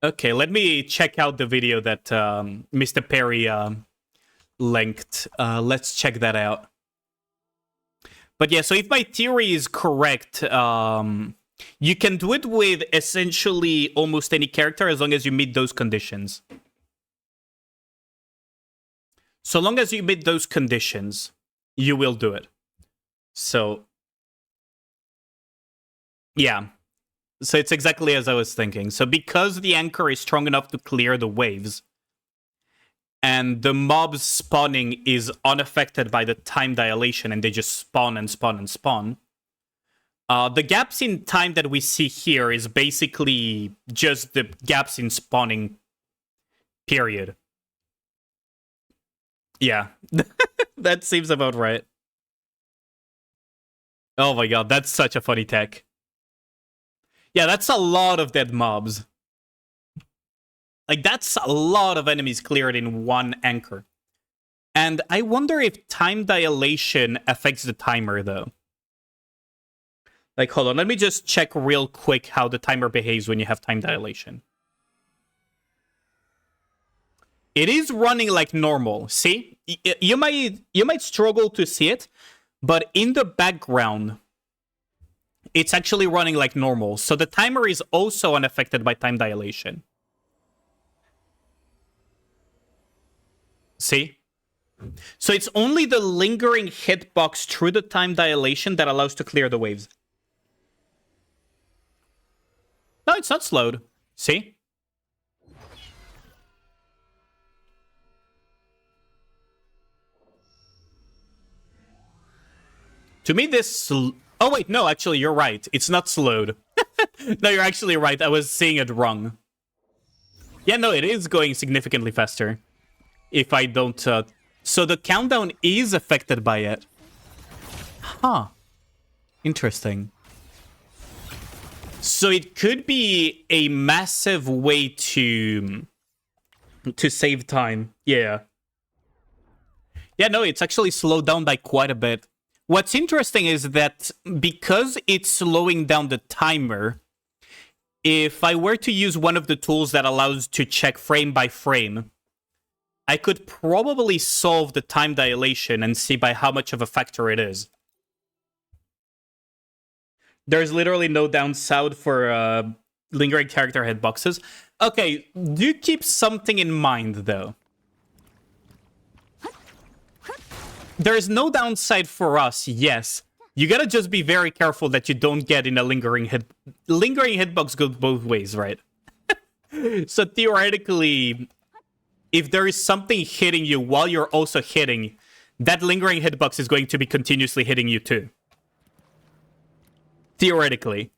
Okay, let me check out the video that Mr. Perry linked. Let's check that out. But yeah, so if my theory is correct, you can do it with essentially almost any character as long as you meet those conditions. So long as you meet those conditions, you will do it. So, yeah. So it's exactly as I was thinking. So because the anchor is strong enough to clear the waves, and the mobs spawning is unaffected by the time dilation, and they just spawn and spawn and spawn, the gaps in time that we see here is basically just the gaps in spawning, period. Yeah, that seems about right. Oh my god, that's such a funny tech. Yeah, that's a lot of dead mobs. Like, that's a lot of enemies cleared in one anchor. And I wonder if time dilation affects the timer, though. Like, hold on, let me just check real quick how the timer behaves when you have time dilation. It is running like normal. See? You might struggle to see it, but in the background, it's actually running like normal. So the timer is also unaffected by time dilation. See? So it's only the lingering hitbox through the time dilation that allows to clear the waves. No, it's not slowed. See? To me, this... Oh, wait, no, actually, you're right. It's not slowed. No, you're actually right. I was seeing it wrong. Yeah, no, it is going significantly faster. If I don't... So the countdown is affected by it. Huh. Interesting. So it could be a massive way to save time. Yeah. Yeah, no, it's actually slowed down by quite a bit. What's interesting is that because it's slowing down the timer, if I were to use one of the tools that allows to check frame by frame, I could probably solve the time dilation and see by how much of a factor it is. There's literally no downside for lingering character hitboxes. Okay, do keep something in mind, though. There is no downside for us, yes. You gotta just be very careful that you don't get in a lingering hitbox goes both ways, right? So theoretically, if there is something hitting you while you're also hitting, that lingering hitbox is going to be continuously hitting you too. Theoretically.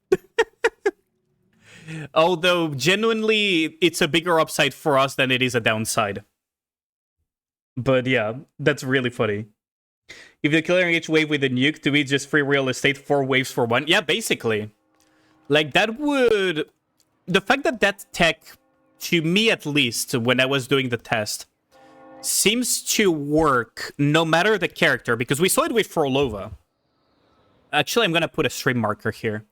Although, genuinely, it's a bigger upside for us than it is a downside. But yeah, that's really funny. If you're killing each wave with a nuke, do we just free real estate 4 waves for 1? Yeah, basically. Like, that would... The fact that that tech, to me at least, when I was doing the test, seems to work no matter the character, because we saw it with Frolova. Actually, I'm gonna put a stream marker here.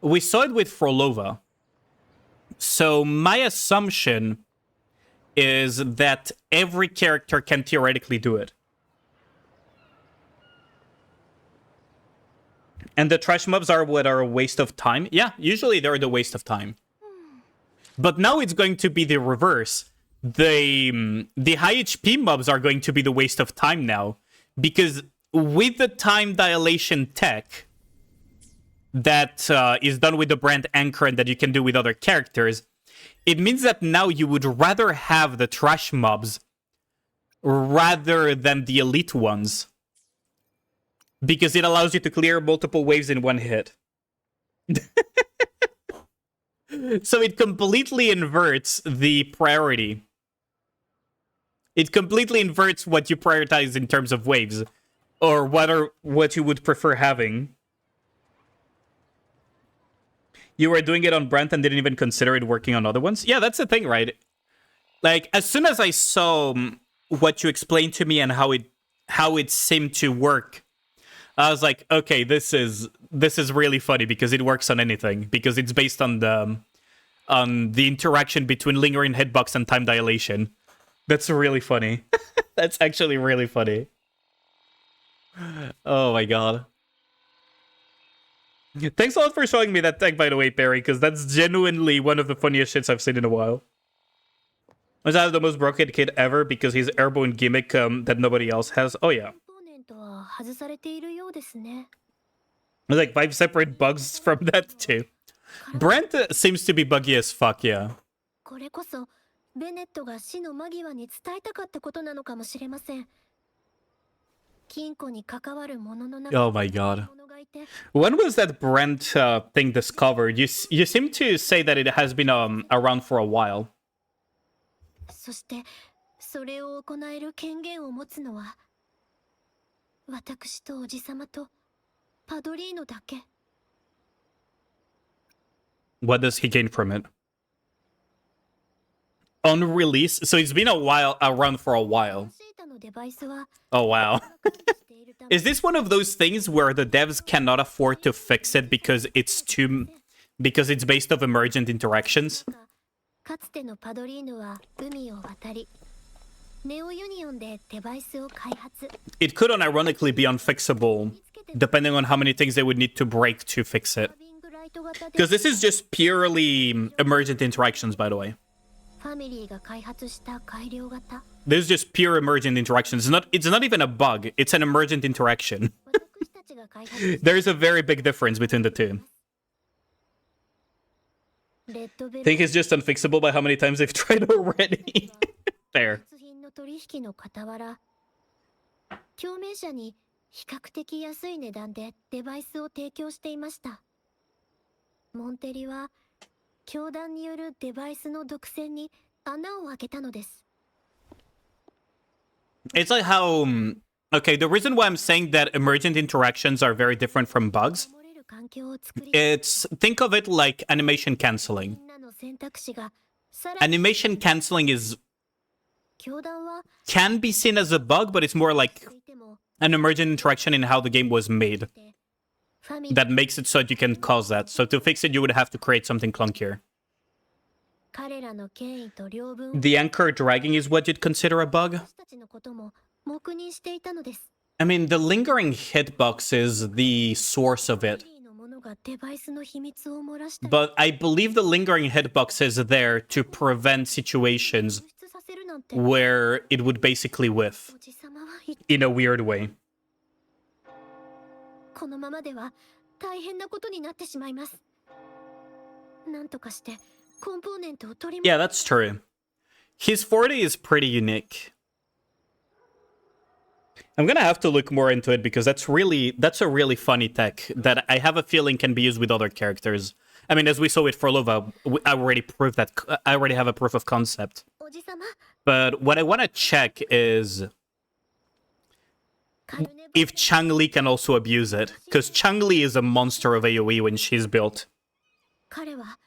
We saw it with Frolova. So my assumption is that every character can theoretically do it. And the trash mobs are what are a waste of time? Yeah, usually they're the waste of time. But now it's going to be the reverse. The high HP mobs are going to be the waste of time now. Because with the time dilation tech that is done with the brand anchor and that you can do with other characters, it means that now you would rather have the trash mobs rather than the elite ones. Because it allows you to clear multiple waves in one hit. So it completely inverts the priority. It completely inverts what you prioritize in terms of waves. Or what you would prefer having. You were doing it on Brent and didn't even consider it working on other ones? Yeah, that's the thing, right? Like, as soon as I saw what you explained to me and how it seemed to work, I was like, okay, this is really funny because it works on anything. Because it's based on the interaction between lingering hitbox and time dilation. That's really funny. That's actually really funny. Oh my god. Thanks a lot for showing me that tech, by the way, Perry, because that's genuinely one of the funniest shits I've seen in a while. Was that the most broken kid ever because he's airborne gimmick that nobody else has? Oh yeah. There's like 5 separate bugs from that too. Brent seems to be buggy as fuck, yeah. Oh my god. When was that Brent thing discovered? You seem to say that it has been around for a while. What does he gain from it? On release? So it's been around for a while. Oh wow. Is this one of those things where the devs cannot afford to fix it because it's based off emergent interactions? It could unironically be unfixable, depending on how many things they would need to break to fix it. Because this is just purely emergent interactions, by the way. This is just pure emergent interactions. It's not even a bug. It's an emergent interaction. There's a very big difference between the two. Think it's just unfixable by how many times they've tried already. Fair. It's like how... okay, the reason why I'm saying that emergent interactions are very different from bugs, think of it like animation canceling. Animation canceling can be seen as a bug, but it's more like an emergent interaction in how the game was made that makes it so that you can cause that. So to fix it, you would have to create something clunkier. The anchor dragging is what you'd consider a bug? I mean, the lingering hitbox is the source of it. But I believe the lingering hitbox is there to prevent situations where it would basically whiff in a weird way. このままでは大変なことになってしまいます。なんとかしてコンポーネントを取り Yeah, that's true. His 40 is pretty unique. I'm gonna have to look more into it because that's a really funny tech that I have a feeling can be used with other characters. I mean, as we saw with Forlova, I already have a proof of concept. おじさま But what I want to check is カルネ if Changli can also abuse it, because Changli is a monster of AoE when she's built. 彼は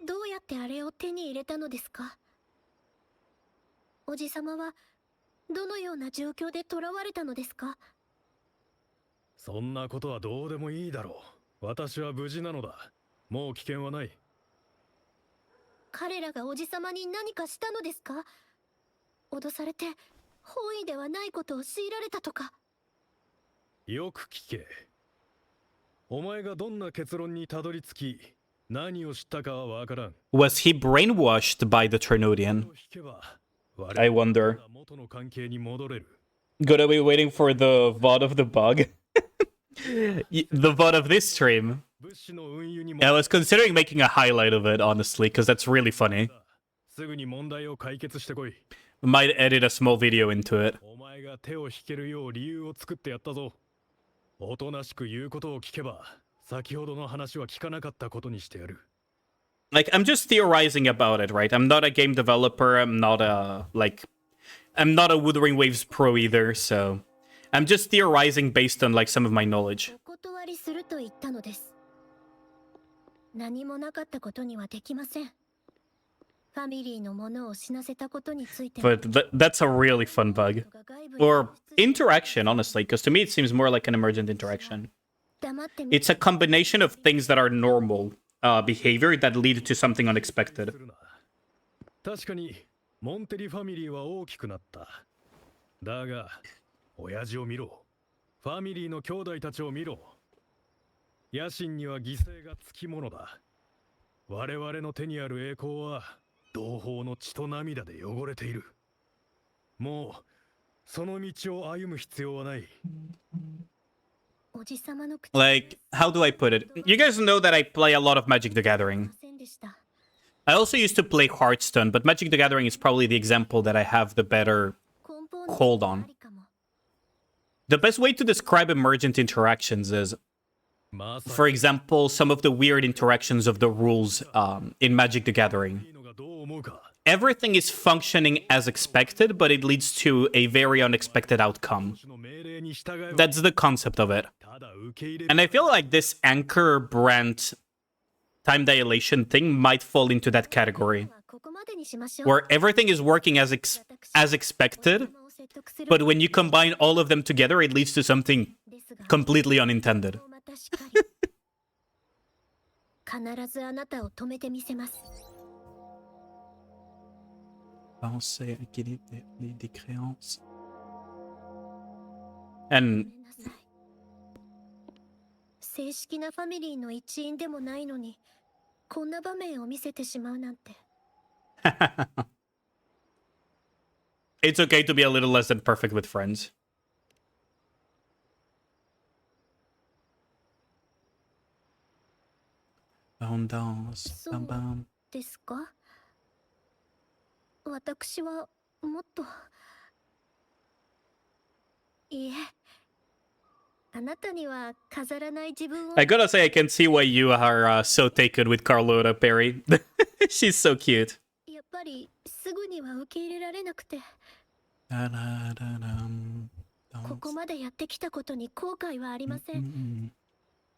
どうやってあれを手に入れたのですか？おじさまはどのような状況で囚われたのですか？そんなことはどうでもいいだろう。私は無事なのだ。もう危険はない。彼らがおじさまに何かしたのですか？脅されて本意ではないことを強いられたとか。よく聞け。お前がどんな結論にたどり着き、何を知ったかはわからん。Was he brainwashed by the Trinodian? 引けば I wonder. 元の関係に戻れる。 Gonna be waiting for the VOD of the bug. The VOD of this stream. 物資の運輸に I was considering making a highlight of it, honestly, because that's really funny. すぐに問題を解決してこい。 Might edit a small video into it. お前が手を引けるよう理由を作ってやったぞ。おとなしく言うことを聞けば、先ほどの話は聞かなかったことにしてやる。Like, I'm just theorizing about it, right? I'm not a game developer. I'm not a Wuthering Waves pro either, so I'm just theorizing based on like some of my knowledge. お断りすると言ったのです。何もなかったことにはできません。ファミリーのものを死なせたことについて。 But that's a really fun bug. Or interaction, honestly, because to me it seems more like an emergent interaction. 黙ってみ It's a combination of things that are normal behavior that lead to something unexpected. 確かにモンテリファミリーは大きくなった。だが、親父を見ろ。ファミリーの兄弟たちを見ろ。野心には犠牲がつきものだ。我々の手にある栄光は同胞の血と涙で汚れている。もうその道を歩む必要はない。おじさまの口 Like, how do I put it? You guys know that I play a lot of Magic the Gathering. ませんでした。 I also used to play Hearthstone, but Magic the Gathering is probably the example that I have the better コンポーネント hold があ on. りかも。 The best way to describe emergent interactions is, まさ for example, some of the weird interactions of the rules in Magic the Gathering. いいのがどう思うか。 Everything is functioning as expected, but it leads to a very unexpected outcome. の命令に従えば That's the concept of it. ただ受け入れる。 And I feel like this Anchor Brand time dilation thing might fall into that category, ここまでにしましょう。 where everything is working as expected, おじさまを説得する but when you combine all of them together, it leads to something ですが completely unintended. またしかり必ずあなたを止めてみせます。 Penser à équilibrer des créances. ごめ And んなさい。正式なファミリーの一員でもないのに、こんな場面を見せてしまうなんて。 it's okay to be a little less than perfect with friends. On danse. Bam, bam. ですか？私はもっと。いえ。あなたには飾らない自分を。 I gotta say, I can see why you are so taken with Carlota Perry. She's so cute. やっぱりすぐには受け入れられなくて、 Da-da-da-dum. ここまでやってきたことに後悔はありません。 Mm-mm.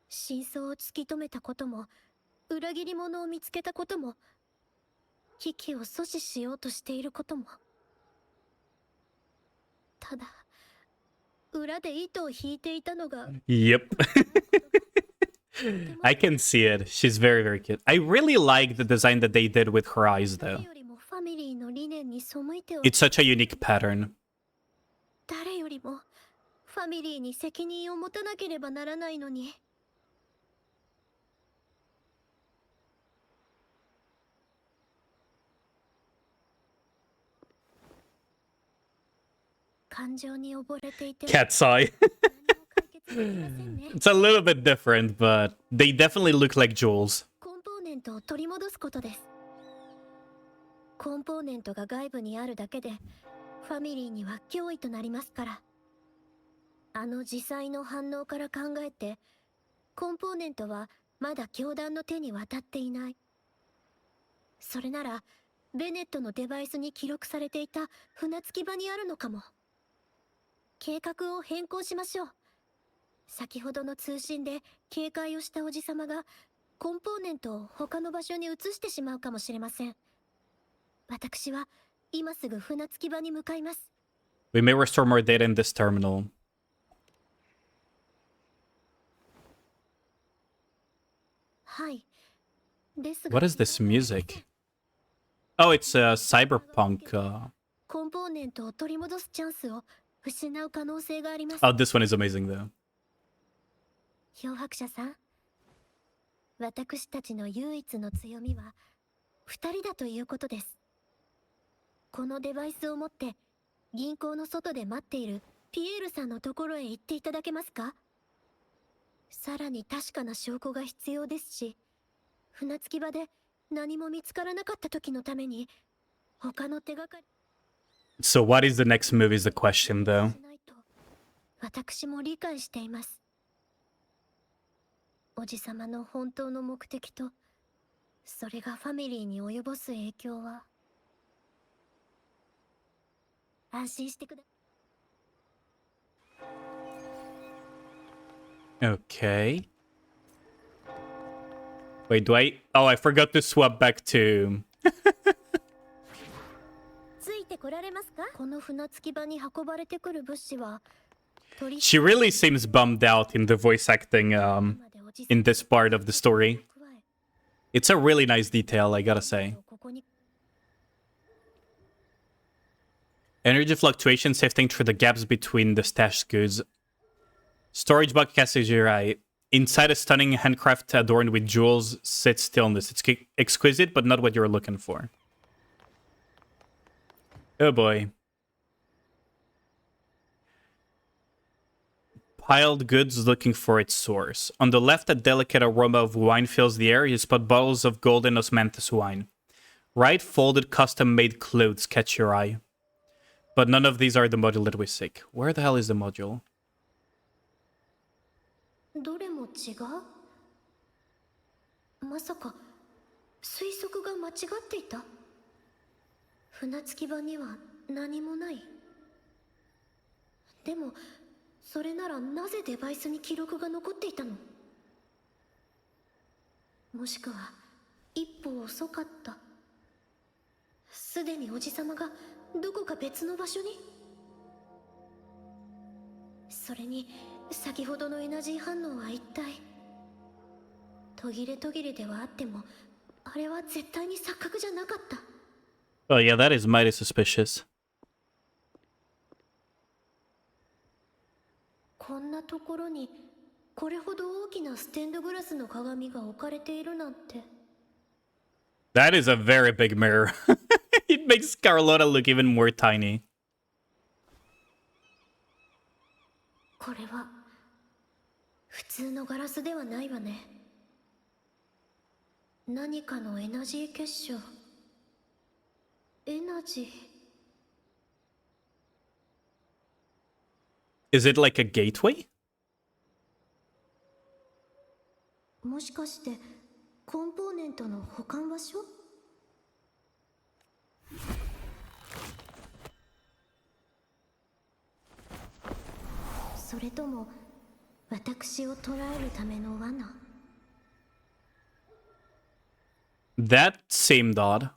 真相を突き止めたことも、裏切り者を見つけたことも、危機を阻止しようとしていることも。ただ、裏で糸を引いていたのが、 Yep. I can see it. She's very, very cute. I really like the design that they did with her eyes, 誰 though. よりもファミリーの理念に背いては、 It's such a unique pattern. 誰よりもファミリーに責任を持たなければならないのに。感情に溺れていても Cat's eye. 何も解決つかりませんね。 It's a little bit different, but they definitely look like jewels. コンポーネントを取り戻すことです。コンポーネントが外部にあるだけでファミリーには脅威となりますから。あの実際の反応から考えて、コンポーネントはまだ教団の手に渡っていない。それならベネットのデバイスに記録されていた船着き場にあるのかも。計画を変更しましょう。先ほどの通信で警戒をしたおじさまがコンポーネントを他の場所に移してしまうかもしれません。私は今すぐ船着き場に向かいます。 We may restore more data in this terminal. はい。ですが What is this music? Oh, it's a cyberpunk. コンポーネントを取り戻すチャンスを失う可能性があります。 Oh, this one is amazing though. 漂白者さん、私たちの唯一の強みは2人だということです。このデバイスを持って銀行の外で待っているピエールさんのところへ行っていただけますか？さらに確かな証拠が必要ですし、船着き場で何も見つからなかった時のために他の手がかり So what is the next move is the question though. しないと私も理解しています。おじさまの本当の目的とそれがファミリーに及ぼす影響は。安心してくだ。 Okay. Wait, do I... Oh, I forgot to swap back to... ついてこられますか？この船着き場に運ばれてくる物資は She really seems bummed out in the voice acting in this part of the story. It's a really nice detail, I gotta say. ここに Energy fluctuation sifting through the gaps between the stashed goods. Storage bucket is right. Inside a stunning handcraft adorned with jewels sits stillness. It's exquisite, but not what you're looking for. Oh boy. Piled goods looking for its source. On the left, a delicate aroma of wine fills the air. You spot bottles of golden osmanthus wine. Right, folded custom-made clothes catch your eye. But none of these are the module that we seek. Where the hell is the module? どれも違う？まさか推測が間違っていた？船着き場には何もない。でもそれならなぜデバイスに記録が残っていたの？もしくは一歩遅かった。すでにおじさまがどこか別の場所に？それに先ほどのエナジー反応は一体。途切れ途切れではあってもあれは絶対に錯覚じゃなかった。 Oh yeah, that is mighty suspicious. こんなところにこれほど大きなステンドグラスの鏡が置かれているなんて。 That is a very big mirror. It makes Carlotta look even more tiny. これは普通のガラスではないわね。何かのエナジー結晶。エナジー。 Is it like a gateway? もしかしてコンポーネントの保管場所？それとも私を捕らえるための罠？ That seemed odd.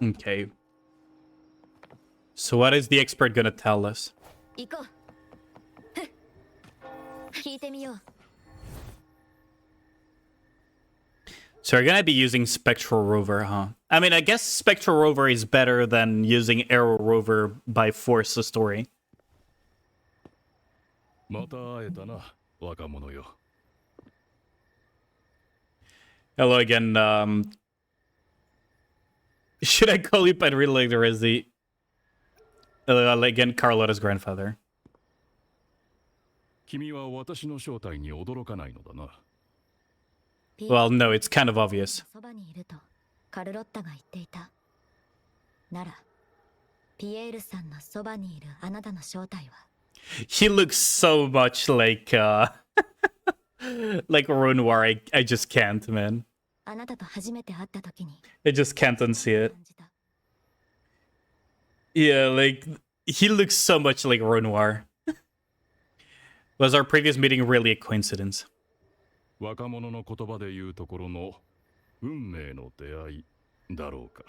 Okay. So what is the expert gonna tell us? 行こう。聞いてみよう。 So you're gonna be using Spectral Rover, huh? I mean, I guess Spectral Rover is better than using Arrow Rover by Force the story. また会えたな、若者よ。Hello again. Should I call you Pedro like the Resi? Again, Carlotta's grandfather. 君は私の正体に驚かないのだな。Well, no, it's kind of obvious. そばにいるとカルロッタが言っていた。なら、ピエールさんのそばにいるあなたの正体は He looks so much like like Renoir. I just can't, man. あなたと初めて会った時に I just can't unsee it. 感じた。 Yeah, like he looks so much like Renoir. Was our previous meeting really a coincidence? 若者の言葉で言うところの運命の出会いだろうか。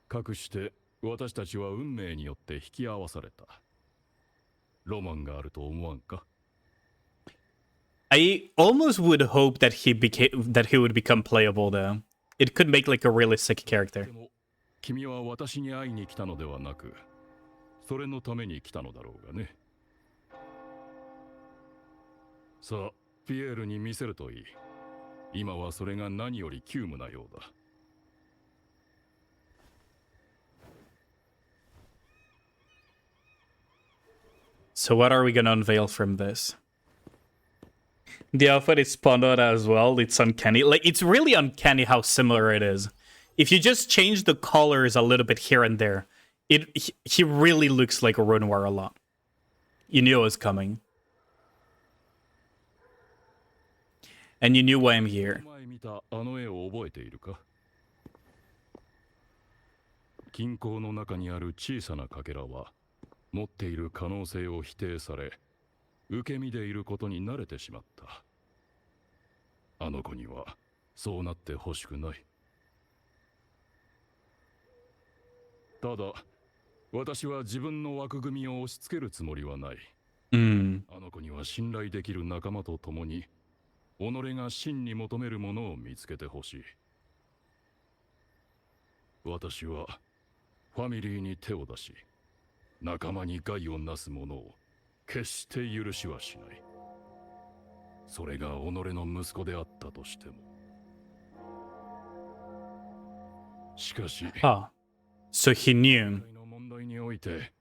かくして私たちは運命によって引き合わされた。ロマンがあると思わんか？ I almost would hope that he would become playable though. It could make like a really sick character. でも君は私に会いに来たのではなく、それのために来たのだろうがね。さあ、ピエールに見せるといい。今はそれが何より急務なようだ。So what are we gonna unveil from this? The outfit is Pandora as well. It's uncanny. Like, it's really uncanny how similar it is. If you just change the colors a little bit here and there, he really looks like a Renoir a lot. You knew it was coming. And you knew why I'm here. 前見たあの絵を覚えているか？金鉱の中にある小さなかけらは持っている可能性を否定され、受け身でいることに慣れてしまった。あの子にはそうなってほしくない。ただ、私は自分の枠組みを押し付けるつもりはない。あの子には信頼できる仲間と共に、己が真に求めるものを見つけてほしい。私はファミリーに手を出し、仲間に害をなす者を決して許しはしない。それが己の息子であったとしても。しかし、So he knew. 問題において、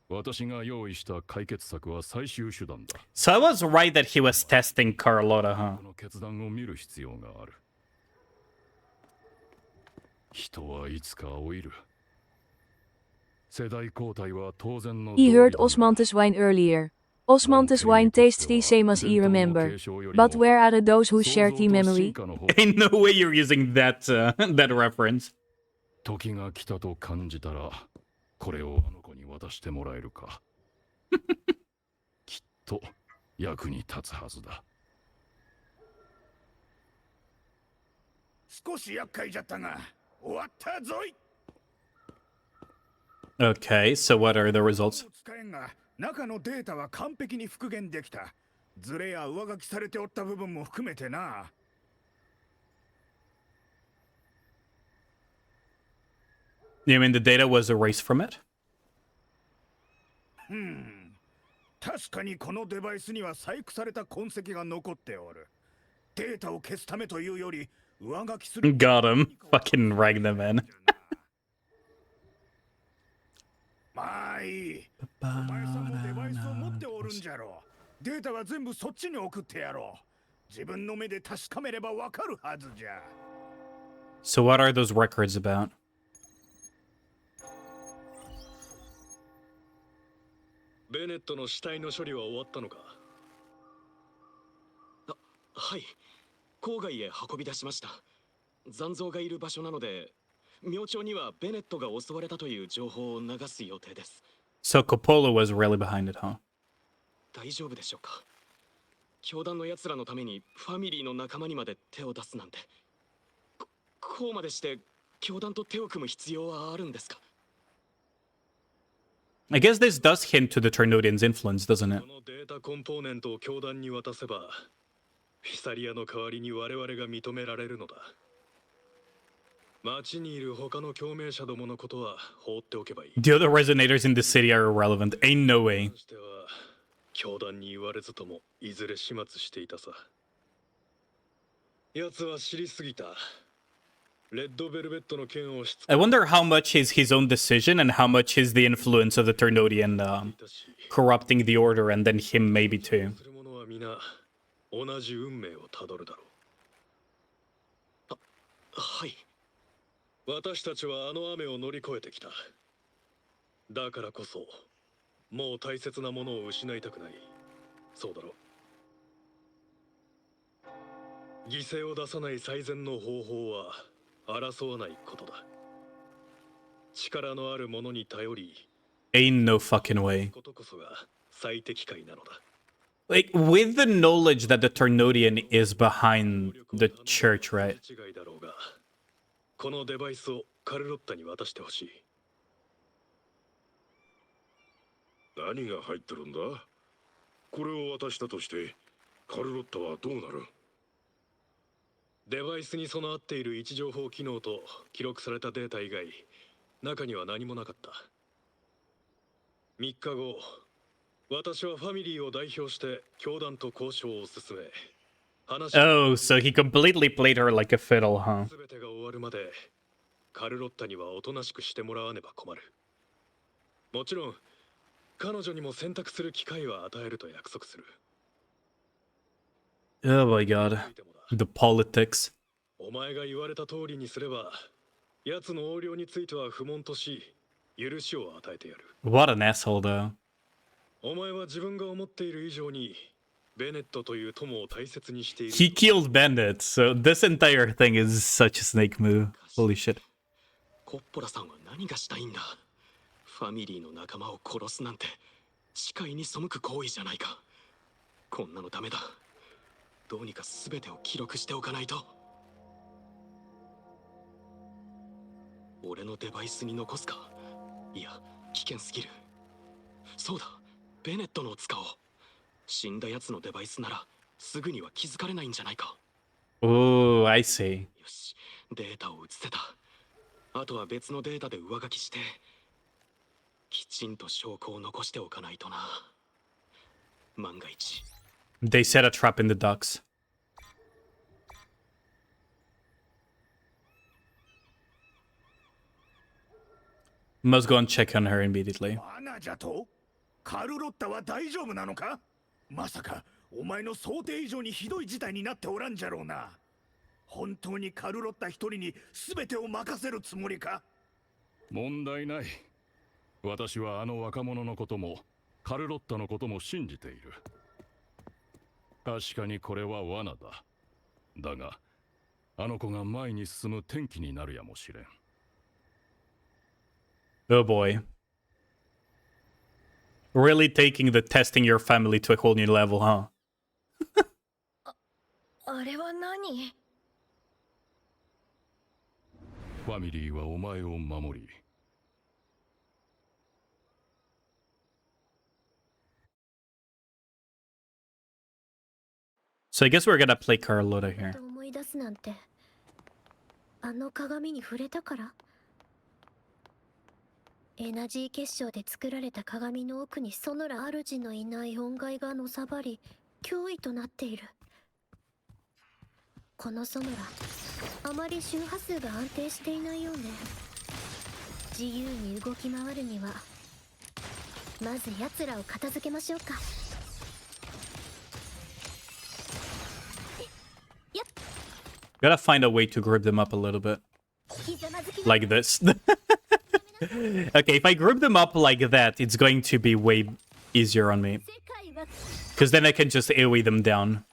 私が用意した解決策は最終手段だ。So I was right that he was testing Carlotta, huh? この決断を見る必要がある。人はいつか老いる。世代交代は当然の。 I heard Osmanthus wine earlier. Osmanthus wine tastes the same as I remember. But where are those who share the memory? Ain't no way you're using that that reference. 時が来たと感じたら、これをあの子に渡してもらえるか。きっと役に立つはずだ。少し厄介じゃったが、終わったぞい。Okay, so what are the results? 使えんが、中のデータは完璧に復元できた。ズレや上書きされておった部分も含めてな。You mean the data was erased from it? 確かにこのデバイスには細工された痕跡が残っておる。データを消すためというより、上書きする。Got him. Fucking Ragnaman. まあいい。お前さんもデバイスを持っておるんじゃろう。データは全部そっちに送ってやろう。自分の目で確かめればわかるはずじゃ。So what are those records about? ベネットの死体の処理は終わったのか？はい。郊外へ運び出しました。残像がいる場所なので、明朝にはベネットが襲われたという情報を流す予定です。So Coppola was really behind it, huh? 大丈夫でしょうか？教団の奴らのためにファミリーの仲間にまで手を出すなんて。こうまでして教団と手を組む必要はあるんですか？ I guess this does hint to the Ternodians' influence, doesn't it? このデータコンポーネントを教団に渡せば、フィサリアの代わりに我々が認められるのだ。町にいる他の共鳴者どものことは放っておけばいい。The other resonators in the city are irrelevant. Ain't no way. しては教団に言われずともいずれ始末していたさ。奴は知りすぎた。レッドベルベットの剣をしつ I wonder how much is his own decision and how much is the influence of the Ternodian corrupting the order and then him maybe too. する者は皆同じ運命をたどるだろう。はい。私たちはあの雨を乗り越えてきた。だからこそ、もう大切なものを失いたくない。そうだろう。犠牲を出さない最善の方法は争わないことだ。力のある者に頼り、Ain't no fucking way. ことこそが最適解なのだ。Like, with the knowledge that the Ternodian is behind the church, right? 違いだろうが、このデバイスをカルロッタに渡してほしい。何が入ってるんだ？これを渡したとしてカルロッタはどうなる？デバイスに備わっている位置情報機能と記録されたデータ以外、中には何もなかった。3日後、私はファミリーを代表して教団と交渉を進め、Oh, so he completely played her like a fiddle, huh? 全てが終わるまでカルロッタにはおとなしくしてもらわねば困る。もちろん彼女にも選択する機会は与えると約束する。Oh my god. The politics. お前が言われた通りにすれば、奴の横領については不問とし、許しを与えてやる。What an asshole, though. お前は自分が思っている以上に、ベネットという友を大切にしている。He killed Bandit, so this entire thing is such a snake move. Holy shit. コッポラさんは何がしたいんだ。ファミリーの仲間を殺すなんて視界に背く行為じゃないか。こんなのダメだ。どうにか全てを記録しておかないと。俺のデバイスに残すか。いや、危険すぎる。そうだ、ベネットのを使おう。死んだ奴のデバイスならすぐには気づかれないんじゃないか。Oh, I see. よし、データを移せた。あとは別のデータで上書きしてきちんと証拠を残しておかないとな。万が一。They set a trap in the docks. Must go and check on her immediately. アナじゃと？カルロッタは大丈夫なのか？まさかお前の想定以上にひどい事態になっておらんじゃろうな。本当にカルロッタ一人に全てを任せるつもりか？問題ない。私はあの若者のこともカルロッタのことも信じている。確かにこれは罠だ。だがあの子が前に進む転機になるやもしれん。Oh boy. Really taking the testing your family to a whole new level, huh? あれは何？ファミリーはお前を守り。So I guess we're gonna play Carlotta here. 思い出すなんて、あの鏡に触れたから？エナジー結晶で作られた鏡の奥にソノラ主のいない音階がのさばり、脅威となっている。このソノラ、あまり周波数が安定していないようね。自由に動き回るには、まず奴らを片付けましょうか。Gotta find a way to group them up a little bit. Like this. Okay, if I group them up like that, it's going to be way easier on me. Because then I can just AoE them down.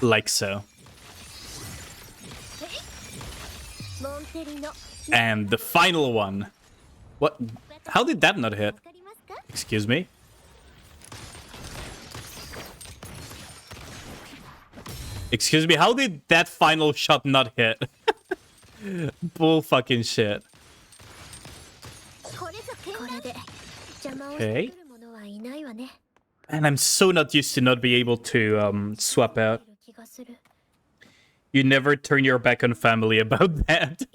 Like so. And the final one. What? How did that not hit? Excuse me? Excuse me, how did that final shot not hit? Bull fucking shit. Okay. And I'm so not used to not be able to swap out. You never turn your back on family about that.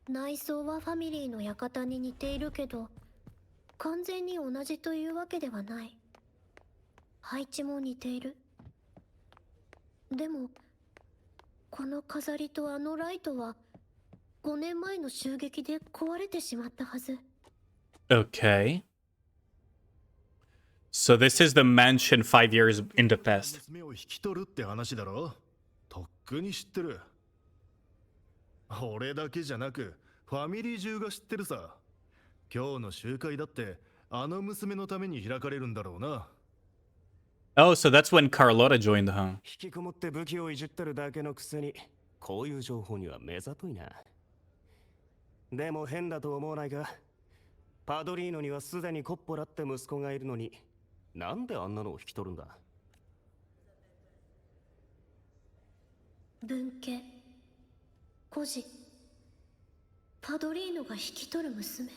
内装はファミリーの館に似ているけど、完全に同じというわけではない。配置も似ている。でもこの飾りとあのライトは5年前の襲撃で壊れてしまったはず。 Okay. So this is the mansion 5 years in the past. 娘を引き取るって話だろ。とっくに知ってる。俺だけじゃなくファミリー中が知ってるさ。今日の集会だってあの娘のために開かれるんだろうな。Oh, so that's when Carlotta joined, huh? 引きこもって武器をいじってるだけのくせにこういう情報には目ざといな。でも変だと思わないか。パドリーノにはすでにコッポラって息子がいるのに、なんであんなのを引き取るんだ。分家孤児パドリーノが引き取る娘。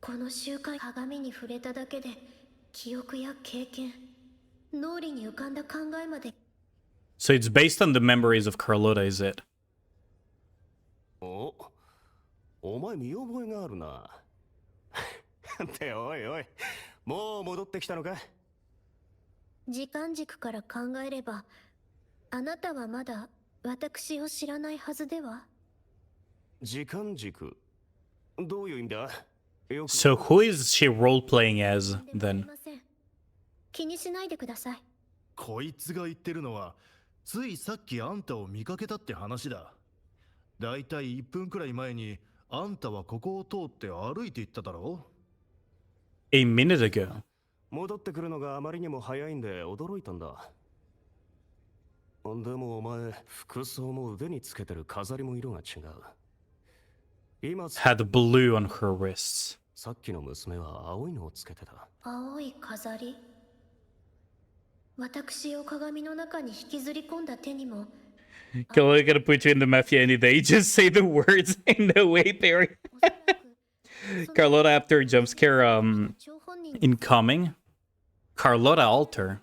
この集会、鏡に触れただけで記憶や経験、脳裏に浮かんだ考えまで。 So it's based on the memories of Carlotta, is it? お前見覚えがあるな。っておいおい、もう戻ってきたのか。時間軸から考えれば、あなたはまだ私を知らないはずでは。時間軸、どういう意味だ。 So who is she role-playing as, then? 気にしないでください。こいつが言ってるのはついさっきあんたを見かけたって話だ。だいたい1分くらい前にあんたはここを通って歩いて行っただろう。 A minute ago. 戻ってくるのがあまりにも早いんで驚いたんだ。でもお前、服装も腕につけてる飾りも色が違う。今 Had blue on her wrists. さっきの娘は青いのをつけてた。青い飾り。私を鏡の中に引きずり込んだ手にも。 Carlotta gonna put you in the mafia any day. Just say the words in the way, Perry. Carlotta after a jump scare incoming. Carlotta alter.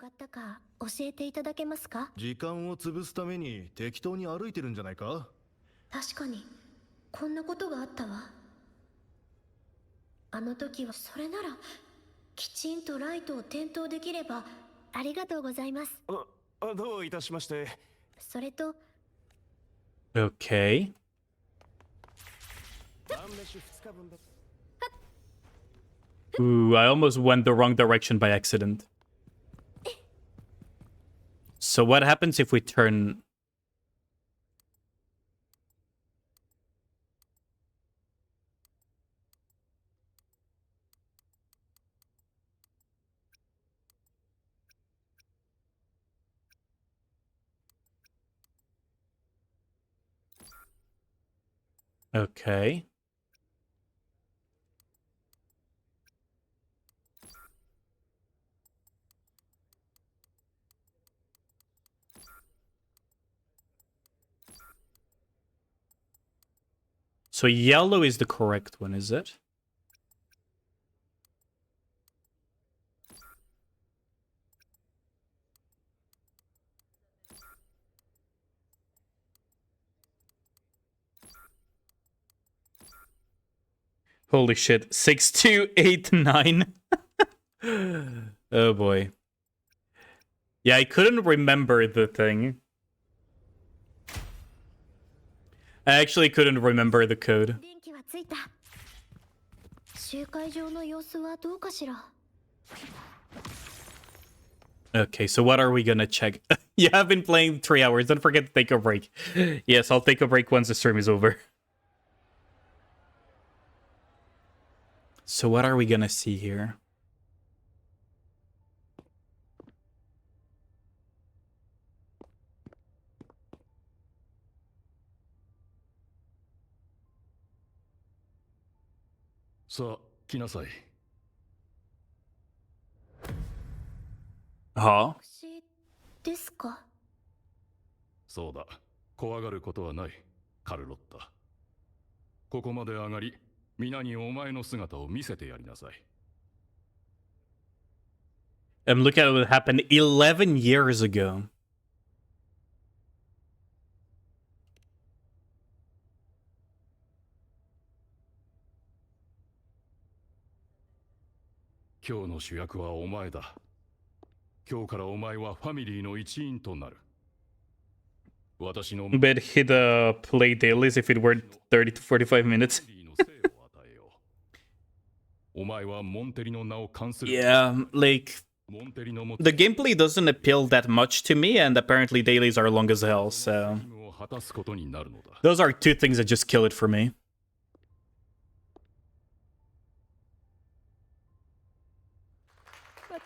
教えていただけますか。時間を潰すために適当に歩いてるんじゃないか。確かにこんなことがあったわ。あの時はそれならきちんとライトを点灯できれば。ありがとうございます。どういたしまして。それと Okay. Ooh, I almost went the wrong direction by accident. So what happens if we turn... Okay. So yellow is the correct one, is it? Holy shit. 6289. Oh boy. Yeah, I couldn't remember the thing. I actually couldn't remember the code. 電気はついた。集会場の様子はどうかしら。 Okay, so what are we gonna check? You have been playing 3 hours. Don't forget to take a break. Yes, I'll take a break once the stream is over. So what are we gonna see here? Sa, 来なさい。Huh? ですか。そうだ。怖がることはない、カルロッタ。ここまで上がり、皆にお前の姿を見せてやりなさい。I'm looking at what happened 11 years ago. 今日の主役はお前だ。今日からお前はファミリーの一員となる。私の But he'd play dailies if it were 30 to 45 minutes. お前はモンテリの名を冠する。Yeah, like the gameplay doesn't appeal that much to me, and apparently dailies are long as hell. So those are two things that just kill it for me.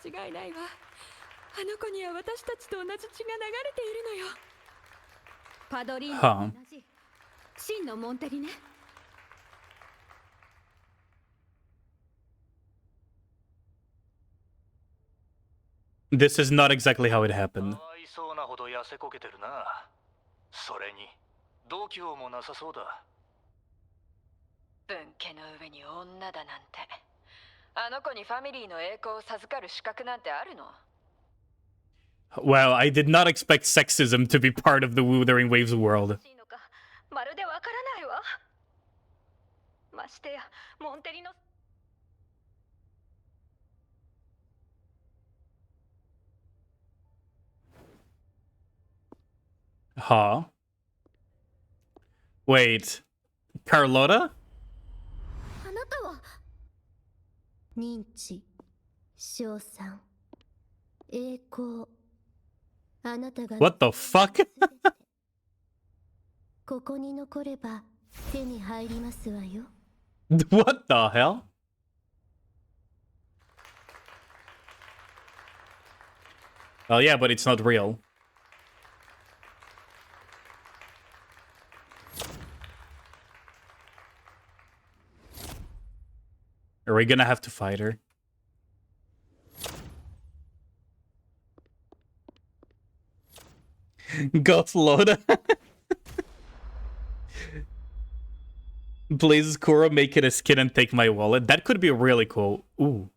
間違いないわ。あの子には私たちと同じ血が流れているのよ。パドリーノと同じ真のモンテリね。This is not exactly how it happened. かわいそうなほど痩せこけてるな。それに度胸もなさそうだ。分家の上に女だなんて。あの子にファミリーの栄光を授かる資格なんてあるの？ Wow, I did not expect sexism to be part of the Wuthering Waves world. まるでわからないわ。ましてやモンテリの。Huh? Wait, Carlotta? あなたは認知、賞賛、栄光。あなたが What the fuck? ここに残れば手に入りますわよ。What the hell? Well, yeah, but it's not real. Are we gonna have to fight her? Goth Loda. Blazes Kuro, make it a skin and take my wallet. That could be really cool. Ooh.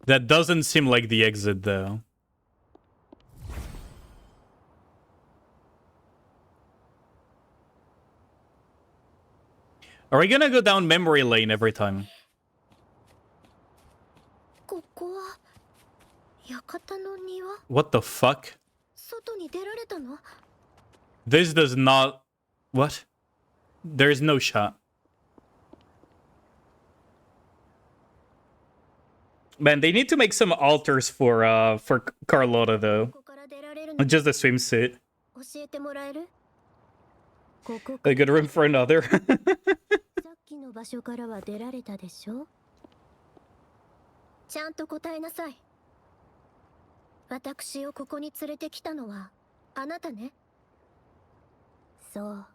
That doesn't seem like the exit though. Are we gonna go down memory lane every time? What the fuck? This does not... What? There's no shot. Man, they need to make some altars for Carlotta though. Just a swimsuit. A good room for another. さっきの場所からは出られたでしょ？ちゃんと答えなさい。私をここに連れてきたのはあなたね。そう。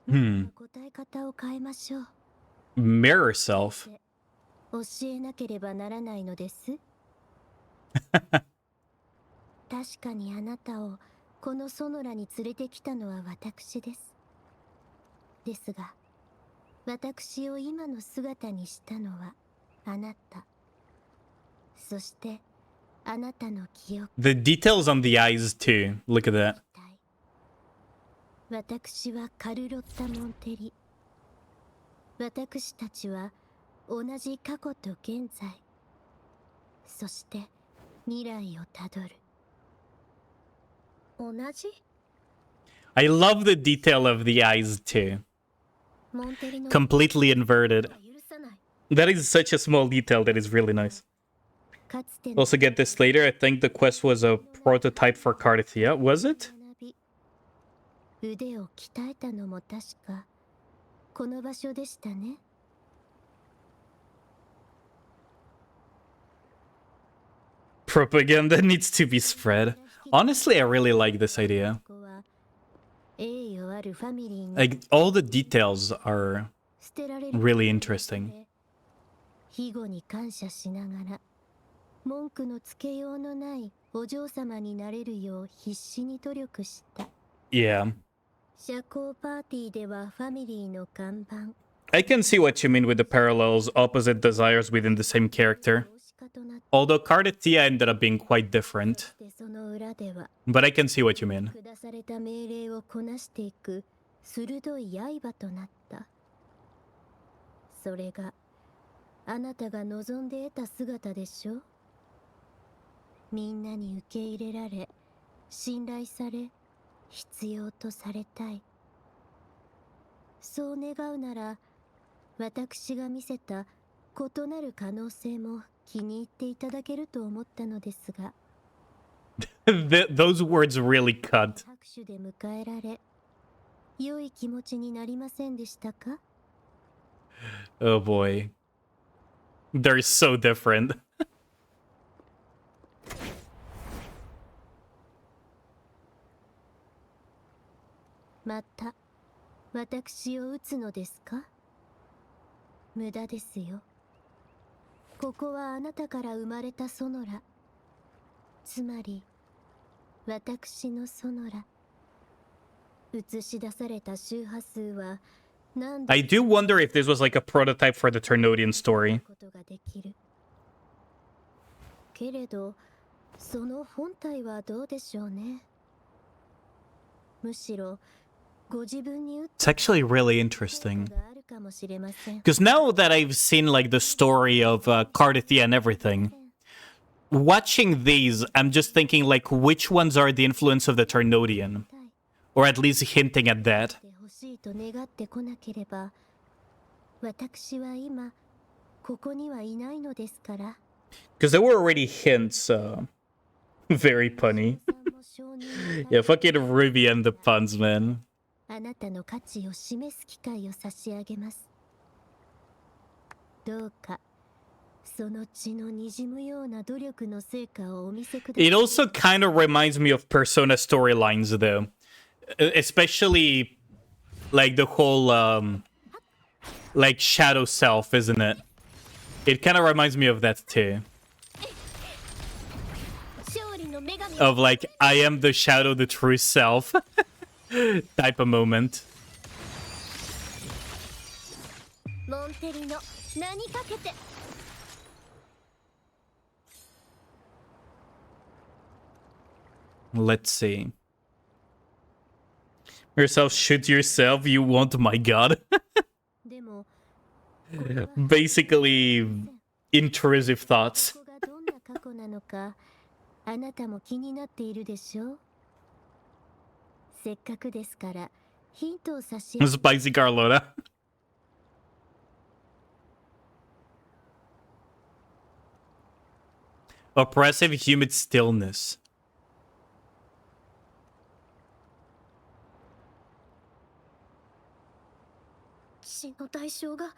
答え方を変えましょう。Mirror self. 教えなければならないのです。確かにあなたをこのソノラに連れてきたのは私です。ですが、私を今の姿にしたのはあなた。そしてあなたの記憶。The details on the eyes too. Look at that. 私はカルロッタ・モンテリ。私たちは同じ過去と現在、そして未来をたどる。同じ？ I love the detail of the eyes too. Completely inverted. That is such a small detail that is really nice. Also get this later, I think the quest was a prototype for Cardathia, was it? 腕を鍛えたのも確かこの場所でしたね。Propaganda needs to be spread. Honestly, I really like this idea. Like, all the details are really interesting. 庇護に感謝しながら文句のつけようのないお嬢様になれるよう必死に努力した。Yeah. 社交パーティーではファミリーの看板。 I can see what you mean with the parallels, opposite desires within the same character. Although Cardathia ended up being quite different. その裏では But I can see what you mean. 下された命令をこなしていく鋭い刃となった。それがあなたが望んで得た姿でしょ。みんなに受け入れられ、信頼され、必要とされたい。そう願うなら、私が見せた異なる可能性も気に入っていただけると思ったのですが。Those words really cut. 拍手で迎えられ、良い気持ちになりませんでしたか？ Oh boy. They're so different. また私を撃つのですか？無駄ですよ。ここはあなたから生まれたソノラ、つまり私のソノラ。映し出された周波数は何度 I do wonder if this was like a prototype for the Ternodian story. ことができる。けれどその本体はどうでしょうね。むしろ It's actually really interesting. があるかもしれません。 Because now that I've seen like the story of Cardathia and everything, watching these, I'm just thinking like which ones are the influence of the Ternodian, or at least hinting at that. 欲しいと願ってこなければ、私は今ここにはいないのですから。 Because there were already hints. Very punny. Yeah, fucking Ruby and the puns, man. あなたの価値を示す機会を差し上げます。どうかその血の滲むような努力の成果をお見せください。 It also kind of reminds me of Persona storylines, though. Especially, like, the whole, like, shadow self, isn't it? It kind of reminds me of that, too. Of, like, I am the shadow, the true self. Type of moment. モンテリの名にかけて。 Let's see. Yourself, shoot yourself, you want my god. Basically, intrusive thoughts. ここがどんな過去なのか、あなたも気になっているでしょう。せっかくですからヒントを差し上げ。 Spicy Carlota. Oppressive humid stillness. 死の代償が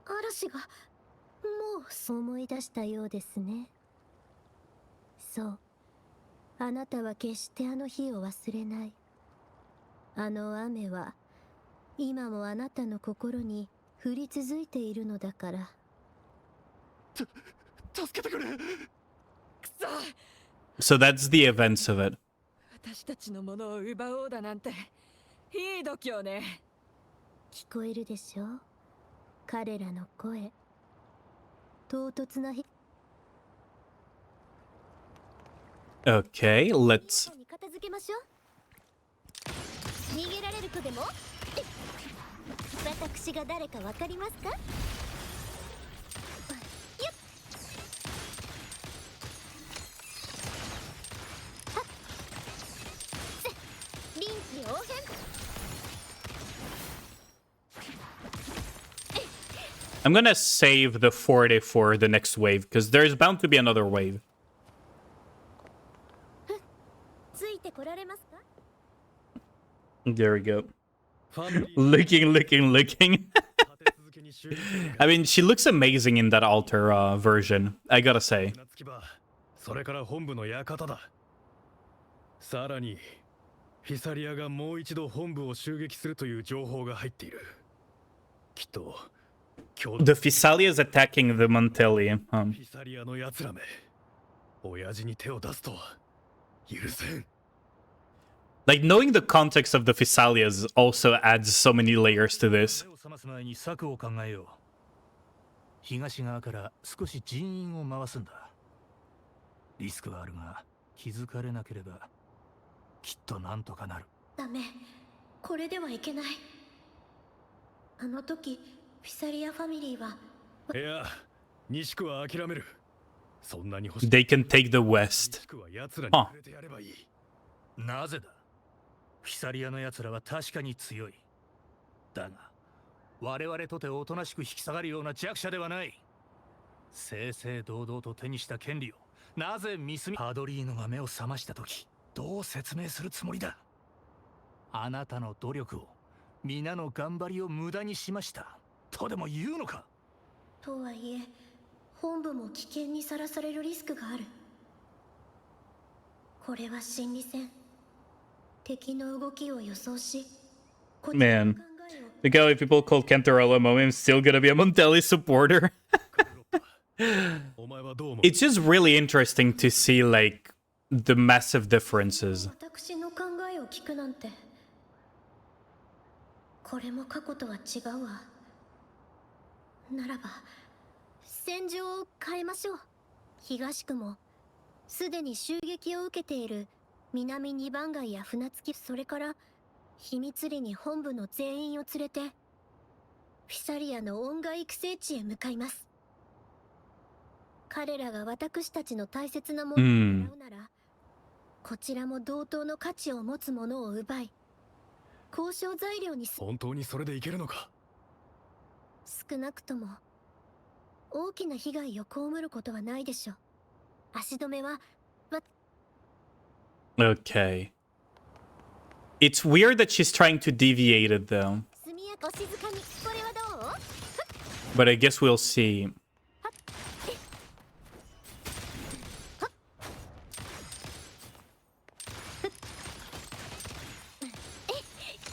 嵐がもうそう思い出したようですね。そう、あなたは決してあの日を忘れない。あの雨は今もあなたの心に降り続いているのだから。助けてくれ。くSo そ。that's the events of it. 私たちのものを奪おうだなんていい度胸ね。聞こえるでしょ、彼らの声。唐突な日。 Okay, let's... 片付けましょう。逃げられるとでも？私が誰かわかりますか？よっ。はっ。せ、臨機応変。 I'm gonna save the 40 for the next wave, because there's bound to be another wave. ついてこられますか？ There we go. Looking. I mean, she looks amazing in that altar version, I gotta say. それから本部の館だ。さらにフィサリアがもう一度本部を襲撃するという情報が入っている。きっと The Physalia is attacking the Montelli. フィサリアの奴らめ、親父に手を出すとは許せん。 Like, knowing the context of the Physalias also adds so many layers to this. 目を覚ます前に策を考えよう。東側から少し人員を回すんだ。リスクはあるが気づかれなければきっとなんとかなる。ダメ、これではいけない。あの時フィサリアファミリーは。いや、西区は諦める。そんなに欲しい。They can take the West. 西区は奴らに Huh. 触れてやればいい。なぜだ。フィサリアの奴らは確かに強い。だが我々とておとなしく引き下がるような弱者ではない。正々堂々と手にした権利をなぜミスミパドリーノが目を覚ました時どう説明するつもりだ。あなたの努力を皆の頑張りを無駄にしましたとでも言うのか。とはいえ本部も危険にさらされるリスクがある。これは心理戦。敵の動きを予想し、 Man, the Galley people called Cantarella Moe. I'm still gonna be a Montelli supporter. It's just really interesting to see like the massive differences. 私の考えを聞くなんて。これも過去とは違うわ。ならば戦場を変えましょう。東区もすでに襲撃を受けている南二番街や船着き、それから秘密裏に本部の全員を連れてフィサリアの音楽育成地へ向かいます。彼らが私たちの大切なものを狙うなら、こちらも同等の価値を持つものを奪い交渉材料に。本当にそれでいけるのか。少なくとも大きな被害を被ることはないでしょう。足止めは。 Okay. It's weird that she's trying to deviate it though. 速やかお静かに。これはどう？ But I guess we'll see.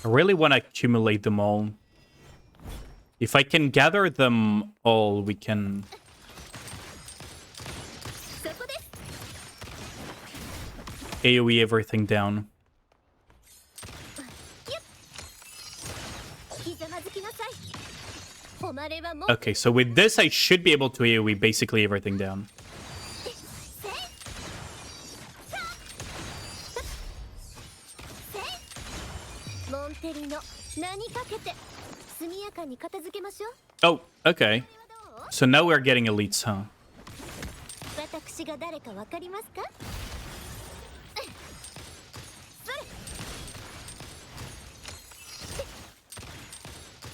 I really want to accumulate them all. If I can gather them all, we can... AoE everything down. Okay, so with this, I should be able to AoE basically everything down. Oh, okay. So now we're getting elites, huh?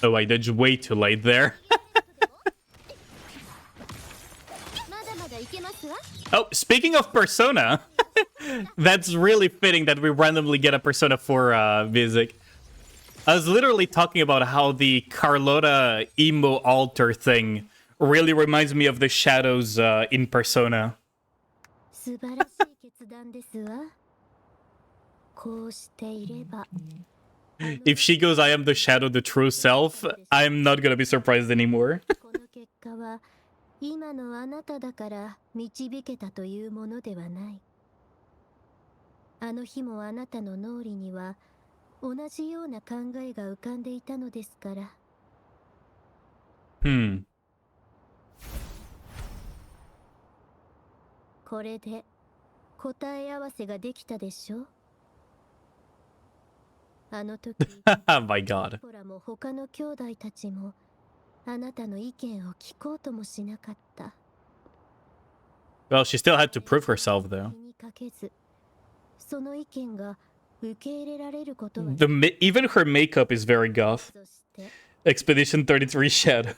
Oh, I did way too late there. Oh, speaking of Persona, that's really fitting that we randomly get a Persona 4 music. I was literally talking about how the Carlotta emo altar thing really reminds me of the shadows in Persona. If she goes, I am the shadow, the true self, I'm not gonna be surprised anymore. 今のあなただから導けたというものではない。あの日もあなたの脳裏には同じような考えが浮かんでいたのですから。これで答え合わせができたでしょ。あの時、My God. ポラも他の兄弟たちもあなたの意見を聞こうともしなかった。Well, she still had to prove herself, though. その意見が受け入れられることは。Even her makeup is very goth. Expedition 33 Shadow.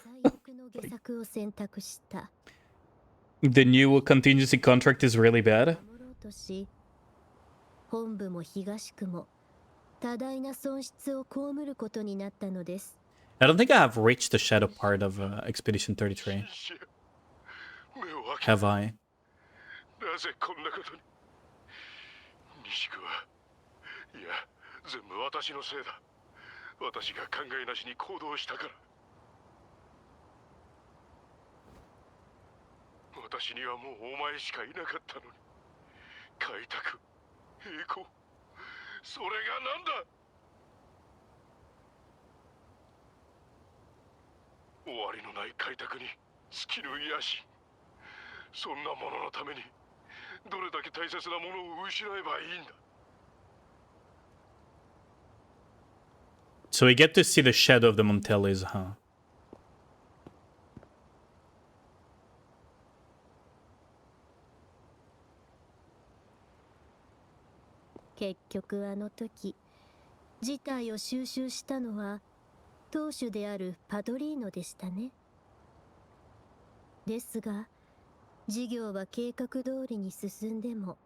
The new contingency contract is really bad. 本部も東区も多大な損失を被ることになったのです。I don't think I have reached the shadow part of Expedition 33. Have I? なぜこんなことに。西区は、いや、全部私のせいだ。私が考えなしに行動したから。私にはもうお前しかいなかったのに。開拓、栄光、それがなんだ。終わりのない開拓に尽きぬ癒し。そんなもののためにどれだけ大切なものを失えばいいんだ。 So we get to see the shadow of the Montellis, huh? 結局あの時事態を収集したのは当主であるパドリーノでしたね。ですが事業は計画通りに進んでも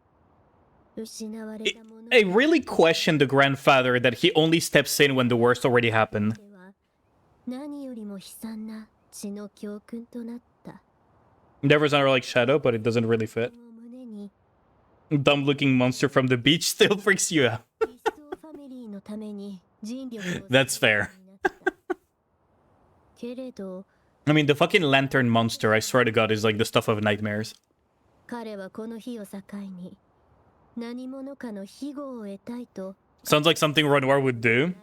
失われたもの I really question the grandfather that he only steps in when the worst already happened. 何よりも悲惨な血の教訓となった。 There was another like shadow, but it doesn't really fit. Dumb looking monster from the beach still freaks you out. That's fair. けれど I mean, the fucking lantern monster, I swear to God, is like the stuff of nightmares. 彼はこの日を境に何者かの庇護を得たいと Sounds like something Renoir would do.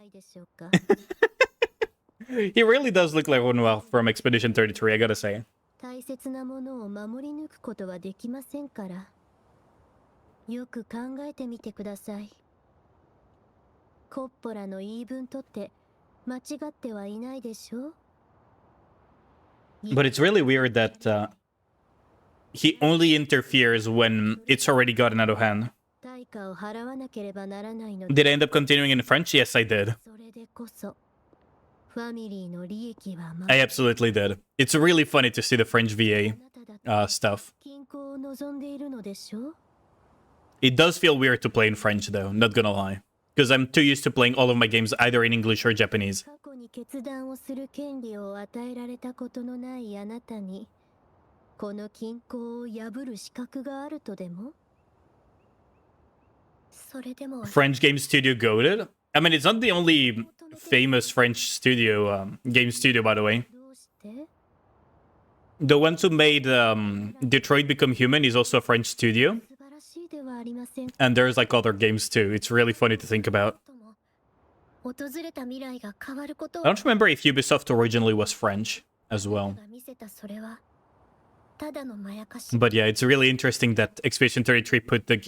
He really does look like Renoir from Expedition 33, I gotta say. 大切なものを守り抜くことはできませんから。よく考えてみてください。コッポラの言い分とって間違ってはいないでしょう。 But it's really weird that he only interferes when it's already gotten out of hand. 対価を払わなければならないの Did I end up continuing in French? Yes, I did. それでこそファミリーの利益は I absolutely did. It's really funny to see the French VA stuff. 均衡を望んでいるのでしょう。 It does feel weird to play in French, though, not gonna lie. Because I'm too used to playing all of my games either in English or Japanese. 過去に決断をする権利を与えられたことのないあなたにこの均衡を破る資格があるとでも それでも French game studio goated? I mean, it's not the only famous French studio, game studio, by the way. The ones who made Detroit Become Human is also a French studio. And there's like other games too. It's really funny to think about. 訪れた未来が変わることを I don't remember if Ubisoft originally was French as well. 見せたそれはただのまやかし But yeah, it's really interesting that Expedition 33 put the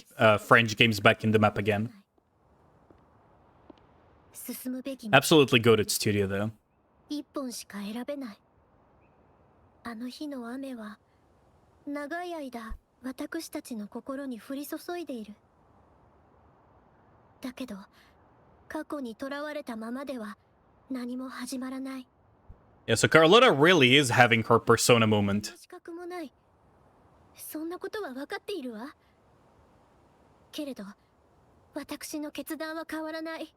French games back in the map again. 進むべき Absolutely goated studio though. 一本しか選べない。あの日の雨は長い間私たちの心に降り注いでいる。だけど過去にとらわれたままでは何も始まらない。 Yeah, so Carlotta really is having her persona moment. 資格もない。そんなことは分かっているわ。けれど私の決断は変わらない。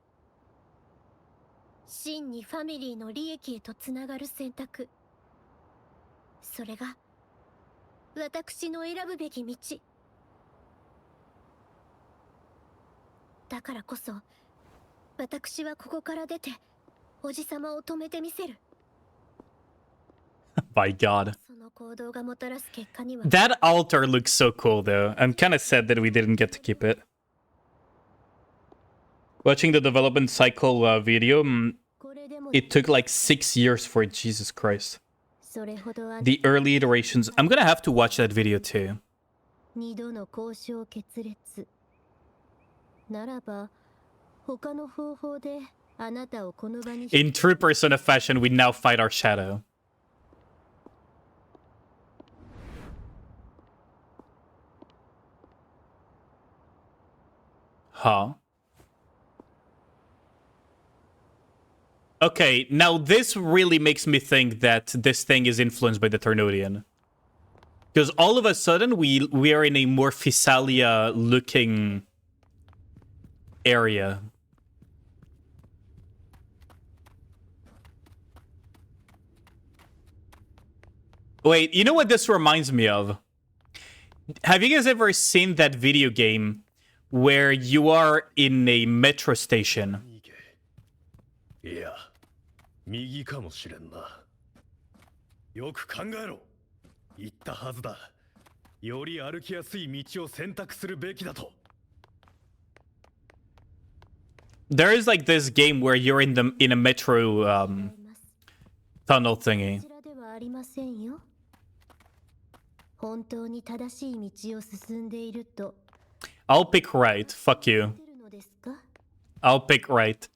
真にファミリーの利益へとつながる選択。それが私の選ぶべき道。だからこそ私はここから出ておじさまを止めてみせる。 By God. その行動がもたらす結果には That altar looks so cool though. I'm kind of sad that we didn't get to keep it. Watching the development cycle video, it took like 6 years for it. Jesus Christ. それほどあ The early iterations. I'm gonna have to watch that video too. 二度の交渉決裂。ならば他の方法であなたをこの場に In true Persona fashion, we now fight our shadow. Huh? Okay, now this really makes me think that this thing is influenced by the Ternodian. Because all of a sudden, we are in a more Physalia-looking area. Wait, you know what this reminds me of? Have you guys ever seen that video game where you are in a metro station? いや、右かもしれんな。よく考えろ。言ったはずだ。より歩きやすい道を選択するべきだと。There is like this game where you're in a metro tunnel thingy. こちらではありませんよ。本当に正しい道を進んでいると I'll pick right. Fuck you. るのですか？ I'll pick right.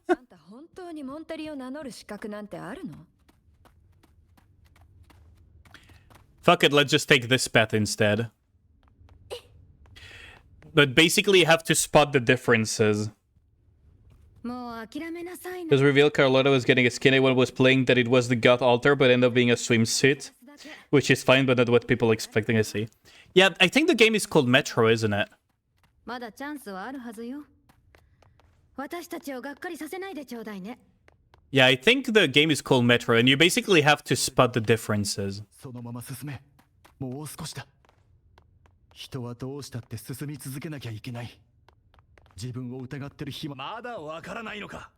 あんた本当にモンテリを名乗る資格なんてあるの？ Fuck it, let's just take this path instead. But basically you have to spot the differences. もう諦めなさい It な。 was revealed Carlotta was getting a skinny when was playing that it was the God altar, but ended up being a swimsuit. Which is fine, but not what people expecting to see. Yeah, I think the game is called Metro, isn't it? まだチャンスはあるはずよ。私たちをがっかりさせないでちょうだいね。 Yeah, I think the game is called Metro, and you basically have to spot the differences. そのまま進め。もう少しだ。人はどうしたって進み続けなきゃいけない。自分を疑ってる暇まだわからないのか。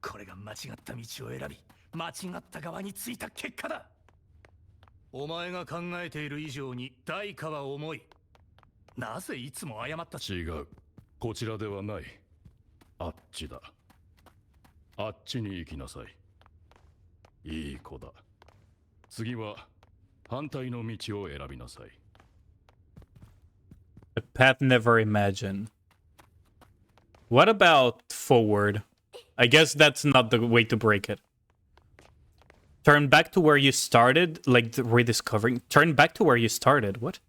これが間違った道を選び、間違った側についた結果だ。お前が考えている以上に代価は重い。なぜいつも謝った？違う。こちらではない。あっちだ。あっちに行きなさい。いい子だ。次は反対の道を選びなさい。A path never imagined. What about forward? I guess that's not the way to break it. Turn back to where you started, like rediscovering. Turn back to where you started. What?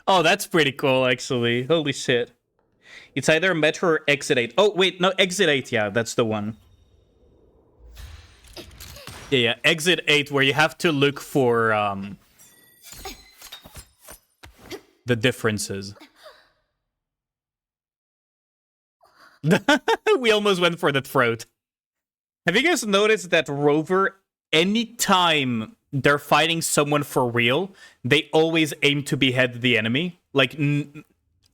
Oh, that's pretty cool, actually. Holy shit. It's either Metro or Exit 8. Oh, wait, no, Exit 8, yeah, that's the one. Yeah, Exit 8, where you have to look for, the differences. We almost went for the throat. Have you guys noticed that Rover, anytime they're fighting someone for real, they always aim to behead the enemy? Like,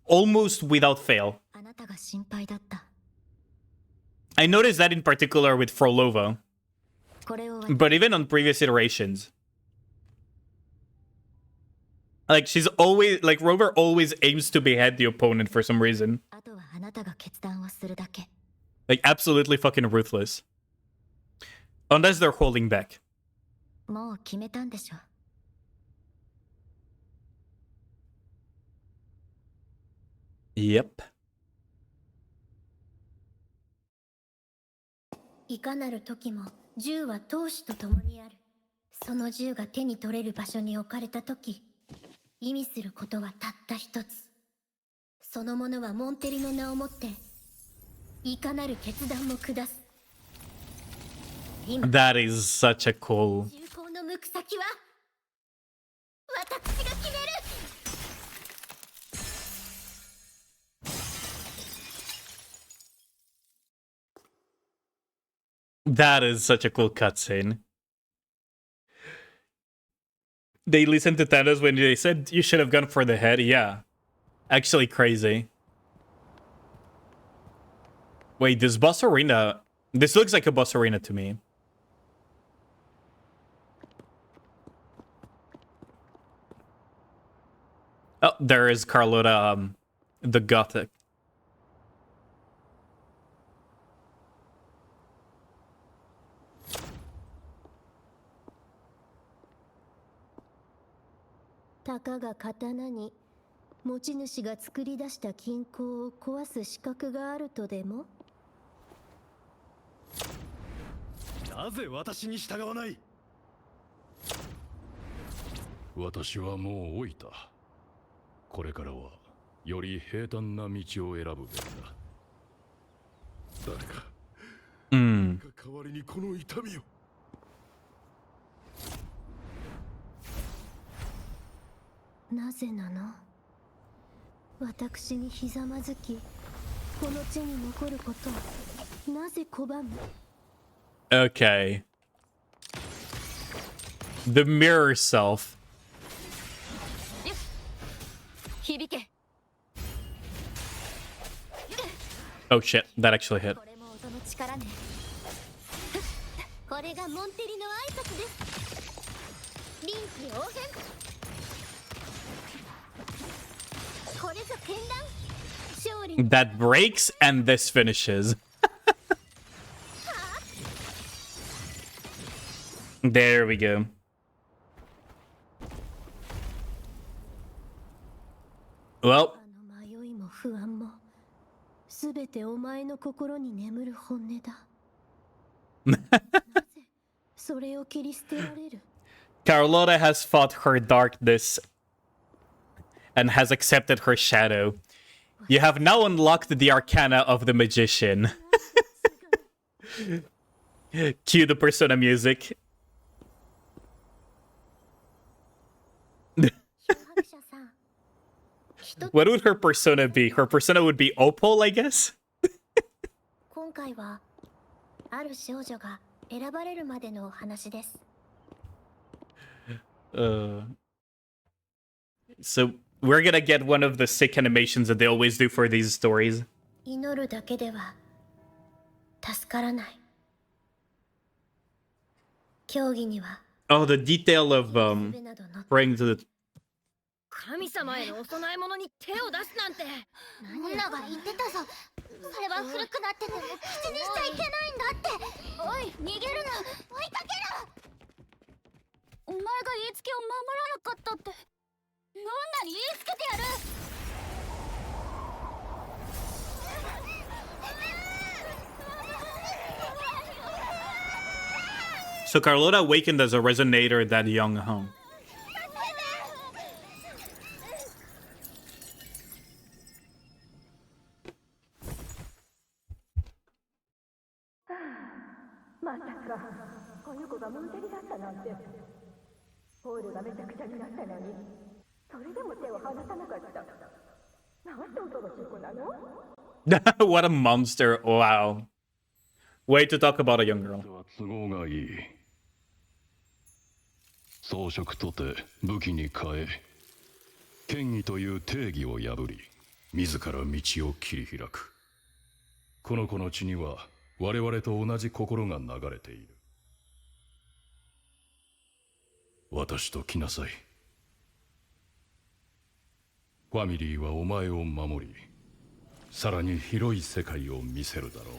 almost without fail. あなたが心配だった。 I noticed that in particular with Frolova. これを But even on previous iterations. Like, she's always, like, Rover always aims to behead the opponent for some reason. あとはあなたが決断をするだけ。 Like, absolutely fucking ruthless. Unless they're holding back. もう決めたんでしょ。 Yep. いかなる時も銃は闘志と共にある。その銃が手に取れる場所に置かれた時、意味することはたった一つ。そのものはモンテリの名をもって、いかなる決断も下す。 That is such a cool. 銃口の向く先は私が決める。 That is such a cool cutscene. They listened to Thanos when they said you should have gone for the head. Yeah. Actually crazy. Wait, this boss arena... This looks like a boss arena to me. Oh, there is Carlotta, the Gothic.「たかが刀に持ち主が作り出した均衡を壊す資格があるとでも?」なぜ私に従わない？私はもう老いた。これからはより平坦な道を選ぶべきだ。誰か、Hmm. 代わりにこの痛みを。なぜなの？私にひざまずき、この地に残ることをなぜ拒む？ Okay. The mirror self. 響け。 Oh shit, that actually hit. これも音の力ね。これがモンテリの挨拶です。臨機応変。これぞ剣断。勝利。 That breaks and this finishes. There we go. Well, 迷いも不安もすべてお前の心に眠る本音だ。なぜそれを切り捨てられる？ Carlotta has fought her darkness and has accepted her shadow. You have now unlocked the arcana of the magician. Cue the Persona music. What would her persona be? Her persona would be Opal, I guess? 今回はある少女が選ばれるまでのお話です。So we're gonna get one of the sick animations that they always do for these stories. 祈るだけでは助からない。競技には Oh, the detail of praying to the 神様へのお供え物に手を出すなんて。女が言ってたぞ。それは古くなってても口にしちゃいけないんだって。おい、逃げるな。追いかけろ。お前が言いつけを守らなかったって。どんなに言いつけてやる。So Carlotta awakened as a resonator that young, huh? What a monster. Wow. Way to talk about a young girl. 都合がいい。装飾とて武器に変え、権威という定義を破り、自ら道を切り開く。この子の血には我々と同じ心が流れている。私と来なさい。ファミリーはお前を守り、さらに広い世界を見せるだろう。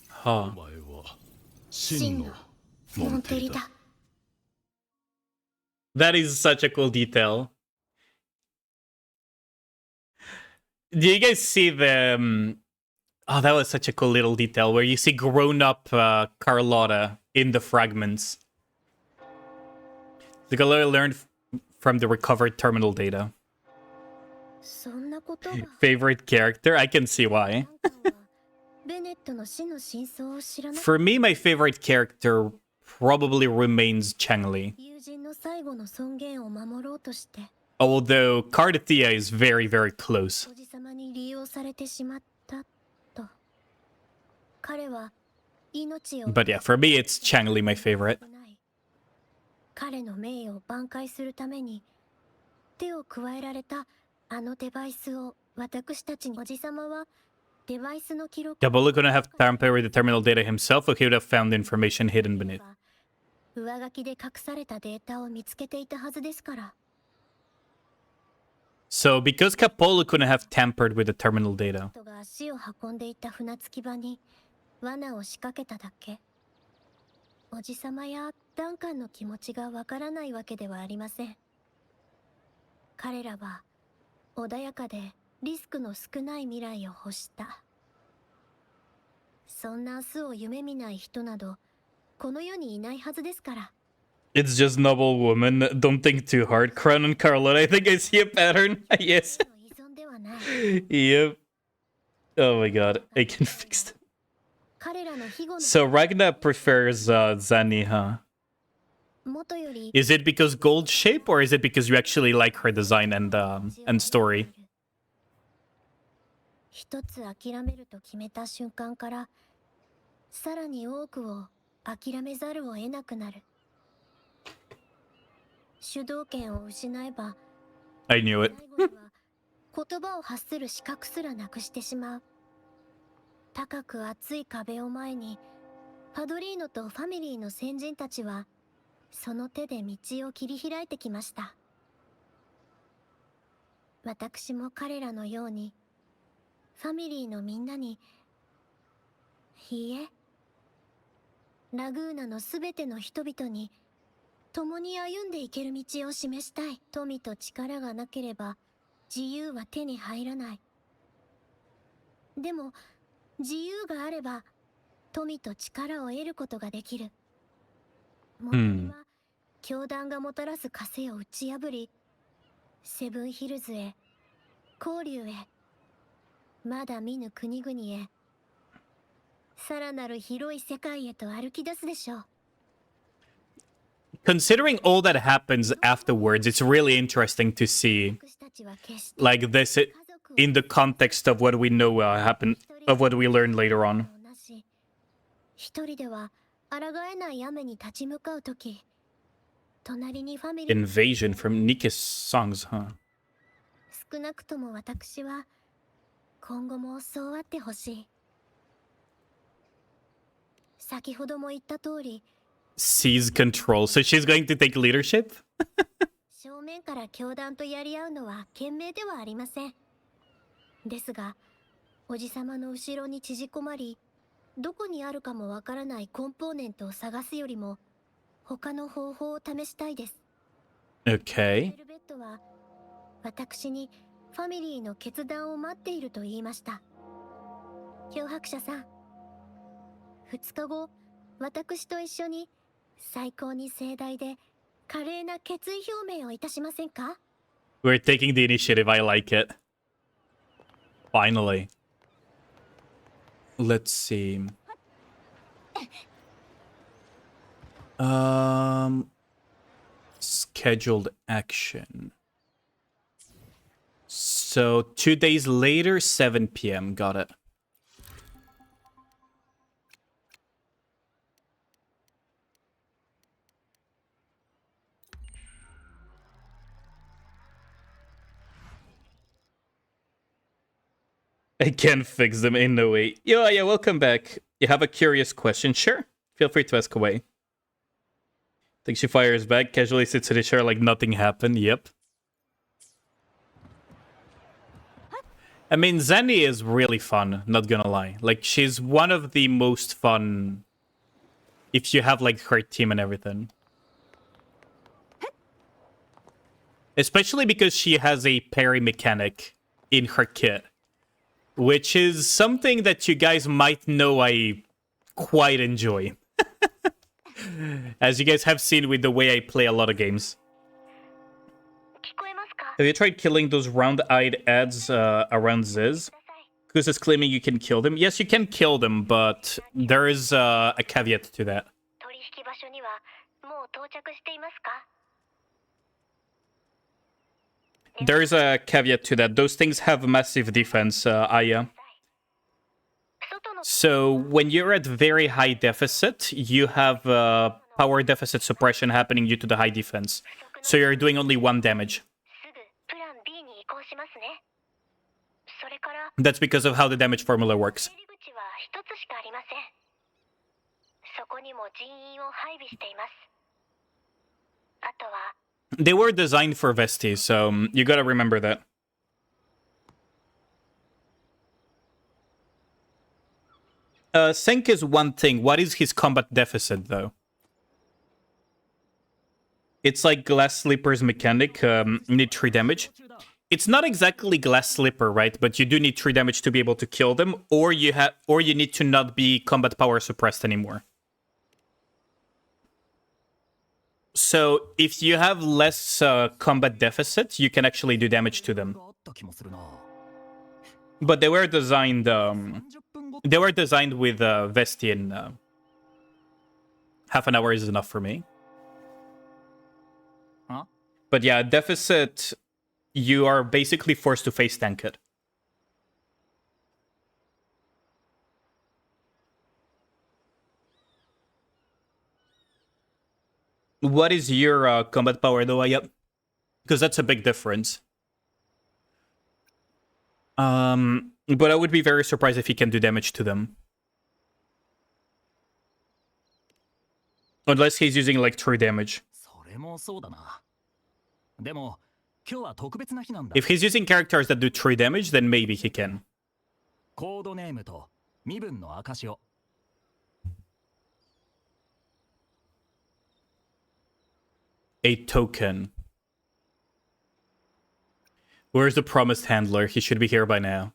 はあ。お前は真のモンテリだ。That is such a cool detail. Do you guys see the... Oh, that was such a cool little detail where you see grown-up Carlotta in the fragments. The Carlotta learned from the recovered terminal data. Favorite character? I can see why. For me, my favorite character probably remains Changli. Although Cardathia is very, very close. But yeah, for me, it's Changli, my favorite. 彼の名誉を挽回するために手を加えられたあのデバイスを私たちにおじさまはデバイスの記録 Diablo couldn't have tampered with the terminal data himself, or he would have found information hidden beneath. 上書きで隠されたデータを見つけていたはずですから。So, because Capolo couldn't have tampered with the terminal data. 人が足を運んでいた船着き場に罠を仕掛けただけ。おじさまやダンカンの気持ちがわからないわけではありません。彼らは穏やかでリスクの少ない未来を欲した。そんな明日を夢見ない人などこの世にいないはずですから。It's just noble woman. Don't think too hard. Crown and Carlotta. I think I see a pattern. Yes. Yep. Oh my god. I can fix it. So Ragna prefers Zanny, huh? Is it because gold shape, or is it because you actually like her design and story? 一つ諦めると決めた瞬間からさらに多くを諦めざるを得なくなる。主導権を失えば I knew it. 言葉を発する資格すらなくしてしまう。高く厚い壁を前にパドリーノとファミリーの先人たちはその手で道を切り開いてきました。私も彼らのようにファミリーのみんなにいいえラグーナのすべての人々に共に歩んでいける道を示したい。富と力がなければ自由は手に入らない。でも自由があれば富と力を得ることができる。モンテリは教団がもたらす枷を打ち破り、セブンヒルズへ、交流へ、まだ見ぬ国々へ、さらなる広い世界へと歩き出すでしょう。Considering all that happens afterwards, it's really interesting to see like this in the context of what we know happened, of what we learned later on. 一人では抗えない雨に立ち向かうとき、隣にファミリー Invasion from Nika's songs, huh? 少なくとも私は今後もそうあってほしい。先ほども言った通り、Seize control. So she's going to take leadership? 正面から教団とやり合うのは賢明ではありません。ですが、おじさまの後ろに縮こまり、どこにあるかもわからないコンポーネントを探すよりも、他の方法を試したいです。Okay. ベルベットは私にファミリーの決断を待っていると言いました。脅迫者さん、2日後、私と一緒に最高に盛大で華麗な決意表明をいたしませんか？ We're taking the initiative. I like it. Finally. Let's see. Scheduled action. So 2 days later, 7 p.m. Got it. I can't fix them in no way. Yeah, welcome back. You have a curious question? Sure. Feel free to ask away. Think she fires back, casually sits in a chair like nothing happened. Yep. I mean, Zenny is really fun, not gonna lie. Like, she's one of the most fun if you have, like, her team and everything. Especially because she has a parry mechanic in her kit. Which is something that you guys might know I quite enjoy. As you guys have seen with the way I play a lot of games. Have you tried killing those round-eyed ads around Ziz? Kus is claiming you can kill them. Yes, you can kill them, but there is a caveat to that. There is a caveat to that. Those things have massive defense, Aya. So when you're at very high deficit, you have power deficit suppression happening due to the high defense. So you're doing only 1 damage. That's because of how the damage formula works. They were designed for Vesti, so you gotta remember that. Senk is one thing. What is his combat deficit, though? It's like Glass Slipper's mechanic. You need 3 damage. It's not exactly Glass Slipper, right? But you do need 3 damage to be able to kill them, or you need to not be combat power suppressed anymore. So if you have less combat deficit, you can actually do damage to them. But they were designed. They were designed with Vesti, and half an hour is enough for me. Huh? But yeah, deficit. You are basically forced to face tank it. What is your combat power, though? Yep, because that's a big difference. But I would be very surprised if he can do damage to them. Unless he's using like 3 damage. If he's using characters that do 3 damage, then maybe he can. a token. Where's the promised handler? He should be here by now.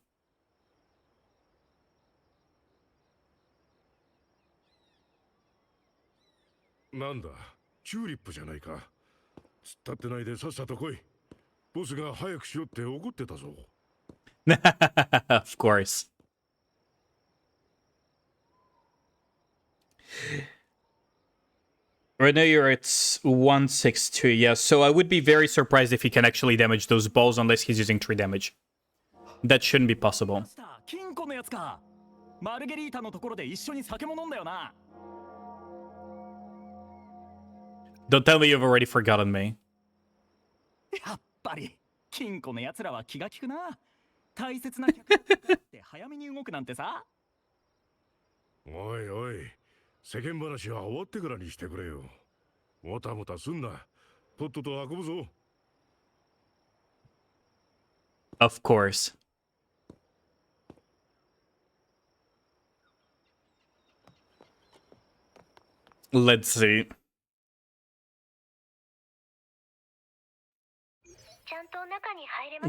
Nanda, チューリップじゃないか。突っ立ってないでさっさと来い。ボスが早くしろって怒ってたぞ。Of course. Right now you're at 162, yeah, so I would be very surprised if he can actually damage those balls unless he's using 3 damage. That shouldn't be possible. 金庫のやつか。マルゲリータのところで一緒に酒も飲んだよな。Don't tell me you've already forgotten me. やっぱり金庫のやつらは気が利くな。大切な客って早めに動くなんてさ。おいおい、世間話は終わってからにしてくれよ。もたもたすんな。とっとと運ぶぞ。Of course. Let's see.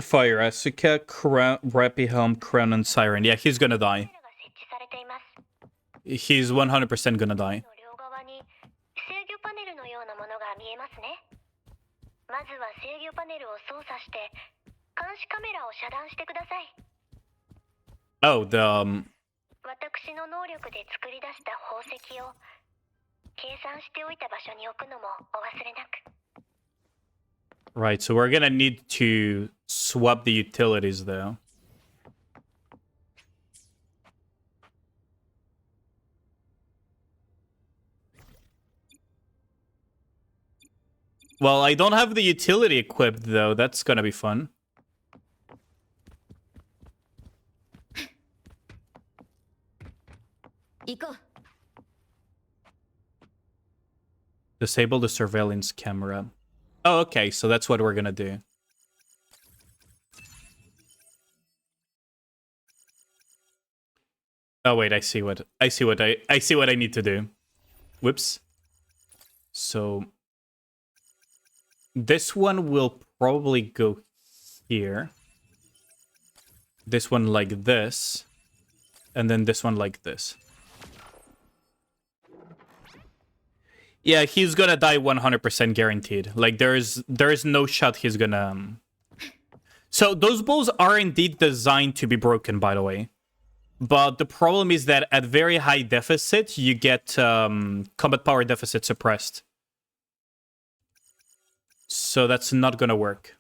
Fire Asuka, Rappy Helm, Crown, and Siren. Yeah, he's gonna die. He's 100% gonna die. 制御パネルのようなものが見えますね。まずは制御パネルを操作して監視カメラを遮断してください。 Oh, the 私の能力で作り出した宝石を計算しておいた場所に置くのもお忘れなく。 right, so we're gonna need to swap the utilities though. Well, I don't have the utility equipped though. That's gonna be fun. Disable the surveillance camera. Oh, okay, so that's what we're gonna do. Oh wait, I see what I need to do. Whoops. So this one will probably go here. This one like this. And then this one like this. Yeah, he's gonna die 100% guaranteed. Like, there is no shot he's gonna... So, those balls are indeed designed to be broken, by the way. But the problem is that at very high deficit, you get combat power deficit suppressed. So that's not gonna work.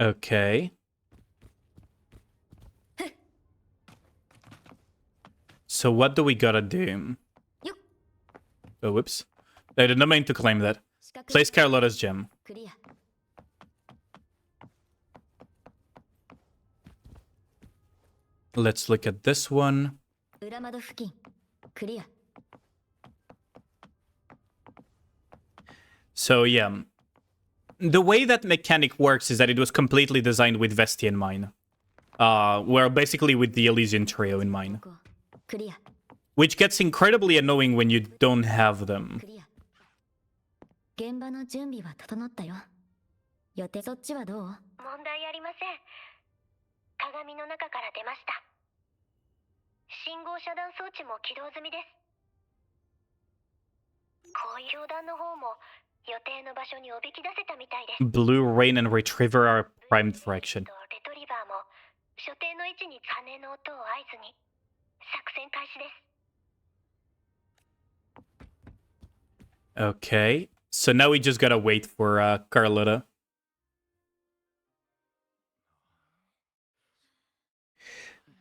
Okay. So what do we gotta do? Oh, whoops. I did not mean to claim that. Place Carlotta's gem. Let's look at this one. So yeah, the way that mechanic works is that it was completely designed with Vesti in mind. Well, basically with the Elysian trio in mind. Which gets incredibly annoying when you don't have them. 現場の準備は整ったよ。予定そっちはどう？問題ありません。鏡の中から出ました。信号遮断装置も起動済みです。こういう教団の方も予定の場所におびき出せたみたいです。Blue Rain and Retriever are primed for action. レトリバーも所定の位置に鐘の音を合図に作戦開始です。Okay. So now we just gotta wait for Carlotta.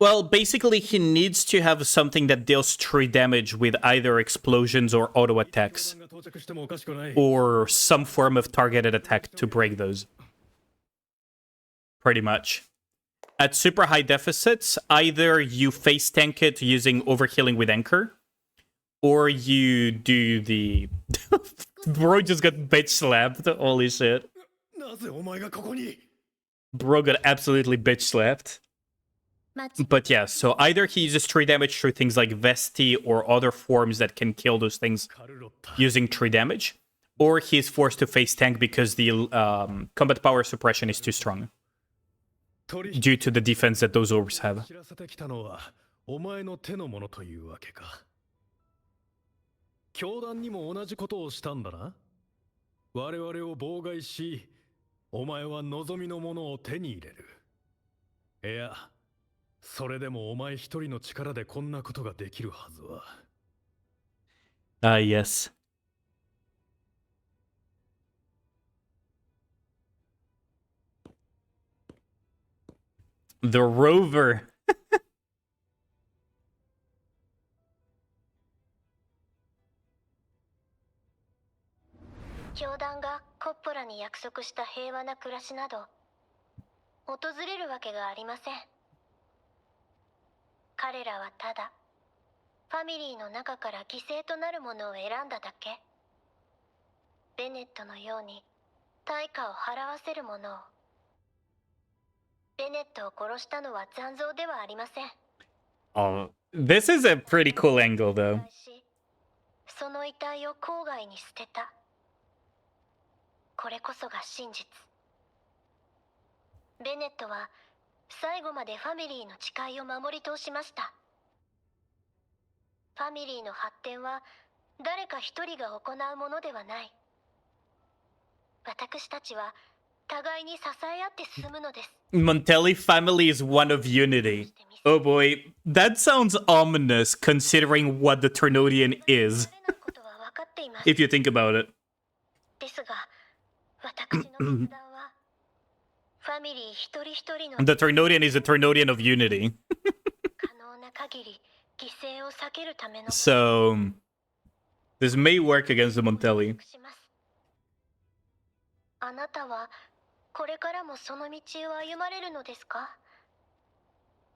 Well, basically he needs to have something that deals 3 damage with either explosions or auto attacks. Or some form of targeted attack to break those. Pretty much. At super high deficits, either you face tank it using overhealing with Anchor, or you do the Bro just got bitch slapped. Holy shit. なぜお前がここに Bro got absolutely bitch slapped. But yeah, so either he uses 3 damage through things like Vesti or other forms that can kill those things using 3 damage, or he's forced to face tank because the combat power suppression is too strong due to the defense that those orbs have. 知らせてきたのはお前の手のものというわけか。教団にも同じことをしたんだな。我々を妨害し、お前は望みのものを手に入れる。いや、それでもお前一人の力でこんなことができるはずは。Yes. The Rover. 教団がコッポラに約束した平和な暮らしなど訪れるわけがありません。彼らはただファミリーの中から犠牲となるものを選んだだけ。ベネットのように対価を払わせるものを。ベネットを殺したのは残像ではありません。 Oh, this is a pretty cool angle, though. その遺体を郊外に捨てた。これこそが真実。ベネットは最後までファミリーの誓いを守り通しました。ファミリーの発展は誰か一人が行うものではない。私たちは互いに支え合って進むのです。 Montelli family is one of unity. Oh boy, that sounds ominous considering what the Ternodian is. If you think about it. ですが、私の決断はファミリー一人一人の The Ternodian is a Ternodian of unity. 可能な限り犠牲を避けるための So, this may work against the Montelli. あなたはこれからもその道を歩まれるのですか？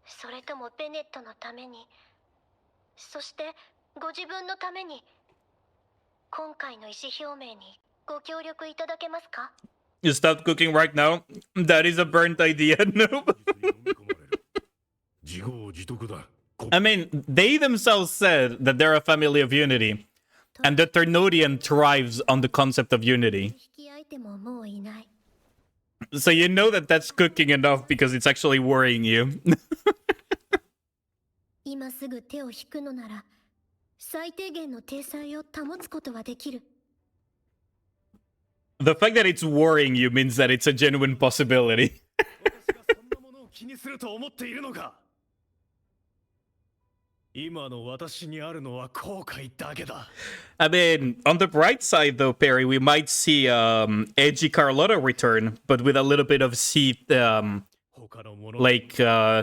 それともベネットのために、そしてご自分のために今回の意思表明にご協力いただけますか？ You stop cooking right now? That is a burnt idea. Nope. I mean, they themselves said that they're a family of unity. And the Ternodian thrives on the concept of unity. 引き相手ももういない。 So you know that that's cooking enough because it's actually worrying you. 今すぐ手を引くのなら最低限の体裁を保つことはできる。 The fact that it's worrying you means that it's a genuine possibility. 気にすると思っているのか？今の私にあるのは後悔だけだ。 I mean, on the bright side though, Perry, we might see edgy Carlotta return, but with a little bit of sea,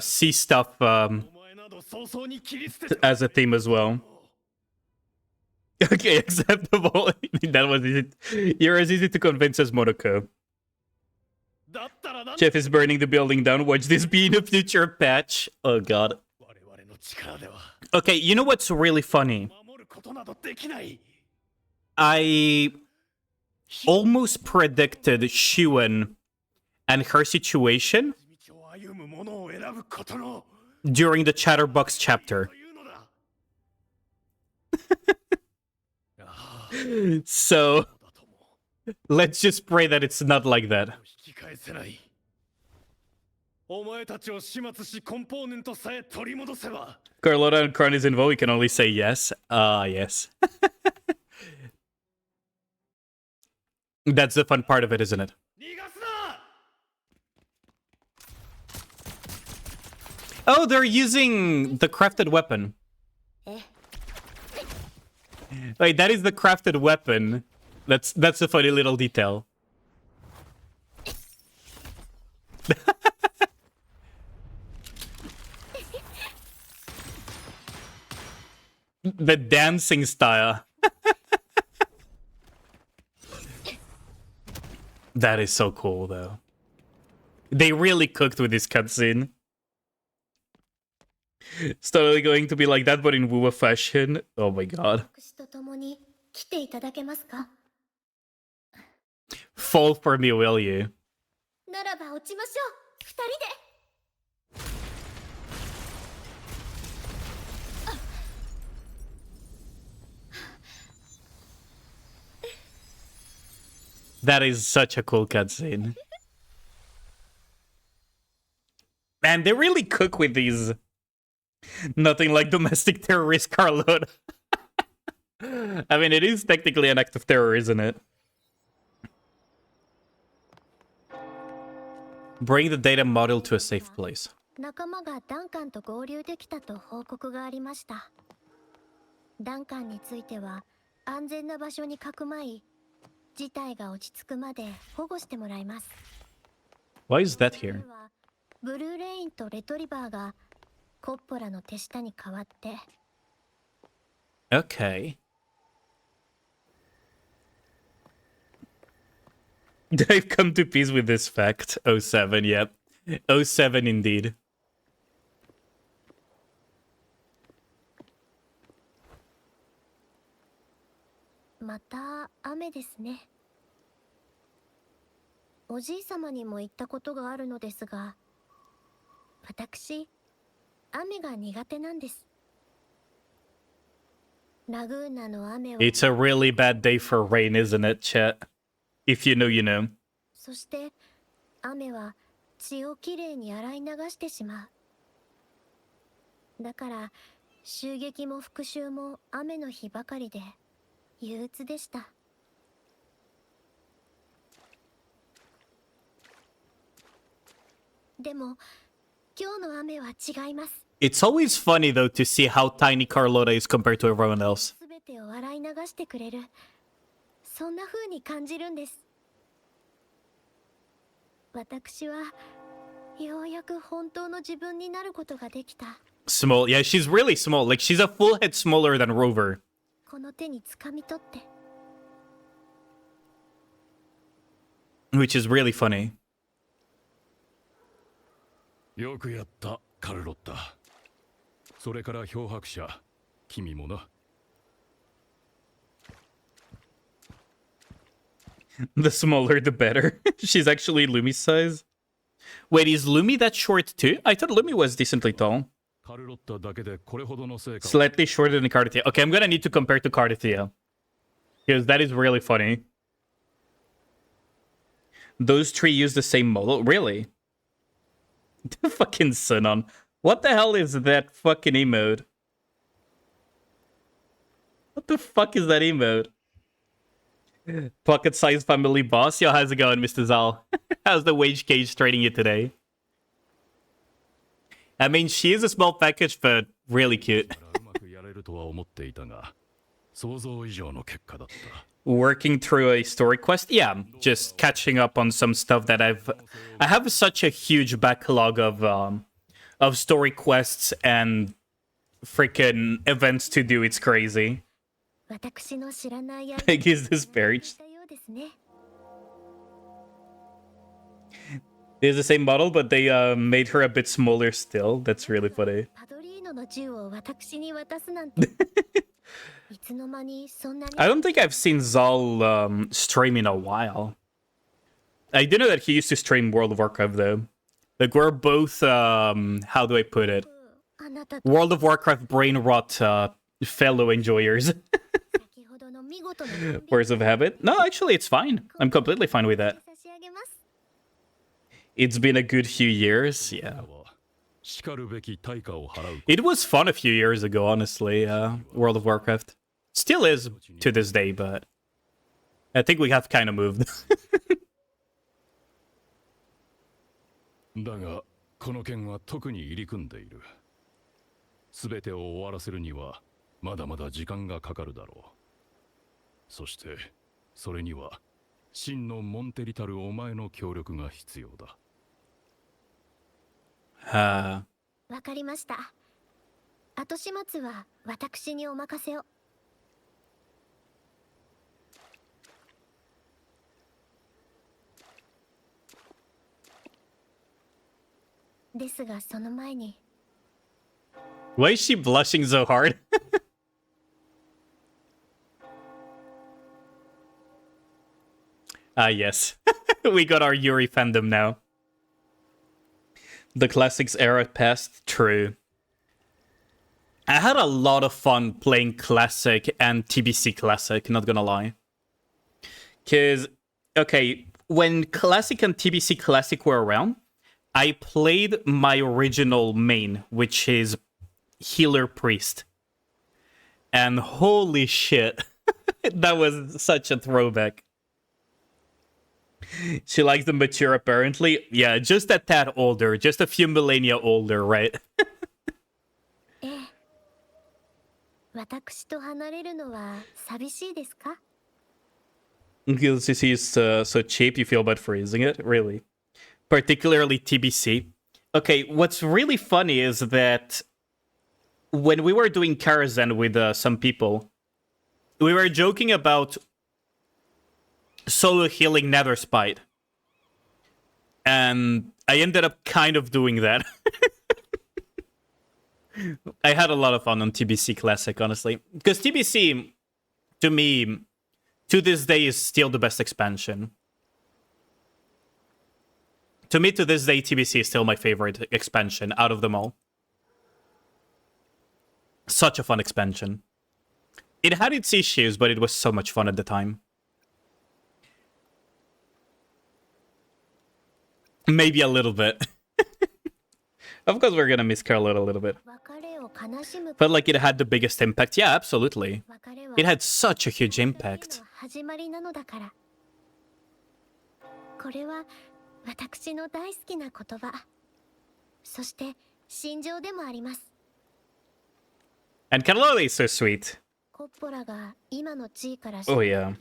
sea stuff as a theme as well. Okay, acceptable. That was easy. You're as easy to convince as Monoko. Jeff is burning the building down. Watch this be in a future patch. Oh god. Okay, you know what's really funny? I almost predicted Shuen and her situation during the Chatterbox chapter. So, let's just pray that it's not like that. Carlotta and Karn is involved, we can only say yes. Yes. That's the fun part of it, isn't it? Oh, they're using the crafted weapon. Wait, that is the crafted weapon. That's a funny little detail. The dancing style. That is so cool, though. They really cooked with this cutscene. It's totally going to be like that, but in Wuwa fashion. Oh my god. 私と共に来ていただけますか？ Fall for me, will you? ならば落ちましょう、二人で。That is such a cool cutscene. Man, they really cook with these. Nothing like domestic terrorist Carlota. I mean, it is technically an act of terror, isn't it? Bring the data model to a safe place. 仲間がダンカンと合流できたと報告がありました。ダンカンについては安全な場所にかくまい、事態が落ち着くまで保護してもらいます。Why is that here? ブルーレインとレトリバーがコッポラの手下に代わって。Okay. I've come to peace with this fact. 07, yep. 07 indeed. また雨ですね。おじいさまにも言ったことがあるのですが、私、雨が苦手なんです。ラグーナの雨を。It's a really bad day for rain, isn't it, chat? If you know, you know. そして雨は血をきれいに洗い流してしまう。だから襲撃も復讐も雨の日ばかりで憂鬱でした。でも今日の雨は違います。It's always funny though to see how tiny Carlota is compared to everyone else. すべてを洗い流してくれる。そんな風に感じるんです。私はようやく本当の自分になることができた。Small, yeah, she's really small. Like she's a full head smaller than Rover. この手に掴み取って。Which is really funny. よくやった、カルロッタ。それから漂白者、君もな。The smaller, the better. She's actually Lumi's size. Wait, is Lumi that short too? I thought Lumi was decently tall. Slightly shorter than Cardithea. Okay, I'm gonna need to compare to Cardithea. Because that is really funny. Those three use the same model? Really? The fucking Sunon. What the hell is that fucking emote? What the fuck is that emote? Pocket-sized family boss. Yo, how's it going, Mr. Zal? How's the wage cage treating you today? I mean, she is a small package, but really cute. Working through a story quest? Yeah, just catching up on some stuff that I have such a huge backlog of story quests and freaking events to do. It's crazy. Like, is this marriage? It's the same model, but they made her a bit smaller still. That's really funny. I don't think I've seen Zal stream in a while. I do know that he used to stream World of Warcraft though. Like we're both, how do I put it? World of Warcraft brain rot fellow enjoyers. Force of habit? No, actually it's fine. I'm completely fine with that. It's been a good few years, yeah. It was fun a few years ago, honestly, World of Warcraft. Still is to this day, but I think we have kind of moved. だが、この件は特に入り組んでいる。すべてを終わらせるには、まだまだ時間がかかるだろう。そして、それには、真のモンテリたるお前の協力が必要だ。わかりました。後始末は私にお任せを。ですがその前に。Why is she blushing so hard? Ah, yes. We got our Yuri fandom now. The classics era passed. True. I had a lot of fun playing Classic and TBC Classic, not gonna lie. Because, okay, when Classic and TBC Classic were around, I played my original main, which is Healer Priest. And holy shit, that was such a throwback. She likes the mature, apparently. Yeah, just a tad older, just a few millennia older, right? 私と離れるのは寂しいですか? Because he's so cheap, you feel bad for using it? Really? Particularly TBC. Okay, what's really funny is that when we were doing Karazhan with some people, we were joking about solo healing Nether Spite. And I ended up kind of doing that. I had a lot of fun on TBC Classic, honestly. Because TBC, to me, to this day, is still the best expansion. To me, to this day, TBC is still my favorite expansion out of them all. Such a fun expansion. It had its issues, but it was so much fun at the time. Maybe a little bit. Of course, we're gonna miss Carlota a little bit. But like, it had the biggest impact. Yeah, absolutely. It had such a huge impact. これは私の大好きな言葉。そして心情でもあります。 And Carlota is so sweet. コッポラが今の地位から Oh yeah.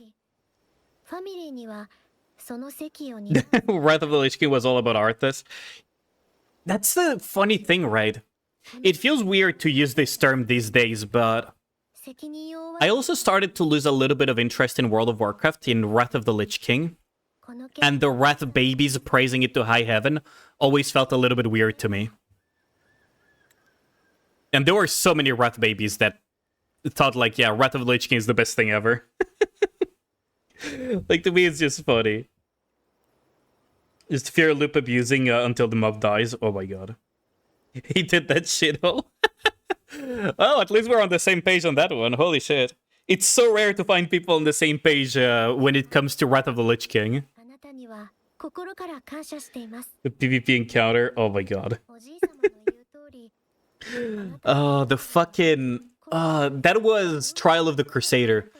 ファミリーにはその席を Wrath of the Lich King was all about Arthas. That's the funny thing, right? It feels weird to use this term these days, but I also started to lose a little bit of interest in World of Warcraft in Wrath of the Lich King. And the Wrath babies praising it to high heaven always felt a little bit weird to me. And there were so many Wrath babies that thought like, yeah, Wrath of the Lich King is the best thing ever. Like, to me, it's just funny. Just fear loop abusing until the mob dies. Oh my god. He did that shit all. Well, at least we're on the same page on that one. Holy shit. It's so rare to find people on the same page when it comes to Wrath of the Lich King. The PvP encounter. Oh my god. The fucking... that was Trial of the Crusader.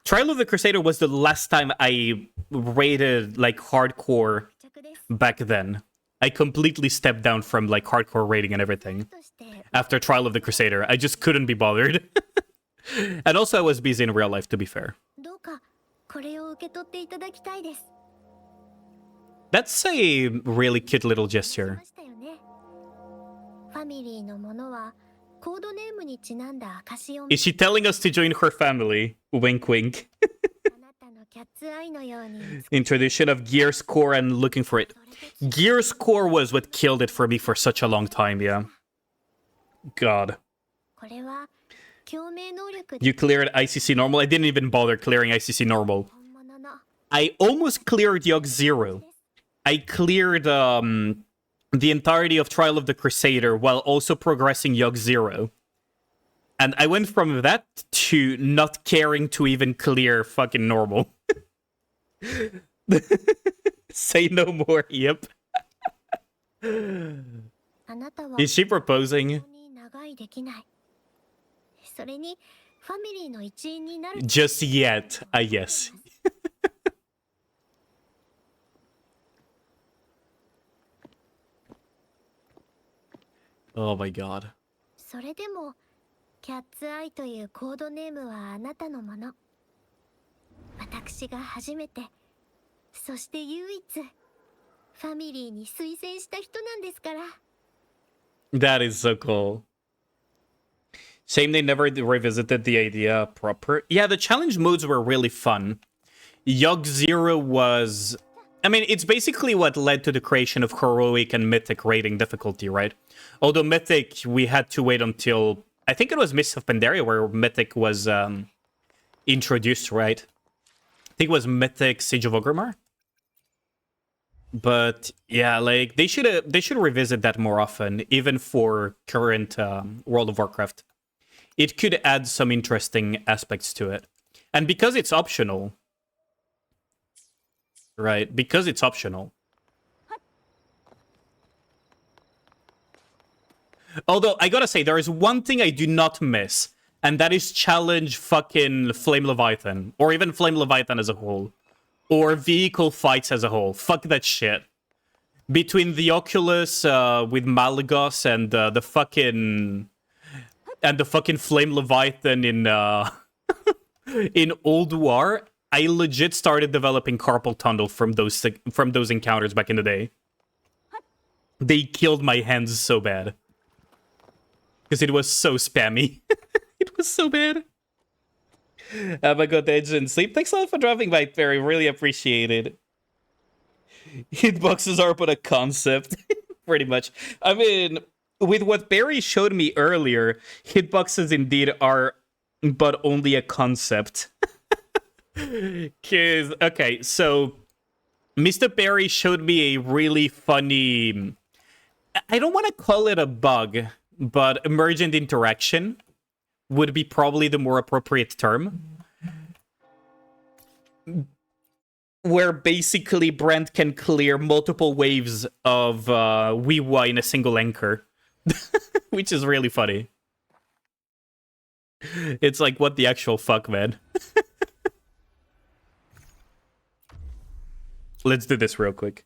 Trial of the Crusader was the last time I raided, like, hardcore back then. I completely stepped down from, like, hardcore raiding and everything. After Trial of the Crusader. I just couldn't be bothered. And also I was busy in real life, to be fair. That's a really cute little gesture. Is she telling us to join her family? Wink wink. Introduction of Gears Core and looking for it. Gears Core was what killed it for me for such a long time, yeah. God. You cleared ICC normal? I didn't even bother clearing ICC normal. I almost cleared Yogg Zero. I cleared the entirety of Trial of the Crusader while also progressing Yogg Zero. And I went from that to not caring to even clear fucking normal. Say no more, yep. Is she proposing? Just yet, yes. Oh my god. それでもキャッツアイというコードネームはあなたのもの。私が初めて、そして唯一ファミリーに推薦した人なんですから。That is so cool. Shame they never revisited the idea proper. Yeah, the challenge modes were really fun. Yogg Zero was... I mean, it's basically what led to the creation of Heroic and Mythic rating difficulty, right? Although Mythic, we had to wait until... I think it was Mists of Pandaria where Mythic was introduced, right? I think it was Mythic Siege of Orgrimmar. But yeah, like they should revisit that more often, even for current World of Warcraft. It could add some interesting aspects to it. And because it's optional, right? Because it's optional. Although, I gotta say, there is one thing I do not miss, and that is challenge fucking Flame Leviathan, or even Flame Leviathan as a whole, or vehicle fights as a whole. Fuck that shit. Between the Oculus with Malagos and the fucking Flame Leviathan in in Old War, I legit started developing carpal tunnel from those encounters back in the day. They killed my hands so bad. Because it was so spammy. It was so bad. Have a good edge and sleep. Thanks a lot for dropping by, Perry. Really appreciate it. Hitboxes are but a concept. Pretty much. I mean, with what Barry showed me earlier, hitboxes indeed are but only a concept. Because, okay, so Mr. Barry showed me a really funny... I don't want to call it a bug, but emergent interaction would be probably the more appropriate term. Where basically Brent can clear multiple waves of Weewa in a single anchor. Which is really funny. It's like, what the actual fuck, man? Let's do this real quick.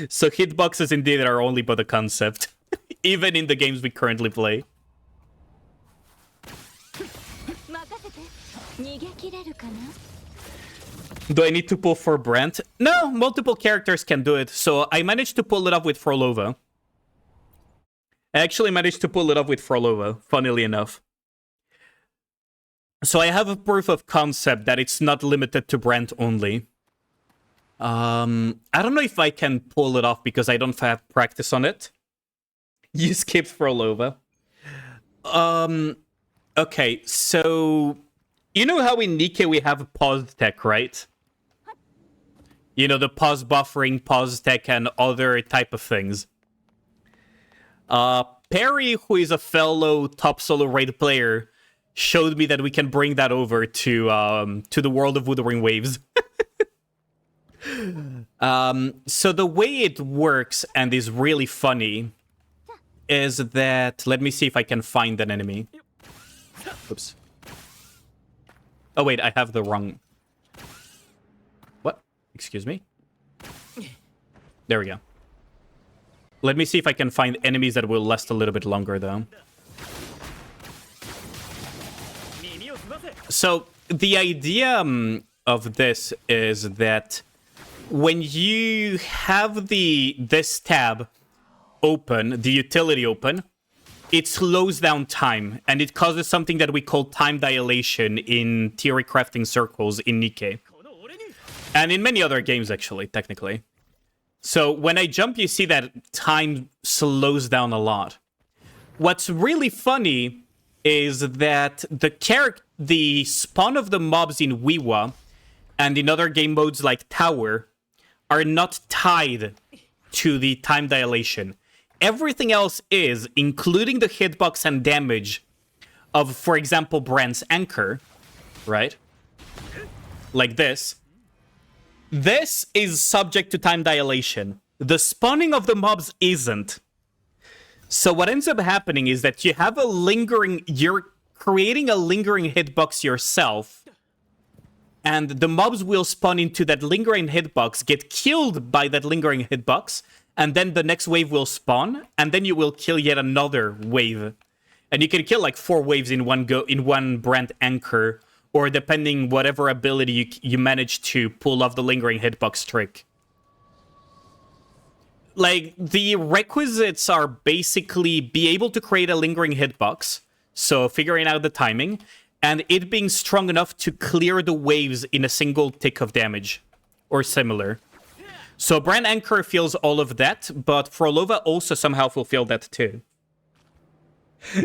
So hitboxes indeed are only but a concept. Even in the games we currently play. Do I need to pull for Brent? No, multiple characters can do it. So I managed to pull it off with Frolova. I actually managed to pull it off with Frolova, funnily enough. So I have a proof of concept that it's not limited to Brent only. I don't know if I can pull it off because I don't have practice on it. You skipped Frolova. Okay, so... You know how in Nikke we have pause tech, right? You know, the pause buffering, pause tech, and other type of things. Perry, who is a fellow top solo raid player, showed me that we can bring that over to the world of Wuthering Waves. So the way it works, and is really funny, is that... Let me see if I can find an enemy. Oops. Oh wait, I have the wrong... What? Excuse me? There we go. Let me see if I can find enemies that will last a little bit longer, though. So, the idea of this is that when you have this tab open, the utility open, it slows down time, and it causes something that we call time dilation in theory crafting circles in Nikke. And in many other games, actually, technically. So when I jump, you see that time slows down a lot. What's really funny is that the spawn of the mobs in Weewa and in other game modes like Tower are not tied to the time dilation. Everything else is, including the hitbox and damage of, for example, Brand's Anchor, right? Like this. This is subject to time dilation. The spawning of the mobs isn't. So what ends up happening is that you have a lingering... You're creating a lingering hitbox yourself, and the mobs will spawn into that lingering hitbox, get killed by that lingering hitbox, and then the next wave will spawn, and then you will kill yet another wave. And you can kill like 4 waves in one go, in one Brand Anchor, or depending whatever ability you manage to pull off the lingering hitbox trick. Like, the requisites are basically be able to create a lingering hitbox, so figuring out the timing, and it being strong enough to clear the waves in a single tick of damage, or similar. So Brand Anchor feels all of that, but Frolova also somehow fulfilled that too.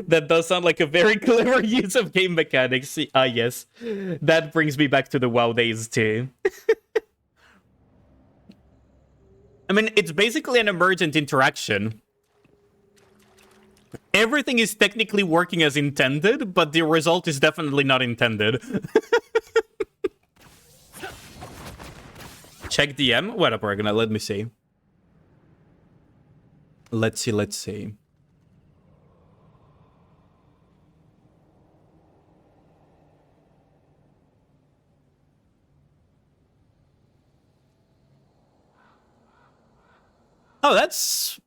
That does sound like a very clever use of game mechanics. Yes. That brings me back to the WoW days too. I mean, it's basically an emergent interaction. Everything is technically working as intended, but the result is definitely not intended. Check DM? What up, Argonaut? Let me see. Let's see. Oh, that's...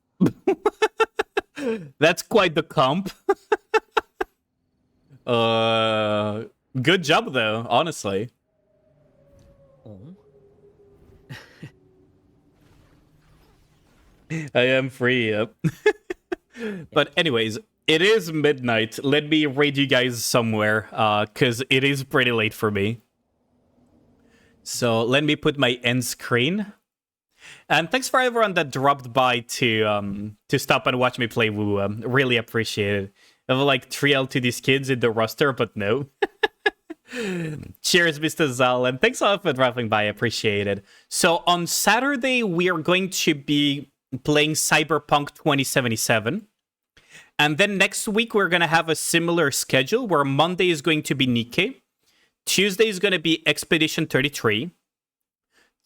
That's quite the comp. Good job, though, honestly. I am free, yep. But anyways, it is midnight. Let me raid you guys somewhere, because it is pretty late for me. So let me put my end screen. And thanks for everyone that dropped by to stop and watch me play WoW. Really appreciate it. I have like 3 LTD's kids in the roster, but no. Cheers, Mr. Zal, and thanks a lot for dropping by. I appreciate it. So on Saturday, we are going to be playing Cyberpunk 2077. And then next week, we're going to have a similar schedule where Monday is going to be Nikke. Tuesday is going to be Expedition 33.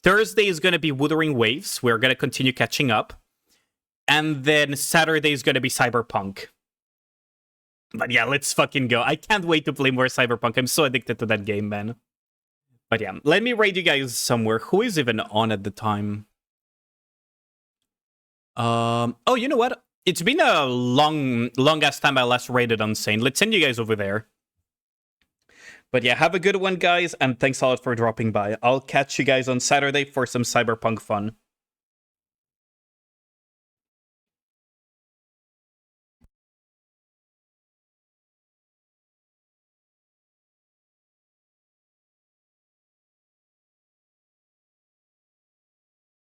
Thursday is going to be Wuthering Waves. We're going to continue catching up. And then Saturday is going to be Cyberpunk. But yeah, let's fucking go. I can't wait to play more Cyberpunk. I'm so addicted to that game, man. But yeah, let me raid you guys somewhere. Who is even on at the time? Oh, you know what? It's been a long-ass time I last raided Unsane. Let's send you guys over there. But yeah, have a good one, guys, and thanks a lot for dropping by. I'll catch you guys on Saturday for some Cyberpunk fun.